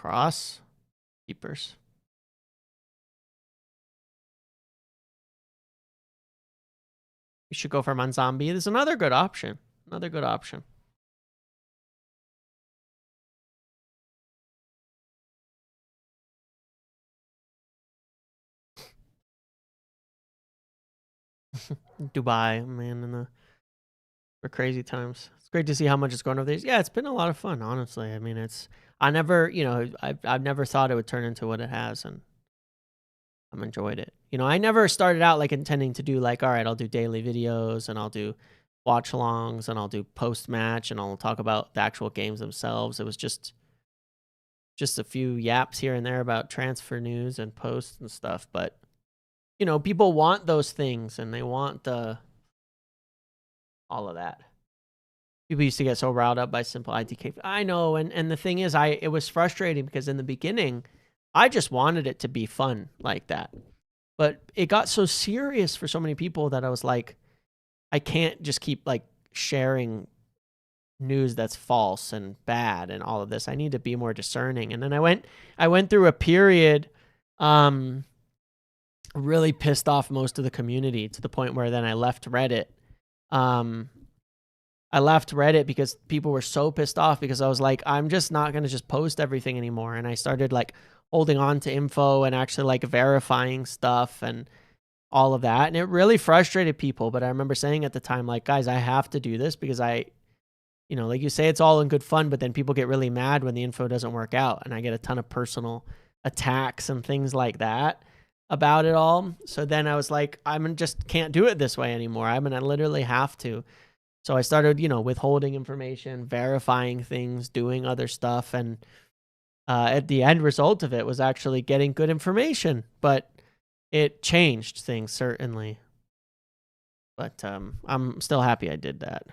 A: cross keepers. You should go for Manzambi. There's another good option. Another good option. Dubai, man, for crazy times. It's great to see how much it's grown over these. Yeah, it's been a lot of fun, honestly. I mean, I never, I've never thought it would turn into what it has, and I've enjoyed it. I never started out like intending to do like, all right, I'll do daily videos and I'll do watch-alongs and I'll do post-match and I'll talk about the actual games themselves. It was just a few yaps here and there about transfer news and posts and stuff, but people want those things and they want all of that. People used to get so riled up by simple ITK. I know, and the thing is, it was frustrating because in the beginning, I just wanted it to be fun like that. But it got so serious for so many people that I was like, I can't just keep like sharing news that's false and bad and all of this. I need to be more discerning. And then I went through a period really pissed off most of the community to the point where then I left Reddit. I left Reddit because people were so pissed off because I was like, I'm just not going to just post everything anymore. And I started like holding on to info and actually like verifying stuff and all of that. And it really frustrated people. But I remember saying at the time, like, guys, I have to do this because like you say, it's all in good fun, but then people get really mad when the info doesn't work out. And I get a ton of personal attacks and things like that about it all. So then I was like, just can't do it this way anymore. I literally have to. So I started, withholding information, verifying things, doing other stuff. And at the end result of it was actually getting good information, but it changed things certainly. But I'm still happy I did that.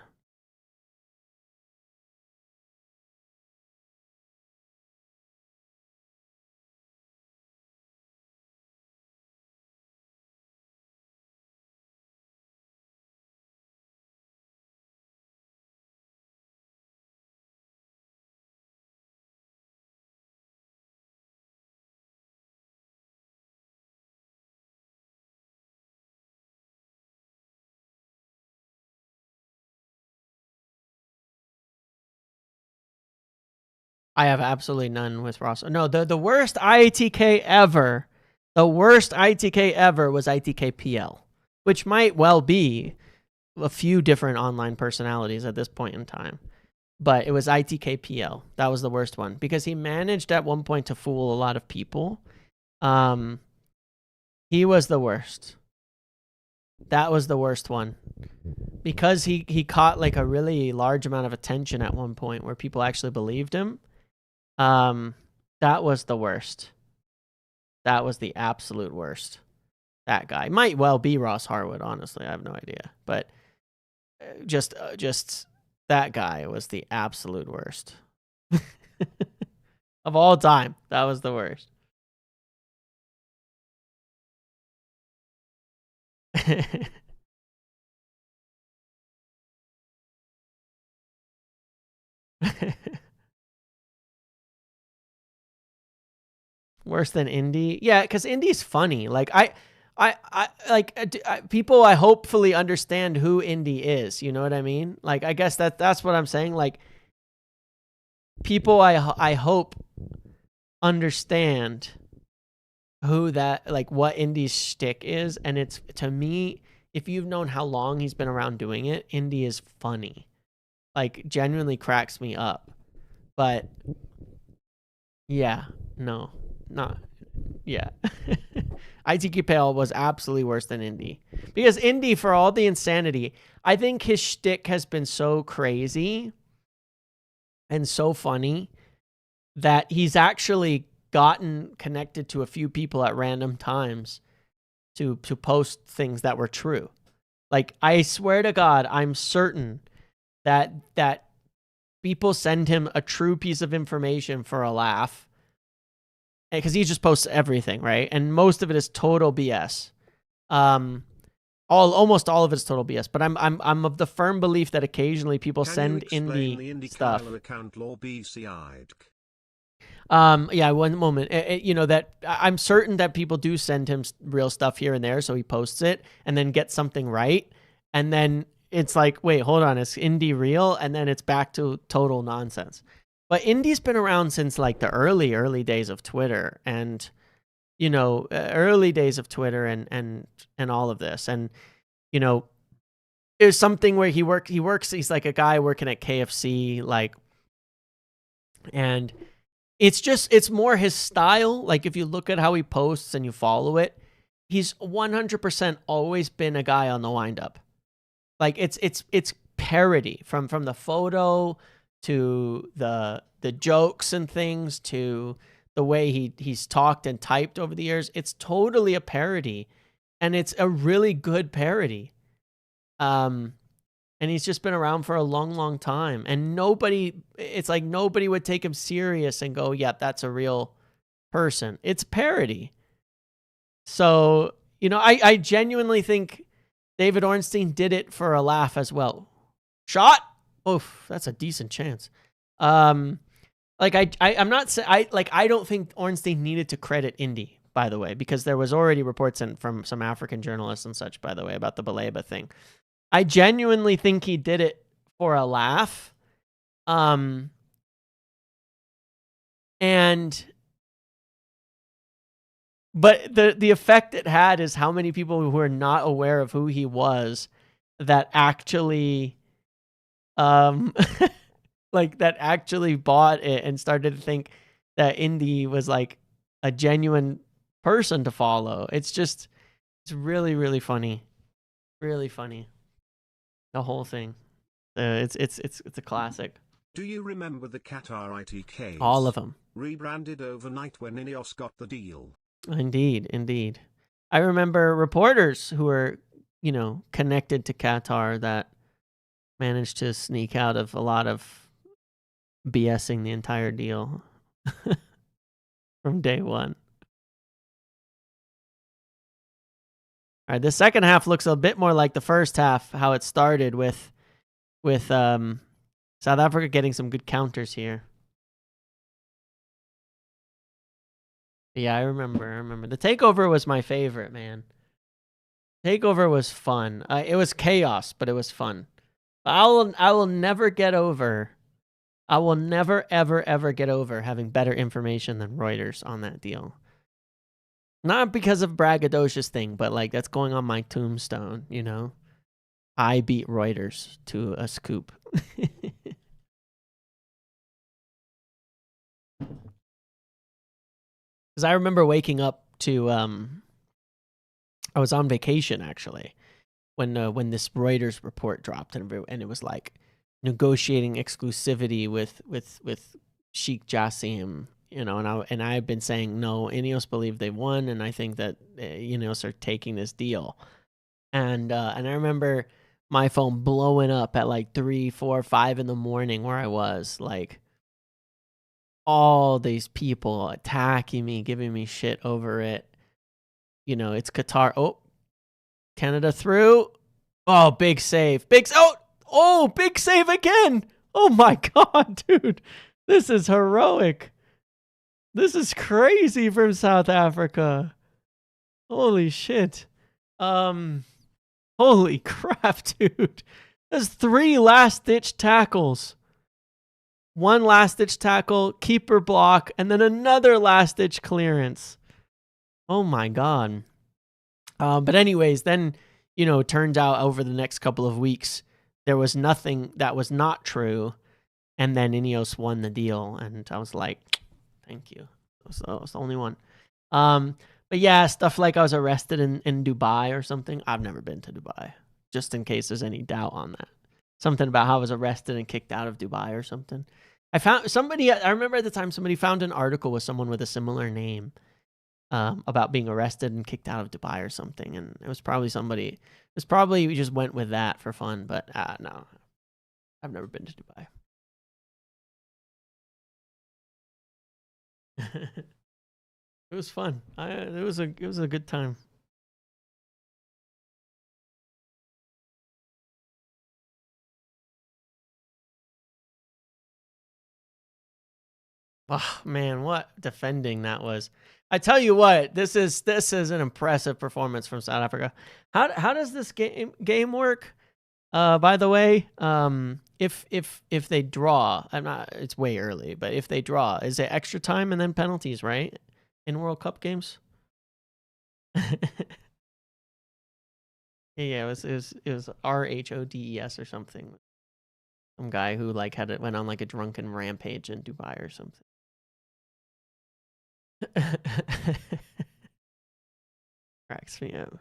A: I have absolutely none with Ross. No, the worst ITK ever, was ITK PL, which might well be a few different online personalities at this point in time. But it was ITK PL. That was the worst one because he managed at one point to fool a lot of people. He was the worst. That was the worst one. Because he caught like a really large amount of attention at one point where people actually believed him. That was the worst. That was the absolute worst. That guy might well be Ross Harwood, honestly. I have no idea. But just that guy was the absolute worst. Of all time, that was the worst. Worse than Indy? Yeah, because Indy's funny. Like people I hopefully understand who Indy is. You know what I mean? Like I guess that's what I'm saying. Like people I hope understand who that, like what Indy's shtick is, and it's, to me, if you've known how long he's been around doing it, Indy is funny. Like genuinely cracks me up. But yeah, no. Not, yeah. ITK Pale was absolutely worse than Indy. Because Indy, for all the insanity, I think his shtick has been so crazy and so funny that he's actually gotten connected to a few people at random times to post things that were true. Like, I swear to God, I'm certain that people send him a true piece of information for a laugh. Because he just posts everything, right? And most of it is total BS. Almost all of it is total BS. But I'm of the firm belief that occasionally people send Indy stuff. Yeah, one moment. You know, that I'm certain that people do send him real stuff here and there, so he posts it and then gets something right, and then it's like, wait, hold on, is Indy real? And then it's back to total nonsense. But Indy's been around since like the early days of Twitter, and you know, early days of Twitter, and all of this, and you know, there's something where he works. He's like a guy working at KFC, like, and it's more his style. Like if you look at how he posts and you follow it, he's 100% always been a guy on the wind up. Like it's parody from the photo to the jokes and things to the way he's talked and typed over the years. It's totally a parody, and it's a really good parody. And he's just been around for a long time, and it's like nobody would take him serious and go, yeah, that's a real person. It's parody. So, you know, I genuinely think David Ornstein did it for a laugh as well. Shot? Oof, that's a decent chance. Like I'm not saying I don't think Ornstein needed to credit Indy, by the way, because there was already reports from some African journalists and such, by the way, about the Baleba thing. I genuinely think he did it for a laugh. And but the effect it had is how many people who were not aware of who he was that actually like that actually bought it and started to think that Indy was like a genuine person to follow. It's really funny. Really funny. The whole thing. It's a classic.
B: Do you remember the Qatar ITKs?
A: All of them.
B: Rebranded overnight when Ineos got the deal.
A: Indeed. I remember reporters who were, you know, connected to Qatar that managed to sneak out of a lot of BSing the entire deal from day one. All right, the second half looks a bit more like the first half, how it started with South Africa getting some good counters here. Yeah, I remember. The takeover was my favorite, man. Takeover was fun. It was chaos, but it was fun. I will never get over. I will never ever get over having better information than Reuters on that deal. Not because of braggadocious thing, but like that's going on my tombstone, you know. I beat Reuters to a scoop. Because I remember waking up to I was on vacation actually when this Reuters report dropped, and it was like negotiating exclusivity with Sheikh Jassim, you know, and I've been saying no, Ineos believe they won, and I think that Ineos are taking this deal, and I remember my phone blowing up at like 3, 4, 5 in the morning where I was, like all these people attacking me, giving me shit over it. You know, it's Qatar. Oh, Canada through. Oh, big save. Big save again. Oh my God, dude. This is heroic. This is crazy from South Africa. Holy shit. Holy crap, dude. There's 3 last-ditch tackles. 1 last-ditch tackle, keeper block, and then another last-ditch clearance. Oh my God. But anyways, then, you know, it turns out over the next couple of weeks, there was nothing that was not true. And then Ineos won the deal. And I was like, thank you. That was the only one. But yeah, stuff like I was arrested in Dubai or something. I've never been to Dubai, just in case there's any doubt on that. Something about how I was arrested and kicked out of Dubai or something. I remember at the time somebody found an article with someone with a similar name about being arrested and kicked out of Dubai or something. And it was probably we just went with that for fun. But no, I've never been to Dubai. It was fun. It was a good time. Oh man, what defending that was! I tell you what, this is an impressive performance from South Africa. How does this game work? By the way, if they draw, I'm not. It's way early, but if they draw, is it extra time and then penalties, right? In World Cup games. Yeah, it was RHODES or something. Some guy who like went on like a drunken rampage in Dubai or something. Cracks me up.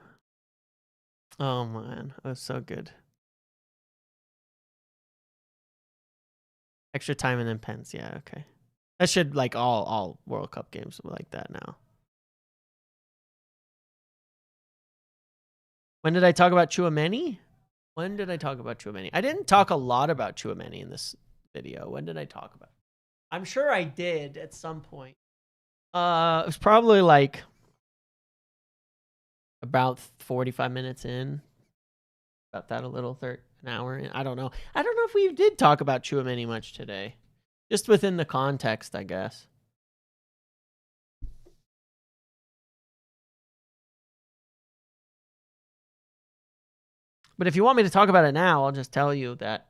A: Oh man, that was so good. Extra time and then pens. Yeah, okay. That should like all World Cup games like that now. When did I talk about Chouameni? When did I talk about Chouameni? I didn't talk a lot about Chouameni in this video. When did I talk about it? I'm sure I did at some point. It was probably like about 45 minutes in. About that a little, an hour in. I don't know. I don't know if we did talk about Chouameni much today. Just within the context, I guess. But if you want me to talk about it now, I'll just tell you that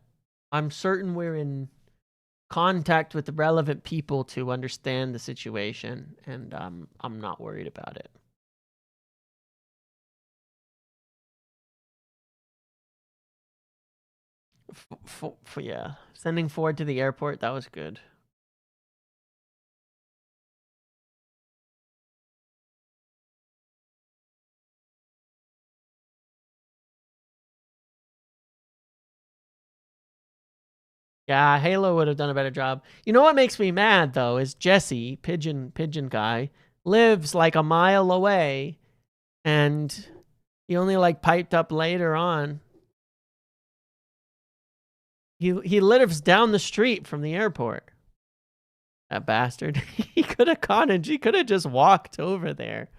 A: I'm certain we're in contact with the relevant people to understand the situation, and I'm not worried about it. Yeah, sending Ford to the airport, that was good. Yeah, Halo would have done a better job. You know what makes me mad though is Jesse, pigeon guy, lives like a mile away, and he only like piped up later on. He lives down the street from the airport. That bastard. He could have gone and she could have just walked over there.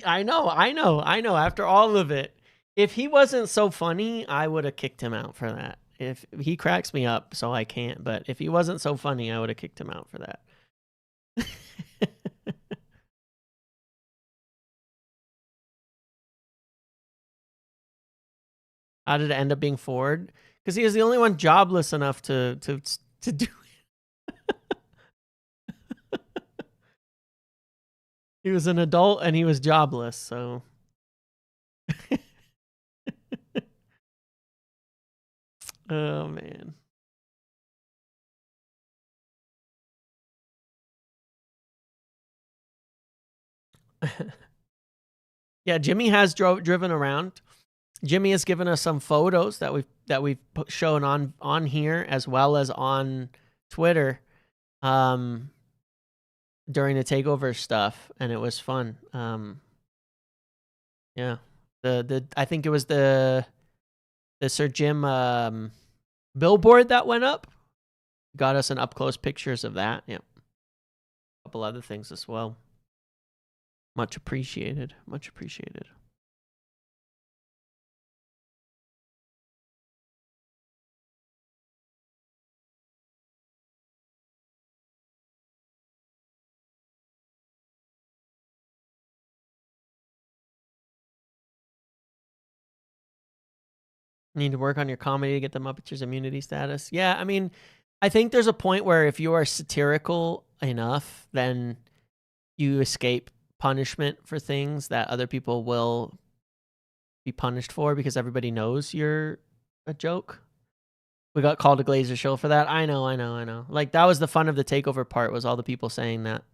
A: I know. After all of it, if he wasn't so funny, I would have kicked him out for that. If he cracks me up, so I can't. But if he wasn't so funny, I would have kicked him out for that. How did it end up being Ford? Because he was the only one jobless enough to do it. He was an adult and he was jobless, so. Oh man. Yeah, Jimmy has driven around. Jimmy has given us some photos that we've shown on here as well as on Twitter during the takeover stuff, and it was fun. Yeah. The I think it was the Sir Jim billboard that went up. Got us an up close pictures of that. Yeah. A couple other things as well. Much appreciated. Much appreciated. Need to work on your comedy to get the Muppeters immunity status. Yeah, I mean, I think there's a point where if you are satirical enough, then you escape punishment for things that other people will be punished for because everybody knows you're a joke. We got called a Glazer show for that. I know. Like, that was the fun of the takeover part, was all the people saying that,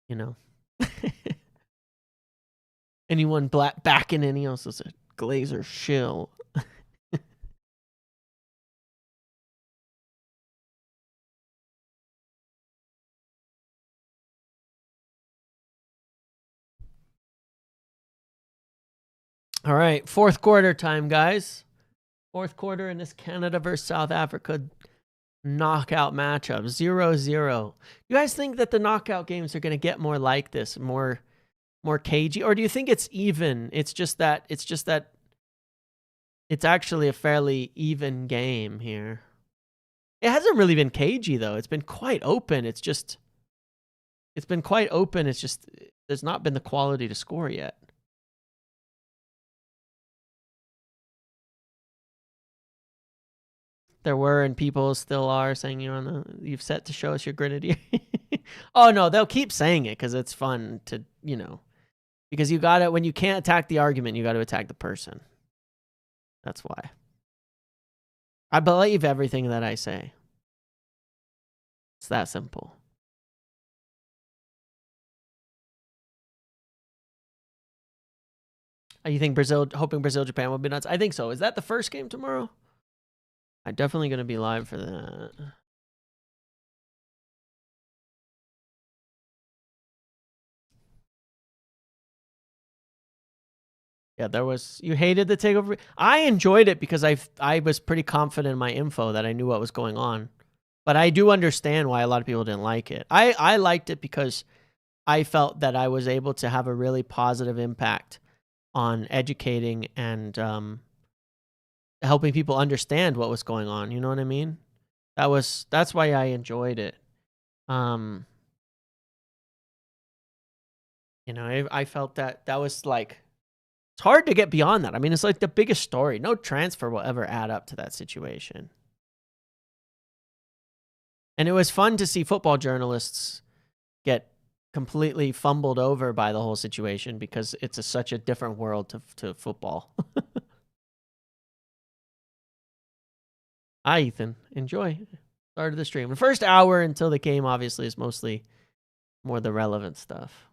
A: you know. Anyone backing any else is a Glazer shill. All right, fourth quarter time, guys. Fourth quarter in this Canada versus South Africa knockout matchup, 0-0. You guys think that the knockout games are going to get more like this, more cagey, or do you think it's even? It's just that it's actually a fairly even game here. It hasn't really been cagey though. It's been quite open. It's been quite open. It's just there's not been the quality to score yet. There were, and people still are saying you've set to show us your grenadier. Oh no, they'll keep saying it because it's fun to, because you gotta, when you can't attack the argument, you gotta attack the person. That's why. I believe everything that I say. It's that simple. You think hoping Brazil, Japan will be nuts? I think so. Is that the first game tomorrow? I'm definitely going to be live for that. Yeah, you hated the takeover. I enjoyed it because I was pretty confident in my info that I knew what was going on. But I do understand why a lot of people didn't like it. I liked it because I felt that I was able to have a really positive impact on educating and helping people understand what was going on. You know what I mean? That's why I enjoyed it. I felt that was like, it's hard to get beyond that. I mean, it's like the biggest story. No transfer will ever add up to that situation. And it was fun to see football journalists get completely fumbled over by the whole situation because it's such a different world to football. Hi, Ethan. Enjoy. Started the stream. The first hour until the game, obviously, is mostly more the relevant stuff.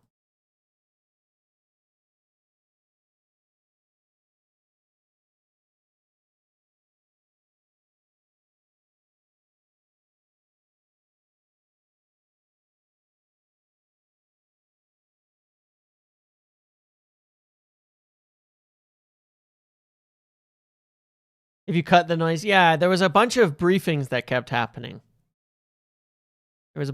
A: If you cut the noise, yeah, there was a bunch of briefings that kept happening. That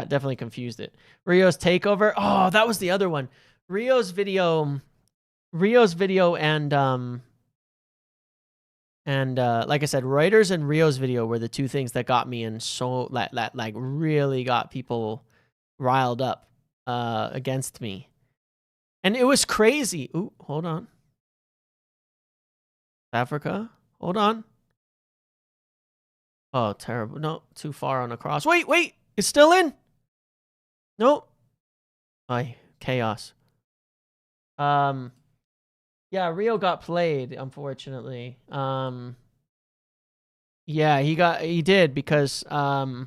A: definitely confused it. Rio's takeover. Oh, that was the other one. Rio's video and like I said, Reuters and Rio's video were the two things that got me in, so that like really got people riled up against me. And it was crazy. Ooh, hold on. Africa? Hold on. Oh, terrible. No, too far on the cross. Wait. It's still in. No. Ay, chaos. Yeah, Rio got played, unfortunately. Yeah, he did because well,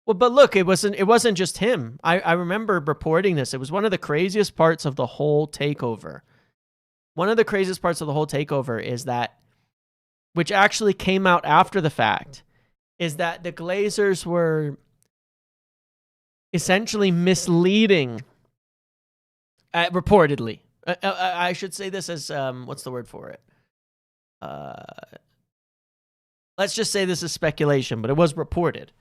A: but look, it wasn't just him. I remember reporting this. It was one of the craziest parts of the whole takeover. One of the craziest parts of the whole takeover is that, which actually came out after the fact, is that the Glazers were essentially misleading, reportedly. I should say this as, what's the word for it? Let's just say this is speculation, but it was reported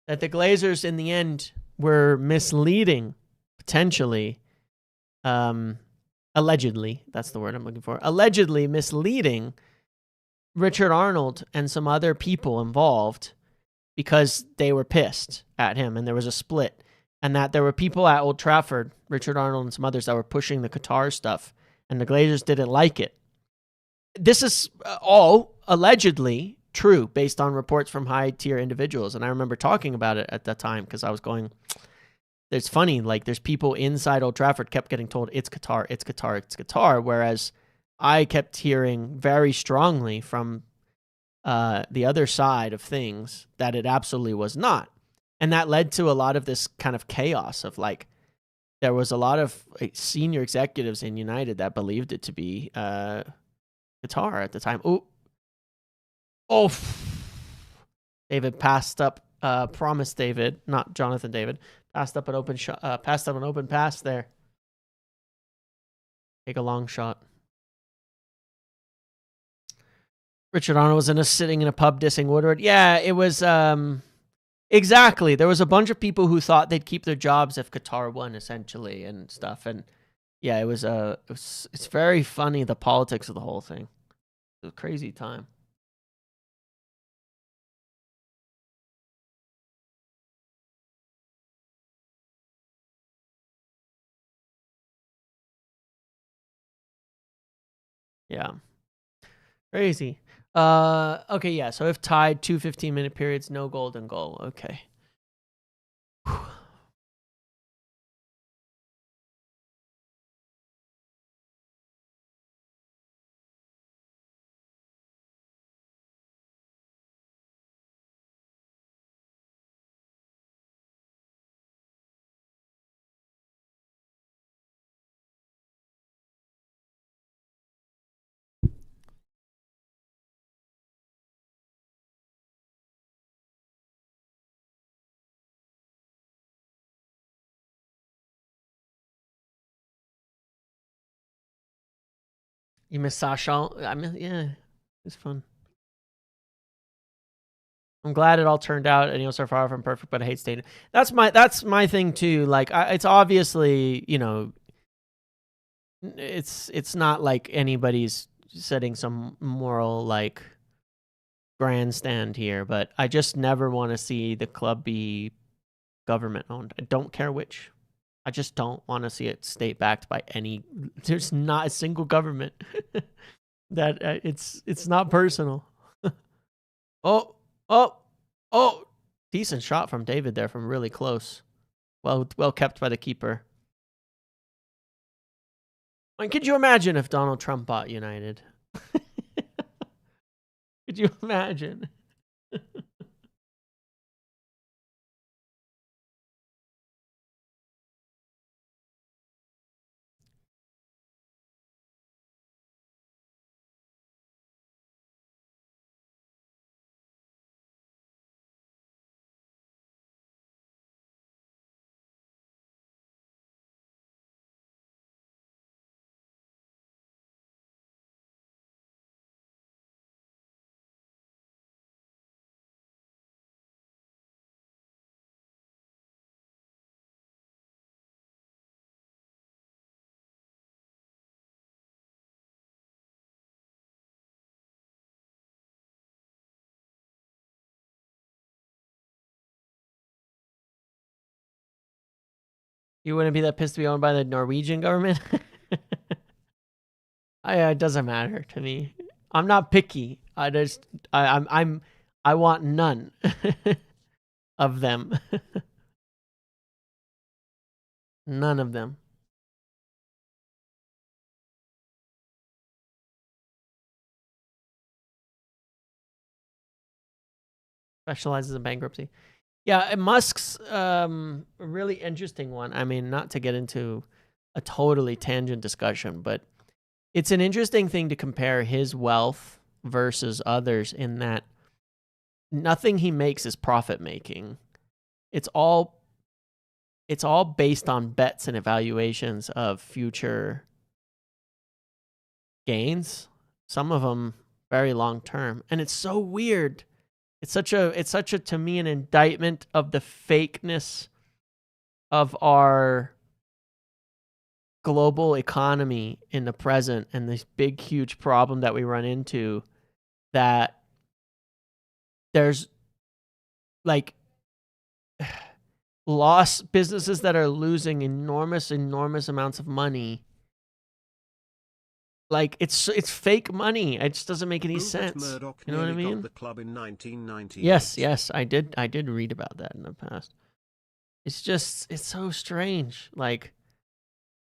A: that the Glazers in the end were misleading, potentially, allegedly, that's the word I'm looking for, allegedly misleading Richard Arnold and some other people involved because they were pissed at him and there was a split. And that there were people at Old Trafford, Richard Arnold and some others, that were pushing the Qatar stuff, and the Glazers didn't like it. This is all allegedly true based on reports from high-tier individuals, and I remember talking about it at that time because I was going, it's funny, like there's people inside Old Trafford kept getting told, it's Qatar, it's Qatar, it's Qatar, whereas I kept hearing very strongly from the other side of things that it absolutely was not. And that led to a lot of this kind of chaos of like, there was a lot of senior executives in United that believed it to be Qatar at the time. Oh, David passed up. Promised David, not Jonathan David, passed up an open shot. Passed up an open pass there. Take a long shot. Richard Arnold was sitting in a pub dissing Woodward. Yeah, it was exactly. There was a bunch of people who thought they'd keep their jobs if Qatar won, essentially, and stuff. And yeah, it's very funny, the politics of the whole thing. It was a crazy time. Yeah. Crazy. Okay, yeah. So if tied, 2 15-minute periods, no golden goal. Okay. Whew. You miss Sasha? I mean, yeah, it's fun. I'm glad it all turned out, and so far from perfect, but I hate stadium. That's my thing too. Like, it's obviously, it's not like anybody's setting some moral like grandstand here, but I just never want to see the club be government owned. I don't care which. I just don't want to see it state backed by any. There's not a single government that it's not personal. Oh, decent shot from David there from really close. Well kept by the keeper. I mean, could you imagine if Donald Trump bought United? Could you imagine? You wouldn't be that pissed to be owned by the Norwegian government? It doesn't matter to me. I'm not picky. I want none of them. None of them. Specializes in bankruptcy. Yeah, Musk's a really interesting one. I mean, not to get into a totally tangent discussion, but it's an interesting thing to compare his wealth versus others in that nothing he makes is profit making. It's all based on bets and evaluations of future gains. Some of them very long term, and it's so weird. It's such a to me an indictment of the fakeness of our global economy in the present and this big huge problem that we run into, that there's like businesses that are losing enormous amounts of money. Like it's fake money. It just doesn't make any sense.
B: Murdoch,
A: you know what I mean?
B: Got the club in 1998.
A: Yes, I did read about that in the past. It's so strange. Like,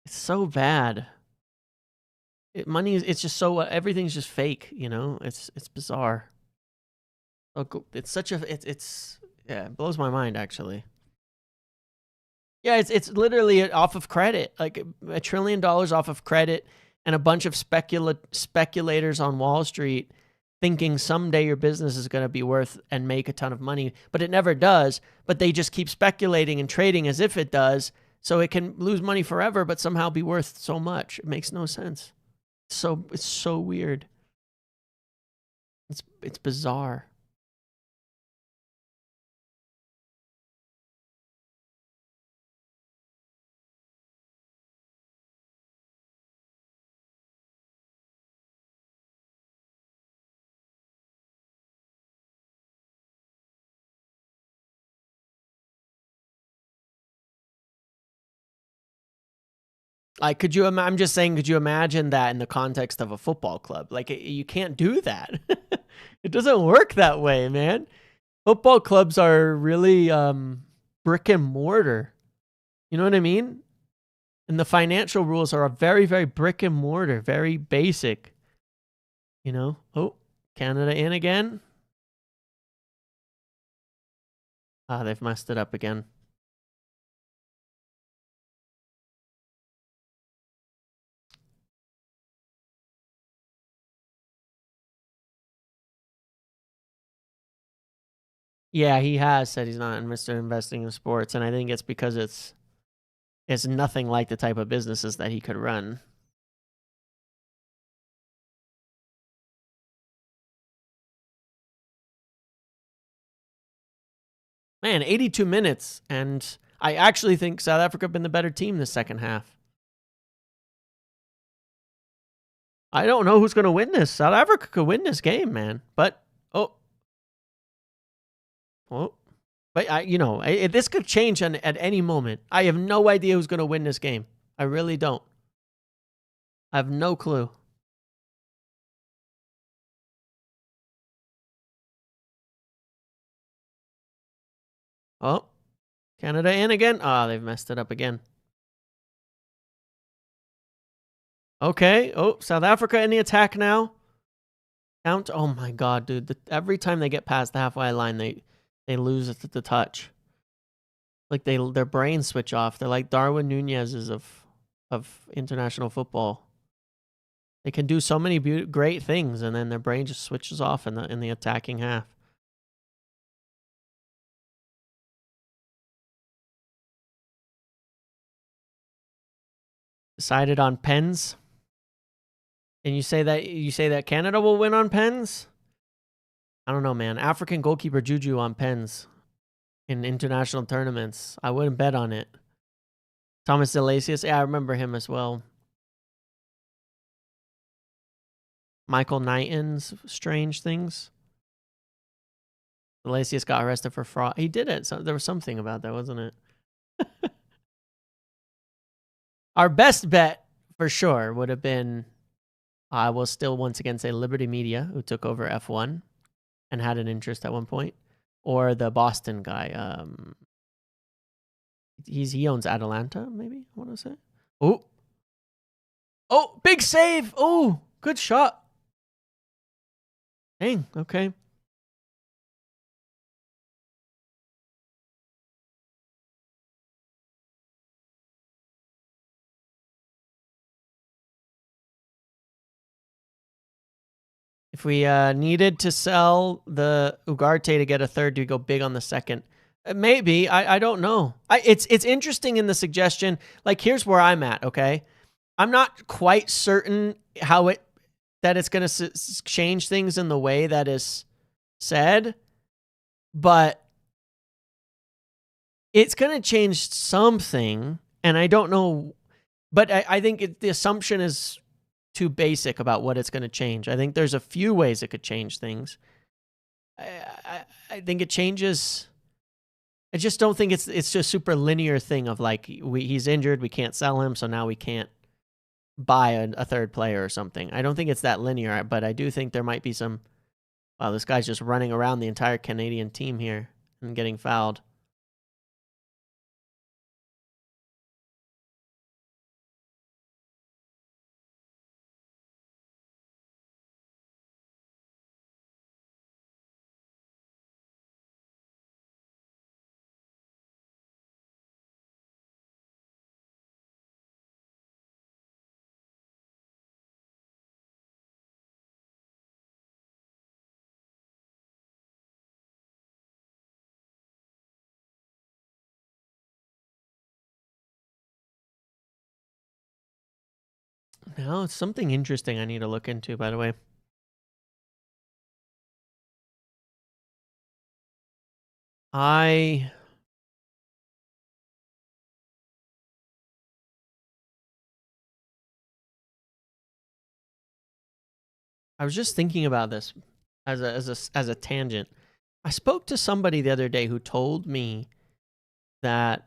A: it's so bad. It's just so everything's just fake. It's bizarre. It's such a it blows my mind actually. Yeah, it's literally off of credit, like $1 trillion off of credit, and a bunch of speculators on Wall Street thinking someday your business is going to be worth and make a ton of money, but it never does. But they just keep speculating and trading as if it does, so it can lose money forever, but somehow be worth so much. It makes no sense. It's so weird. It's bizarre. Like, I'm just saying, could you imagine that in the context of a football club? Like, you can't do that. It doesn't work that way, man. Football clubs are really brick and mortar. You know what I mean? And the financial rules are very, very brick and mortar, very basic. You know? Oh, Canada in again. Ah, they've messed it up again. Yeah, he has said he's not Mr. Investing in sports, and I think it's because it's nothing like the type of businesses that he could run. Man, 82 minutes, and I actually think South Africa have been the better team the second half. I don't know who's going to win this. South Africa could win this game, man. But, oh. But, this could change at any moment. I have no idea who's going to win this game. I really don't. I have no clue. Oh, Canada in again. Ah, they've messed it up again. Okay. Oh, South Africa in the attack now. Count. Oh my God, dude. Every time they get past the halfway line, they lose it at the touch. Like their brains switch off. They're like Darwin Nunez's of international football. They can do so many great things, and then their brain just switches off in the attacking half. Decided on pens. And you say that Canada will win on pens? I don't know, man. African goalkeeper Juju on pens in international tournaments. I wouldn't bet on it. Thomas Delasius, yeah, I remember him as well. Michael Knighton's strange things. Delasius got arrested for fraud. He did it. So there was something about that, wasn't it? Our best bet for sure would have been, I will still once again say Liberty Media, who took over F1 and had an interest at one point, or the Boston guy. He owns Atalanta, maybe I want to say. Oh, big save! Oh, good shot. Dang. Okay. If we needed to sell the Ugarte to get a third, do we go big on the second? Maybe. I don't know. It's interesting in the suggestion. Like, here's where I'm at, okay? I'm not quite certain that it's going to change things in the way that is said, but it's going to change something, and I don't know. But I think the assumption is too basic about what it's going to change. I think there's a few ways it could change things. I think it changes. I just don't think it's just a super linear thing of like he's injured, we can't sell him, so now we can't buy a third player or something. I don't think it's that linear, but I do think there might be some. Wow, this guy's just running around the entire Canadian team here and getting fouled. No, it's something interesting I need to look into, by the way. I was just thinking about this as a tangent. I spoke to somebody the other day who told me that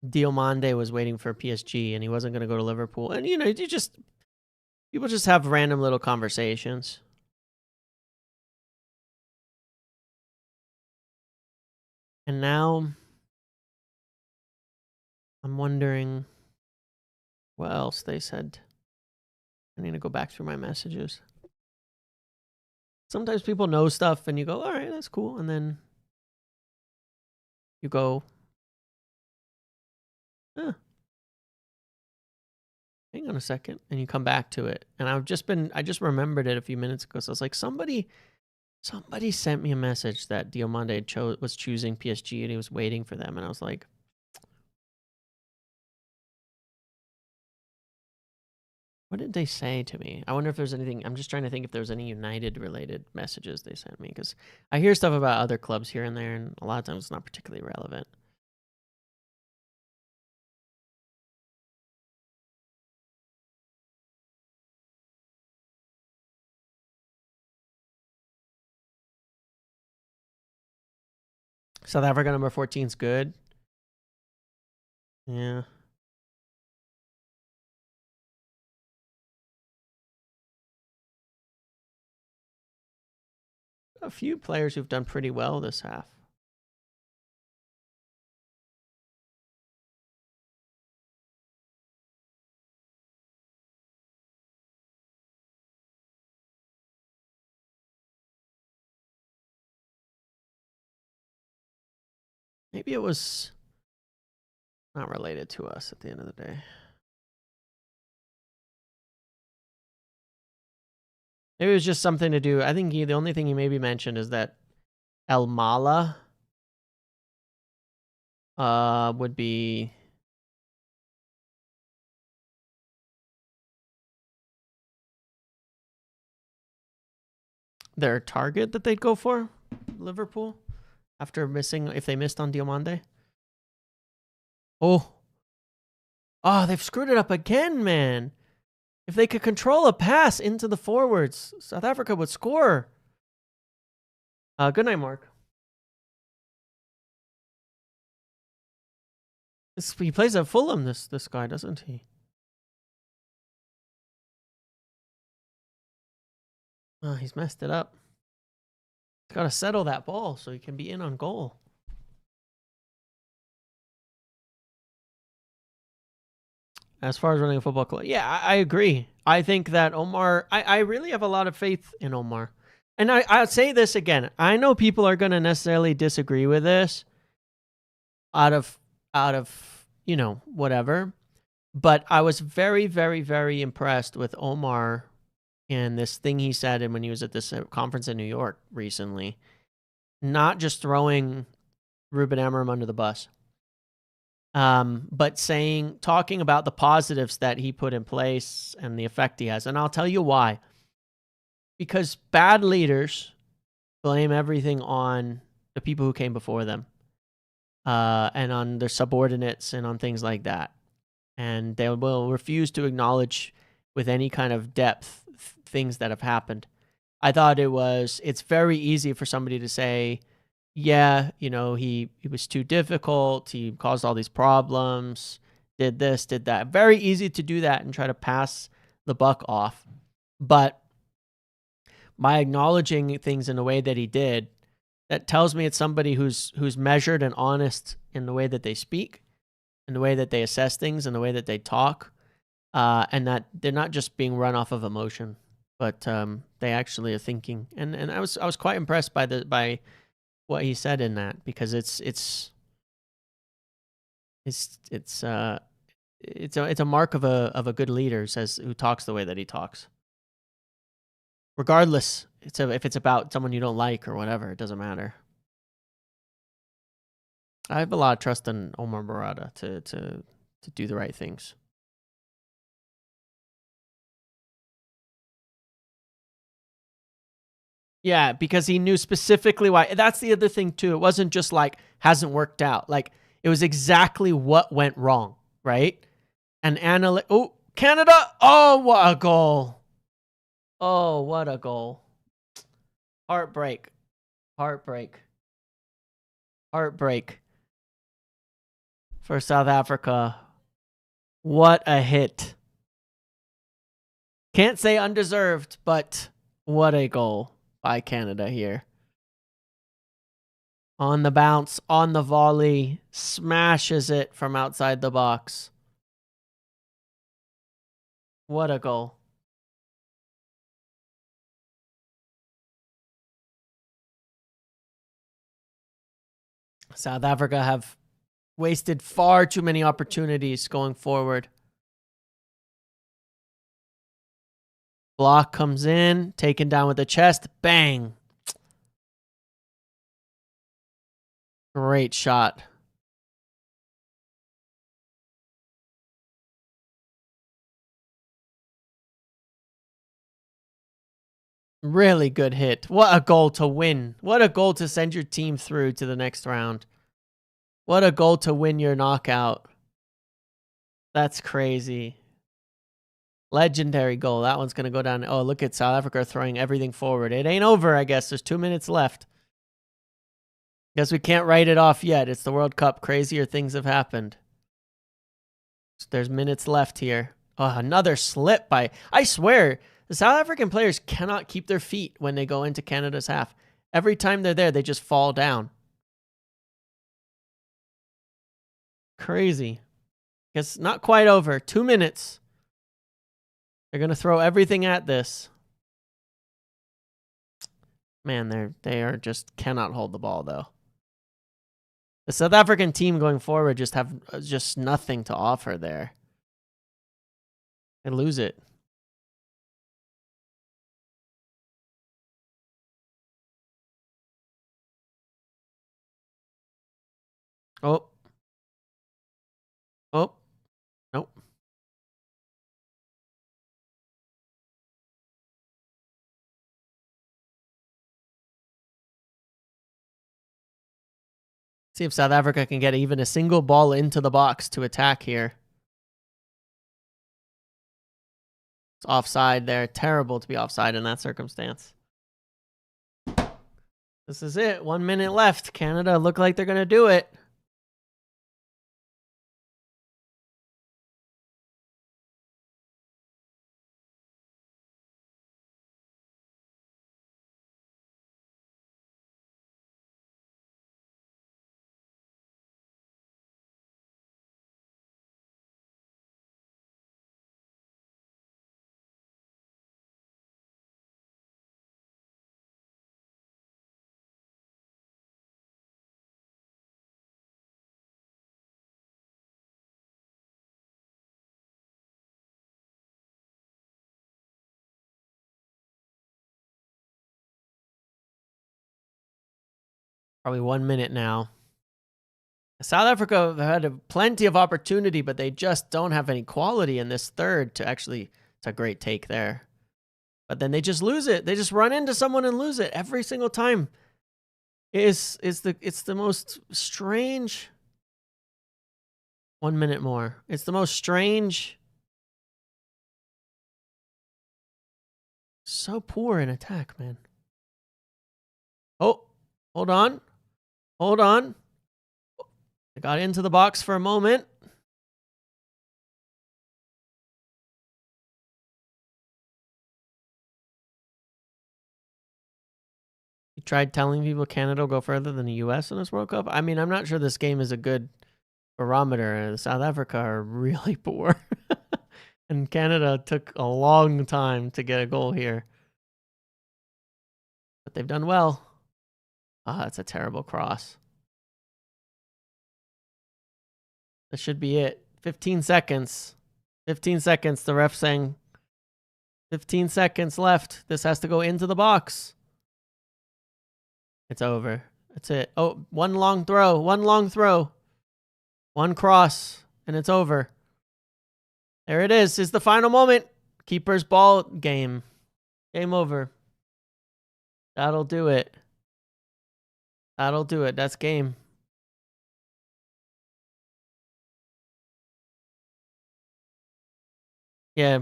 A: Diomande was waiting for PSG and he wasn't going to go to Liverpool. And people just have random little conversations. And now I'm wondering what else they said. I need to go back through my messages. Sometimes people know stuff and you go, all right, that's cool. And then you go, hang on a second. And you come back to it. And I just remembered it a few minutes ago. So I was like, somebody sent me a message that Diomande was choosing PSG and he was waiting for them. And I was like, what did they say to me? I wonder if there's anything. I'm just trying to think if there's any United related messages they sent me, because I hear stuff about other clubs here and there, and a lot of times it's not particularly relevant. South Africa number 14 is good. Yeah. A few players who've done pretty well this half. Maybe it was not related to us at the end of the day. Maybe it was just something to do. I think the only thing he maybe mentioned is that El Mala would be their target that they'd go for, Liverpool, after missing, if they missed on Diomande. Oh, they've screwed it up again, man. If they could control a pass into the forwards, South Africa would score. Good night, Mark. He plays at Fulham, this guy, doesn't he? Oh, he's messed it up. He's got to settle that ball so he can be in on goal. As far as running a football club, yeah, I agree. I think that Omar, I really have a lot of faith in Omar. And I'll say this again. I know people are going to necessarily disagree with this out of, whatever. But I was very, very, very impressed with Omar and this thing he said when he was at this conference in New York recently. Not just throwing Ruben Amorim under the bus, but talking about the positives that he put in place and the effect he has. And I'll tell you why. Because bad leaders blame everything on the people who came before them, and on their subordinates and on things like that. And they will refuse to acknowledge with any kind of depth things that have happened. I thought it's very easy for somebody to say, yeah, he was too difficult, he caused all these problems, did this, did that. Very easy to do that and try to pass the buck off. But by acknowledging things in a way that he did, that tells me it's somebody who's measured and honest in the way that they speak, in the way that they assess things, in the way that they talk, and that they're not just being run off of emotion, but they actually are thinking. And I was quite impressed by what he said in that, because it's a mark of a good leader, who talks the way that he talks. Regardless, if it's about someone you don't like or whatever, it doesn't matter. I have a lot of trust in Omar Barada to do the right things. Yeah, because he knew specifically why. That's the other thing too. It wasn't just like hasn't worked out. Like it was exactly what went wrong, right? And oh, Canada. Oh, what a goal. Oh, what a goal. Heartbreak. Heartbreak. Heartbreak for South Africa. What a hit. Can't say undeserved, but what a goal by Canada here. On the bounce, on the volley, smashes it from outside the box. What a goal. South Africa have wasted far too many opportunities going forward. Block comes in, taken down with the chest, bang. Great shot. Really good hit. What a goal to win. What a goal to send your team through to the next round. What a goal to win your knockout. That's crazy. Legendary goal. That one's going to go down. Oh, look at South Africa throwing everything forward. It ain't over, I guess. There's 2 minutes left. Guess we can't write it off yet. It's the World Cup. Crazier things have happened. There's minutes left here. Oh, another slip by... I swear, the South African players cannot keep their feet when they go into Canada's half. Every time they're there, they just fall down. Crazy. Guess not quite over. 2 minutes. They're going to throw everything at this. Man, they are just cannot hold the ball, though. The South African team going forward just have just nothing to offer there. They lose it. Oh. Oh. Nope. See if South Africa can get even a single ball into the box to attack here. It's offside there. Terrible to be offside in that circumstance. This is it. 1 minute left. Canada look like they're going to do it. Probably 1 minute now. South Africa had plenty of opportunity, but they just don't have any quality in this third to actually... It's a great take there. But then they just lose it. They just run into someone and lose it every single time. It's the most strange... 1 minute more. It's the most strange... So poor in attack, man. Oh, hold on. Hold on. I got into the box for a moment. You tried telling people Canada will go further than the U.S. in this World Cup? I mean, I'm not sure this game is a good barometer. South Africa are really poor. And Canada took a long time to get a goal here. But they've done well. Ah, that's a terrible cross. This should be it. 15 seconds. 15 seconds. The ref saying 15 seconds left. This has to go into the box. It's over. That's it. Oh, one long throw. One long throw. One cross. And it's over. There it is. It's the final moment. Keeper's ball game. Game over. That'll do it. That'll do it. That's game. Yeah.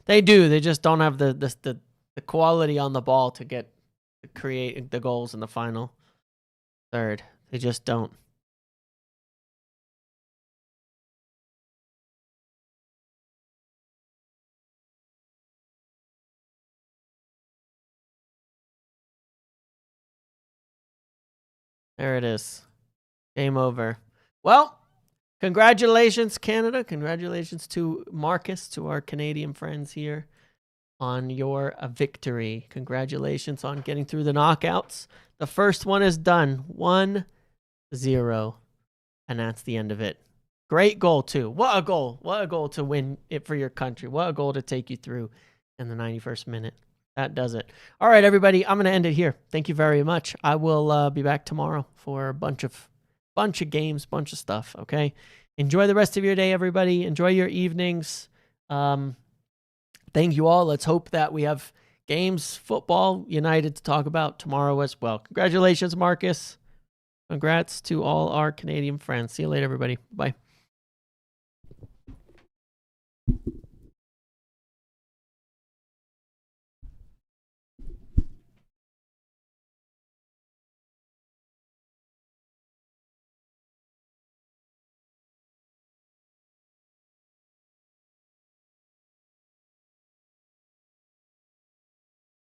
A: They do. They just don't have the quality on the ball to create the goals in the final third. They just don't. There it is. Game over. Well, congratulations, Canada. Congratulations to Marcus, to our Canadian friends here, on your victory. Congratulations on getting through the knockouts. The first one is done. 1-0. And that's the end of it. Great goal, too. What a goal. What a goal to win it for your country. What a goal to take you through in the 91st minute. That does it. All right, everybody. I'm going to end it here. Thank you very much. I will be back tomorrow for a bunch of games, bunch of stuff, okay? Enjoy the rest of your day, everybody. Enjoy your evenings. Thank you all. Let's hope that we have games, football, United to talk about tomorrow as well. Congratulations, Marcus. Congrats to all our Canadian friends. See you later, everybody. Bye.